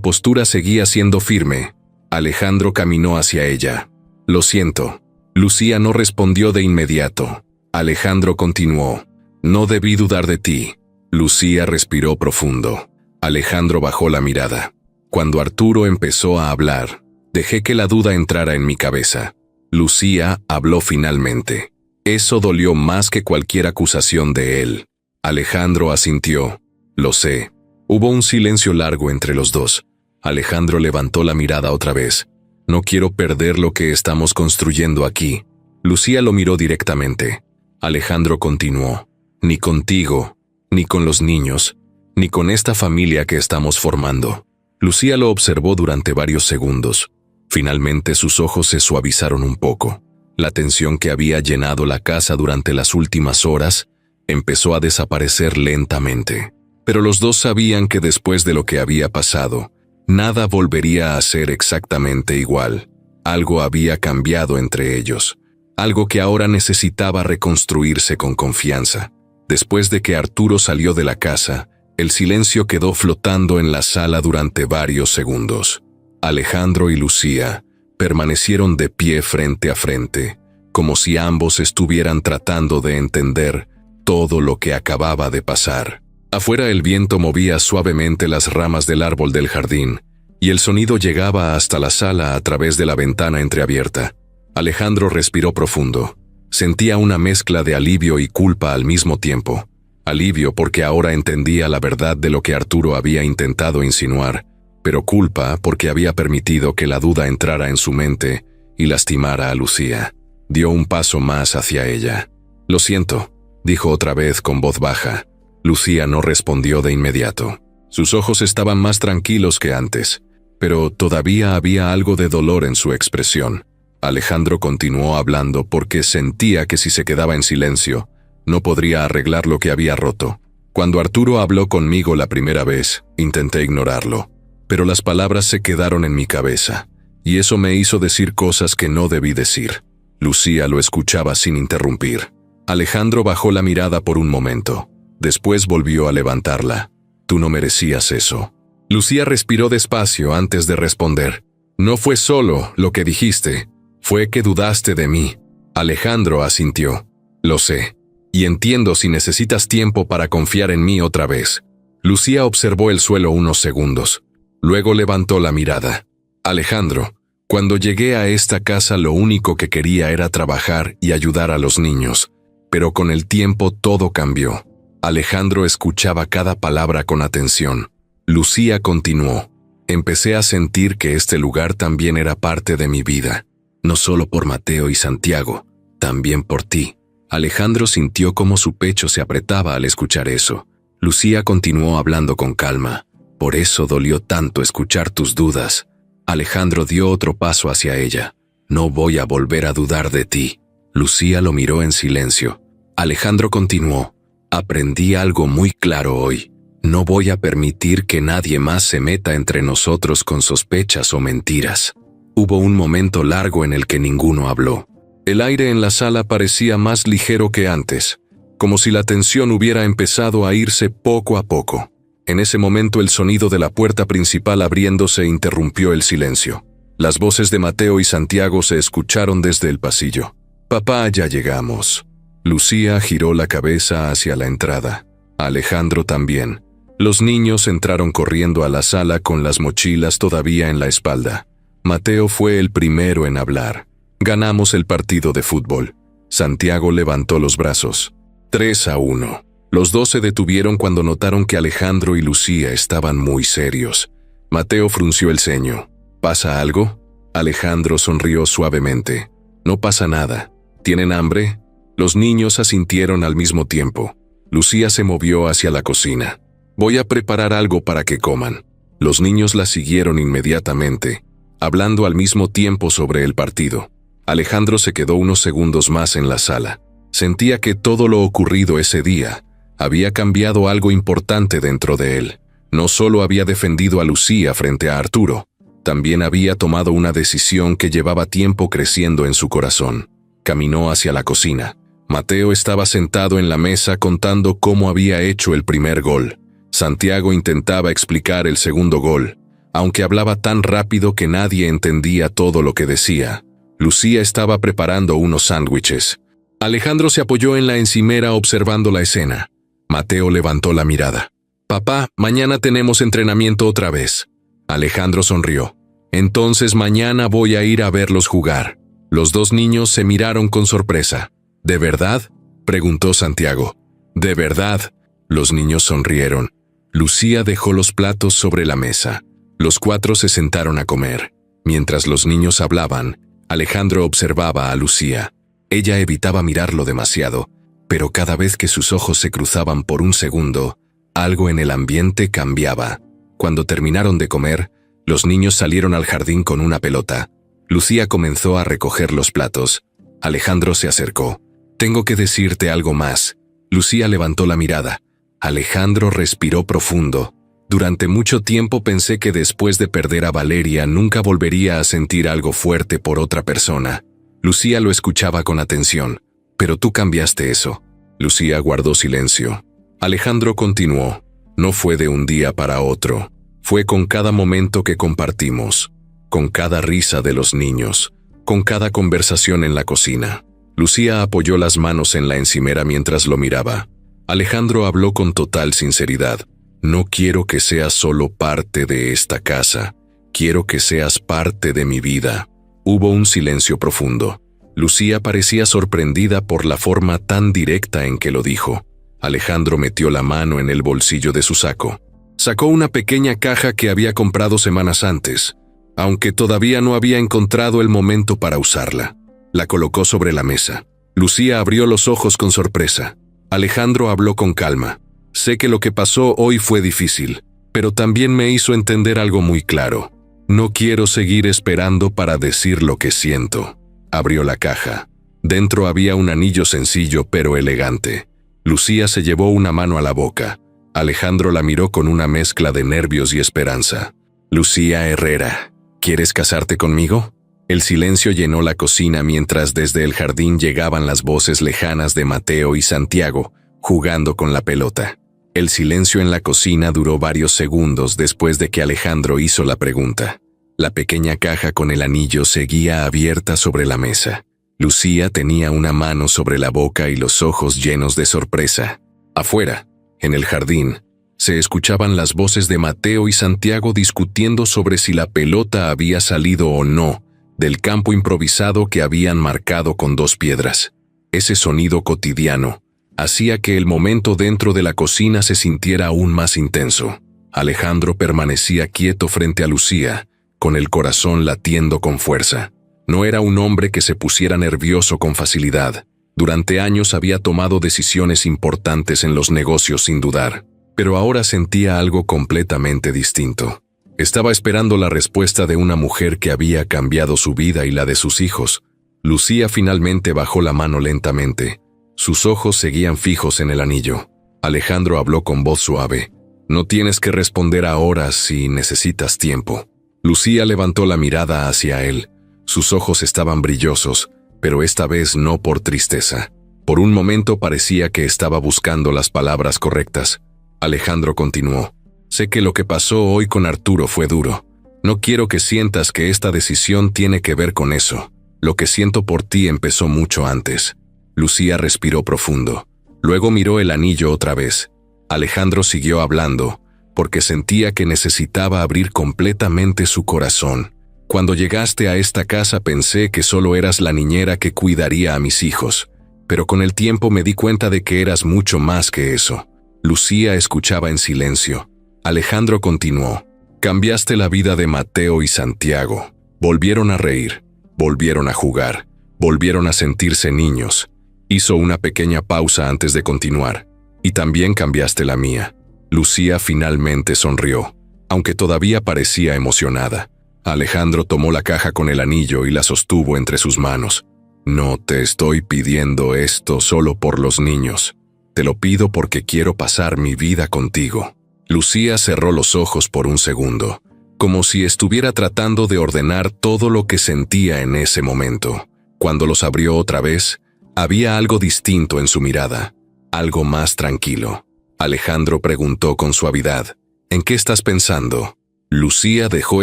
postura seguía siendo firme. Alejandro caminó hacia ella. «Lo siento». Lucía no respondió de inmediato. Alejandro continuó. «No debí dudar de ti». Lucía respiró profundo. Alejandro bajó la mirada. Cuando Arturo empezó a hablar, dejé que la duda entrara en mi cabeza. Lucía habló finalmente. Eso dolió más que cualquier acusación de él. Alejandro asintió. «Lo sé». Hubo un silencio largo entre los dos. Alejandro levantó la mirada otra vez. «No quiero perder lo que estamos construyendo aquí». Lucía lo miró directamente. Alejandro continuó. «Ni contigo, ni con los niños, ni con esta familia que estamos formando». Lucía lo observó durante varios segundos. Finalmente sus ojos se suavizaron un poco. La tensión que había llenado la casa durante las últimas horas empezó a desaparecer lentamente. Pero los dos sabían que después de lo que había pasado, nada volvería a ser exactamente igual. Algo había cambiado entre ellos. Algo que ahora necesitaba reconstruirse con confianza. Después de que Arturo salió de la casa, el silencio quedó flotando en la sala durante varios segundos. Alejandro y Lucía permanecieron de pie frente a frente, como si ambos estuvieran tratando de entender todo lo que acababa de pasar. Afuera el viento movía suavemente las ramas del árbol del jardín, y el sonido llegaba hasta la sala a través de la ventana entreabierta. Alejandro respiró profundo. Sentía una mezcla de alivio y culpa al mismo tiempo. Alivio porque ahora entendía la verdad de lo que Arturo había intentado insinuar, pero culpa porque había permitido que la duda entrara en su mente y lastimara a Lucía. Dio un paso más hacia ella. «Lo siento», dijo otra vez con voz baja. Lucía no respondió de inmediato. Sus ojos estaban más tranquilos que antes, pero todavía había algo de dolor en su expresión. Alejandro continuó hablando porque sentía que si se quedaba en silencio, no podría arreglar lo que había roto. Cuando Arturo habló conmigo la primera vez, intenté ignorarlo, pero las palabras se quedaron en mi cabeza, y eso me hizo decir cosas que no debí decir. Lucía lo escuchaba sin interrumpir. Alejandro bajó la mirada por un momento. Después volvió a levantarla. «Tú no merecías eso». Lucía respiró despacio antes de responder. «No fue solo lo que dijiste, fue que dudaste de mí». Alejandro asintió. «Lo sé, y entiendo si necesitas tiempo para confiar en mí otra vez». Lucía observó el suelo unos segundos. Luego levantó la mirada. «Alejandro, cuando llegué a esta casa lo único que quería era trabajar y ayudar a los niños, pero con el tiempo todo cambió». Alejandro escuchaba cada palabra con atención. Lucía continuó. «Empecé a sentir que este lugar también era parte de mi vida, no solo por Mateo y Santiago, también por ti». Alejandro sintió cómo su pecho se apretaba al escuchar eso. Lucía continuó hablando con calma. «Por eso dolió tanto escuchar tus dudas». Alejandro dio otro paso hacia ella. «No voy a volver a dudar de ti». Lucía lo miró en silencio. Alejandro continuó. «Aprendí algo muy claro hoy. No voy a permitir que nadie más se meta entre nosotros con sospechas o mentiras». Hubo un momento largo en el que ninguno habló. El aire en la sala parecía más ligero que antes, como si la tensión hubiera empezado a irse poco a poco. En ese momento el sonido de la puerta principal abriéndose interrumpió el silencio. Las voces de Mateo y Santiago se escucharon desde el pasillo. «Papá, ya llegamos». Lucía giró la cabeza hacia la entrada. Alejandro también. Los niños entraron corriendo a la sala con las mochilas todavía en la espalda. Mateo fue el primero en hablar. «Ganamos el partido de fútbol». Santiago levantó los brazos. 3-1. Los dos se detuvieron cuando notaron que Alejandro y Lucía estaban muy serios. Mateo frunció el ceño. «¿Pasa algo?» Alejandro sonrió suavemente. «No pasa nada. ¿Tienen hambre?» Los niños asintieron al mismo tiempo. Lucía se movió hacia la cocina. «Voy a preparar algo para que coman». Los niños la siguieron inmediatamente, hablando al mismo tiempo sobre el partido. Alejandro se quedó unos segundos más en la sala. Sentía que todo lo ocurrido ese día había cambiado algo importante dentro de él. No solo había defendido a Lucía frente a Arturo, también había tomado una decisión que llevaba tiempo creciendo en su corazón. Caminó hacia la cocina. Mateo estaba sentado en la mesa contando cómo había hecho el primer gol. Santiago intentaba explicar el segundo gol, aunque hablaba tan rápido que nadie entendía todo lo que decía. Lucía estaba preparando unos sándwiches. Alejandro se apoyó en la encimera observando la escena. Mateo levantó la mirada. «Papá, mañana tenemos entrenamiento otra vez». Alejandro sonrió. «Entonces mañana voy a ir a verlos jugar». Los dos niños se miraron con sorpresa. «¿De verdad?», preguntó Santiago. «¿De verdad?». Los niños sonrieron. Lucía dejó los platos sobre la mesa. Los cuatro se sentaron a comer. Mientras los niños hablaban, Alejandro observaba a Lucía. Ella evitaba mirarlo demasiado, pero cada vez que sus ojos se cruzaban por un segundo, algo en el ambiente cambiaba. Cuando terminaron de comer, los niños salieron al jardín con una pelota. Lucía comenzó a recoger los platos. Alejandro se acercó. «Tengo que decirte algo más». Lucía levantó la mirada. Alejandro respiró profundo. «Durante mucho tiempo pensé que después de perder a Valeria nunca volvería a sentir algo fuerte por otra persona». Lucía lo escuchaba con atención. «Pero tú cambiaste eso». Lucía guardó silencio. Alejandro continuó. «No fue de un día para otro. Fue con cada momento que compartimos, con cada risa de los niños, con cada conversación en la cocina». Lucía apoyó las manos en la encimera mientras lo miraba. Alejandro habló con total sinceridad. «No quiero que seas solo parte de esta casa. Quiero que seas parte de mi vida». Hubo un silencio profundo. Lucía parecía sorprendida por la forma tan directa en que lo dijo. Alejandro metió la mano en el bolsillo de su saco. Sacó una pequeña caja que había comprado semanas antes. aunque todavía no había encontrado el momento para usarla. La colocó sobre la mesa. Lucía abrió los ojos con sorpresa. Alejandro habló con calma. Sé que lo que pasó hoy fue difícil, pero también me hizo entender algo muy claro. No quiero seguir esperando para decir lo que siento. Abrió la caja. Dentro había un anillo sencillo pero elegante. Lucía se llevó una mano a la boca. Alejandro la miró con una mezcla de nervios y esperanza. Lucía Herrera, ¿quieres casarte conmigo? El silencio llenó la cocina mientras desde el jardín llegaban las voces lejanas de Mateo y Santiago, jugando con la pelota. El silencio en la cocina duró varios segundos después de que Alejandro hizo la pregunta. La pequeña caja con el anillo seguía abierta sobre la mesa. Lucía tenía una mano sobre la boca y los ojos llenos de sorpresa. Afuera, en el jardín, se escuchaban las voces de Mateo y Santiago discutiendo sobre si la pelota había salido o no del campo improvisado que habían marcado con 2 piedras. Ese sonido cotidiano hacía que el momento dentro de la cocina se sintiera aún más intenso. Alejandro permanecía quieto frente a Lucía, con el corazón latiendo con fuerza. No era un hombre que se pusiera nervioso con facilidad. Durante años había tomado decisiones importantes en los negocios sin dudar, pero ahora sentía algo completamente distinto. Estaba esperando la respuesta de una mujer que había cambiado su vida y la de sus hijos. Lucía finalmente bajó la mano lentamente. Sus ojos seguían fijos en el anillo. Alejandro habló con voz suave. No tienes que responder ahora si necesitas tiempo. Lucía levantó la mirada hacia él. Sus ojos estaban brillosos, pero esta vez no por tristeza. Por un momento parecía que estaba buscando las palabras correctas. Alejandro continuó. Sé que lo que pasó hoy con Arturo fue duro. No quiero que sientas que esta decisión tiene que ver con eso. Lo que siento por ti empezó mucho antes. Lucía respiró profundo. Luego miró el anillo otra vez. Alejandro siguió hablando, porque sentía que necesitaba abrir completamente su corazón. Cuando llegaste a esta casa pensé que solo eras la niñera que cuidaría a mis hijos, pero con el tiempo me di cuenta de que eras mucho más que eso. Lucía escuchaba en silencio. Alejandro continuó. Cambiaste la vida de Mateo y Santiago. Volvieron a reír, volvieron a jugar, volvieron a sentirse niños. Hizo una pequeña pausa antes de continuar. Y también cambiaste la mía. Lucía finalmente sonrió, aunque todavía parecía emocionada. Alejandro tomó la caja con el anillo y la sostuvo entre sus manos. No te estoy pidiendo esto solo por los niños. Te lo pido porque quiero pasar mi vida contigo. Lucía cerró los ojos por un segundo, como si estuviera tratando de ordenar todo lo que sentía en ese momento. Cuando los abrió otra vez, había algo distinto en su mirada, algo más tranquilo. Alejandro preguntó con suavidad, ¿en qué estás pensando? Lucía dejó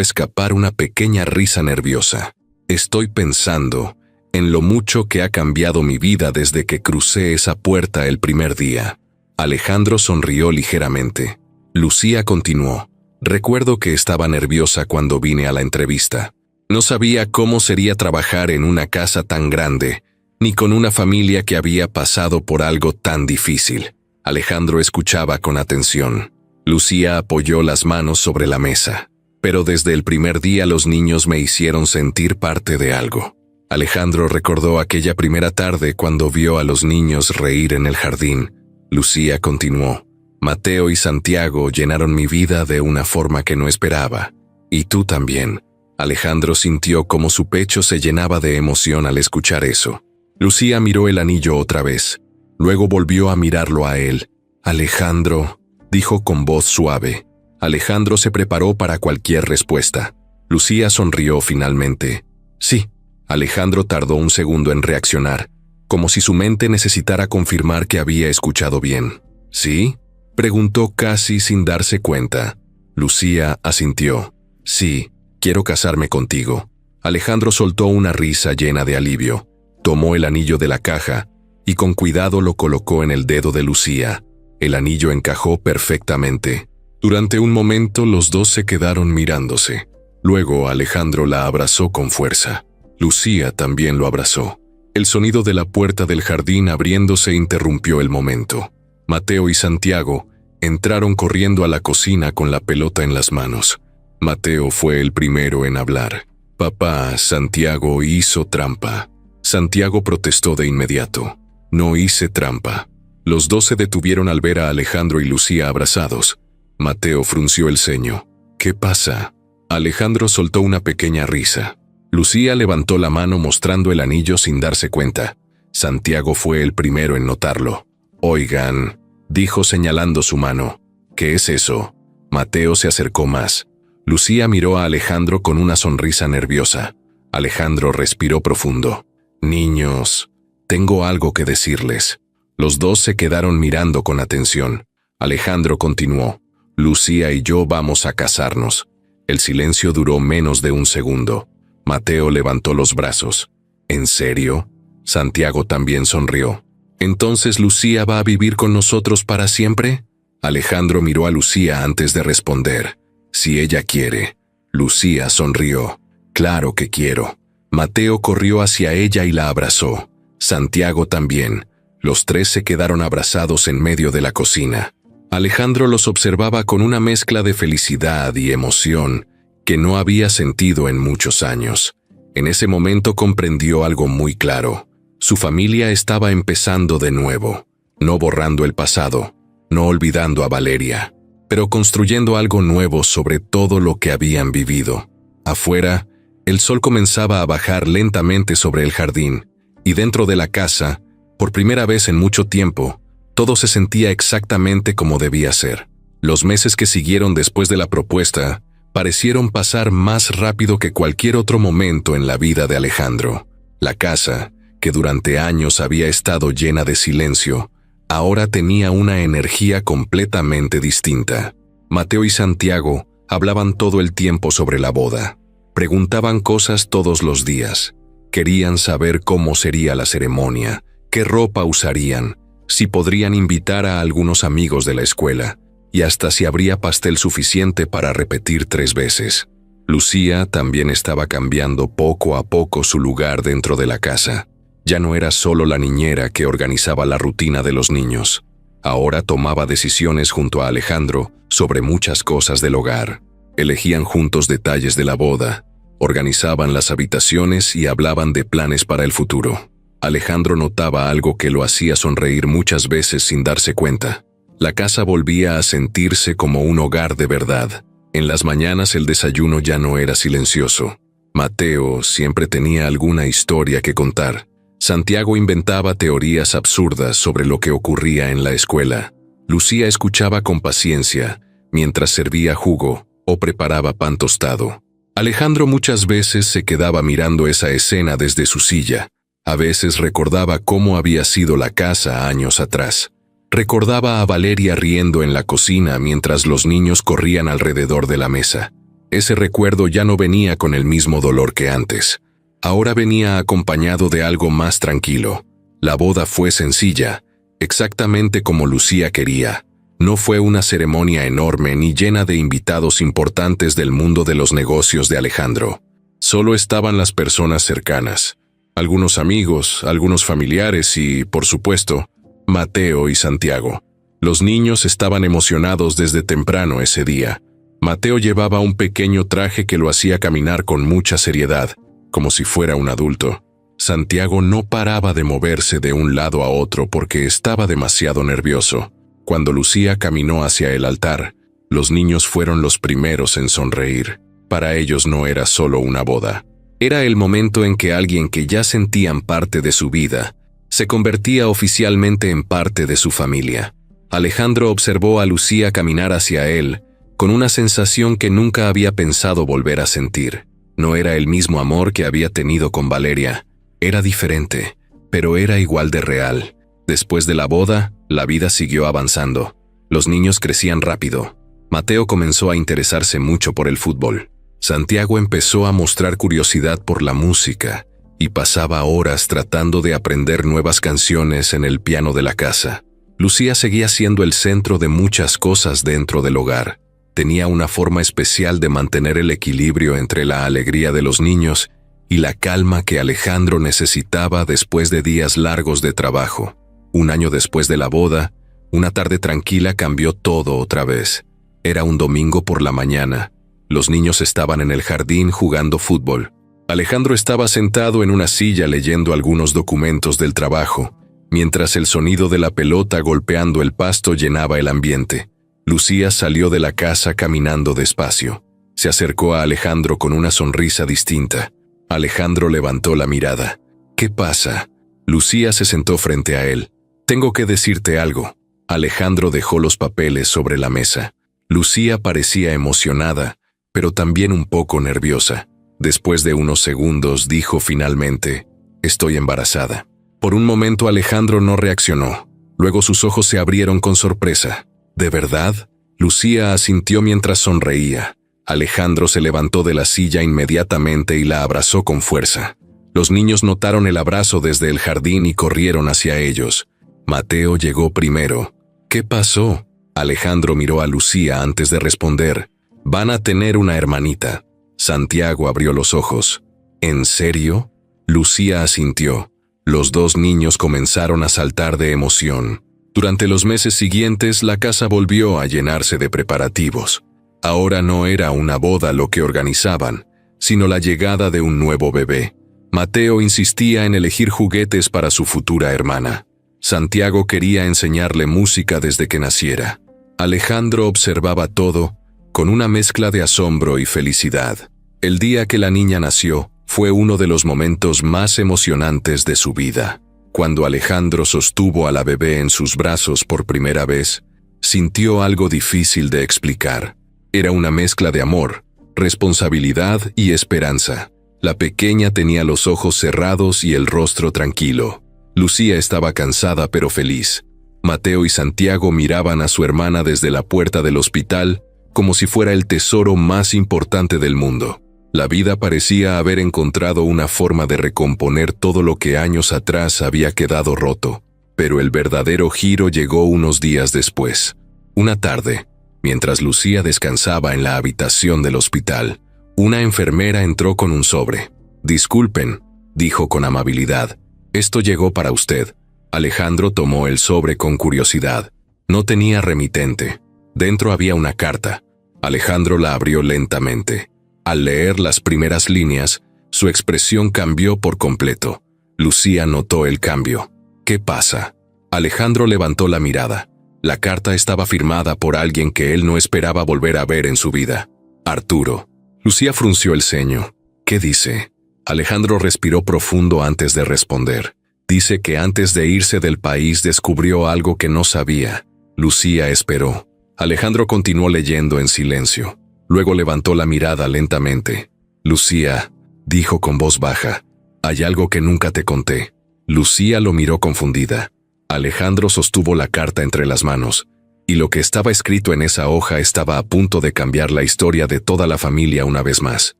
escapar una pequeña risa nerviosa. Estoy pensando en lo mucho que ha cambiado mi vida desde que crucé esa puerta el primer día. Alejandro sonrió ligeramente. Lucía continuó. Recuerdo que estaba nerviosa cuando vine a la entrevista. No sabía cómo sería trabajar en una casa tan grande, ni con una familia que había pasado por algo tan difícil. Alejandro escuchaba con atención. Lucía apoyó las manos sobre la mesa. Pero desde el primer día los niños me hicieron sentir parte de algo. Alejandro recordó aquella primera tarde cuando vio a los niños reír en el jardín. Lucía continuó. Mateo y Santiago llenaron mi vida de una forma que no esperaba. Y tú también. Alejandro sintió como su pecho se llenaba de emoción al escuchar eso. Lucía miró el anillo otra vez. Luego volvió a mirarlo a él. Alejandro, dijo con voz suave. Alejandro se preparó para cualquier respuesta. Lucía sonrió finalmente. Sí. Alejandro tardó un segundo en reaccionar, como si su mente necesitara confirmar que había escuchado bien. ¿Sí? Preguntó casi sin darse cuenta. Lucía asintió. Sí, quiero casarme contigo. Alejandro soltó una risa llena de alivio. Tomó el anillo de la caja y con cuidado lo colocó en el dedo de Lucía. El anillo encajó perfectamente. Durante un momento los dos se quedaron mirándose. Luego Alejandro la abrazó con fuerza. Lucía también lo abrazó. El sonido de la puerta del jardín abriéndose interrumpió el momento. Mateo y Santiago entraron corriendo a la cocina con la pelota en las manos. Mateo fue el primero en hablar. Papá, Santiago hizo trampa. Santiago protestó de inmediato. No hice trampa. Los dos se detuvieron al ver a Alejandro y Lucía abrazados. Mateo frunció el ceño. ¿Qué pasa? Alejandro soltó una pequeña risa. Lucía levantó la mano mostrando el anillo sin darse cuenta. Santiago fue el primero en notarlo. Oigan, dijo señalando su mano. ¿Qué es eso? Mateo se acercó más. Lucía miró a Alejandro con una sonrisa nerviosa. Alejandro respiró profundo. Niños, tengo algo que decirles. Los dos se quedaron mirando con atención. Alejandro continuó. Lucía y yo vamos a casarnos. El silencio duró menos de un segundo. Mateo levantó los brazos. ¿En serio? Santiago también sonrió. ¿Entonces Lucía va a vivir con nosotros para siempre? Alejandro miró a Lucía antes de responder. Si ella quiere. Lucía sonrió. Claro que quiero. Mateo corrió hacia ella y la abrazó. Santiago también. Los tres se quedaron abrazados en medio de la cocina. Alejandro los observaba con una mezcla de felicidad y emoción que no había sentido en muchos años. En ese momento comprendió algo muy claro. Su familia estaba empezando de nuevo, no borrando el pasado, no olvidando a Valeria, pero construyendo algo nuevo sobre todo lo que habían vivido. Afuera, el sol comenzaba a bajar lentamente sobre el jardín, y dentro de la casa, por primera vez en mucho tiempo, todo se sentía exactamente como debía ser. Los meses que siguieron después de la propuesta parecieron pasar más rápido que cualquier otro momento en la vida de Alejandro. La casa, que durante años había estado llena de silencio, ahora tenía una energía completamente distinta. Mateo y Santiago hablaban todo el tiempo sobre la boda. Preguntaban cosas todos los días. Querían saber cómo sería la ceremonia, qué ropa usarían, si podrían invitar a algunos amigos de la escuela, y hasta si habría pastel suficiente para repetir 3 veces. Lucía también estaba cambiando poco a poco su lugar dentro de la casa. Ya no era solo la niñera que organizaba la rutina de los niños. Ahora tomaba decisiones junto a Alejandro sobre muchas cosas del hogar. Elegían juntos detalles de la boda, organizaban las habitaciones y hablaban de planes para el futuro. Alejandro notaba algo que lo hacía sonreír muchas veces sin darse cuenta. La casa volvía a sentirse como un hogar de verdad. En las mañanas el desayuno ya no era silencioso. Mateo siempre tenía alguna historia que contar. Santiago inventaba teorías absurdas sobre lo que ocurría en la escuela. Lucía escuchaba con paciencia mientras servía jugo o preparaba pan tostado. Alejandro muchas veces se quedaba mirando esa escena desde su silla. A veces recordaba cómo había sido la casa años atrás. Recordaba a Valeria riendo en la cocina mientras los niños corrían alrededor de la mesa. Ese recuerdo ya no venía con el mismo dolor que antes. Ahora venía acompañado de algo más tranquilo. La boda fue sencilla, exactamente como Lucía quería. No fue una ceremonia enorme ni llena de invitados importantes del mundo de los negocios de Alejandro. Solo estaban las personas cercanas. Algunos amigos, algunos familiares y, por supuesto, Mateo y Santiago. Los niños estaban emocionados desde temprano ese día. Mateo llevaba un pequeño traje que lo hacía caminar con mucha seriedad, como si fuera un adulto. Santiago no paraba de moverse de un lado a otro porque estaba demasiado nervioso. Cuando Lucía caminó hacia el altar, los niños fueron los primeros en sonreír. Para ellos no era solo una boda. Era el momento en que alguien que ya sentían parte de su vida se convertía oficialmente en parte de su familia. Alejandro observó a Lucía caminar hacia él con una sensación que nunca había pensado volver a sentir. No era el mismo amor que había tenido con Valeria. Era diferente, pero era igual de real. Después de la boda, la vida siguió avanzando. Los niños crecían rápido. Mateo comenzó a interesarse mucho por el fútbol. Santiago empezó a mostrar curiosidad por la música y pasaba horas tratando de aprender nuevas canciones en el piano de la casa. Lucía seguía siendo el centro de muchas cosas dentro del hogar. Tenía una forma especial de mantener el equilibrio entre la alegría de los niños y la calma que Alejandro necesitaba después de días largos de trabajo. Un año después de la boda, una tarde tranquila cambió todo otra vez. Era un domingo por la mañana. Los niños estaban en el jardín jugando fútbol. Alejandro estaba sentado en una silla leyendo algunos documentos del trabajo, mientras el sonido de la pelota golpeando el pasto llenaba el ambiente. Lucía salió de la casa caminando despacio. Se acercó a Alejandro con una sonrisa distinta. Alejandro levantó la mirada. ¿Qué pasa? Lucía se sentó frente a él. Tengo que decirte algo. Alejandro dejó los papeles sobre la mesa. Lucía parecía emocionada, pero también un poco nerviosa. Después de unos segundos dijo finalmente, «Estoy embarazada». Por un momento Alejandro no reaccionó. Luego sus ojos se abrieron con sorpresa. ¿De verdad? Lucía asintió mientras sonreía. Alejandro se levantó de la silla inmediatamente y la abrazó con fuerza. Los niños notaron el abrazo desde el jardín y corrieron hacia ellos. Mateo llegó primero. ¿Qué pasó? Alejandro miró a Lucía antes de responder. Van a tener una hermanita. Santiago abrió los ojos. ¿En serio? Lucía asintió. Los dos niños comenzaron a saltar de emoción. Durante los meses siguientes, la casa volvió a llenarse de preparativos. Ahora no era una boda lo que organizaban, sino la llegada de un nuevo bebé. Mateo insistía en elegir juguetes para su futura hermana. Santiago quería enseñarle música desde que naciera. Alejandro observaba todo con una mezcla de asombro y felicidad. El día que la niña nació fue uno de los momentos más emocionantes de su vida. Cuando Alejandro sostuvo a la bebé en sus brazos por primera vez, sintió algo difícil de explicar. Era una mezcla de amor, responsabilidad y esperanza. La pequeña tenía los ojos cerrados y el rostro tranquilo. Lucía estaba cansada pero feliz. Mateo y Santiago miraban a su hermana desde la puerta del hospital como si fuera el tesoro más importante del mundo. La vida parecía haber encontrado una forma de recomponer todo lo que años atrás había quedado roto. Pero el verdadero giro llegó unos días después. Una tarde, mientras Lucía descansaba en la habitación del hospital, una enfermera entró con un sobre. «Disculpen», dijo con amabilidad, «esto llegó para usted». Alejandro tomó el sobre con curiosidad. No tenía remitente. Dentro había una carta. Alejandro la abrió lentamente. Al leer las primeras líneas, su expresión cambió por completo. Lucía notó el cambio. ¿Qué pasa? Alejandro levantó la mirada. La carta estaba firmada por alguien que él no esperaba volver a ver en su vida. Arturo. Lucía frunció el ceño. ¿Qué dice? Alejandro respiró profundo antes de responder. Dice que antes de irse del país descubrió algo que no sabía. Lucía esperó. Alejandro continuó leyendo en silencio. Luego levantó la mirada lentamente. «Lucía», dijo con voz baja, «hay algo que nunca te conté». Lucía lo miró confundida. Alejandro sostuvo la carta entre las manos, y lo que estaba escrito en esa hoja estaba a punto de cambiar la historia de toda la familia una vez más.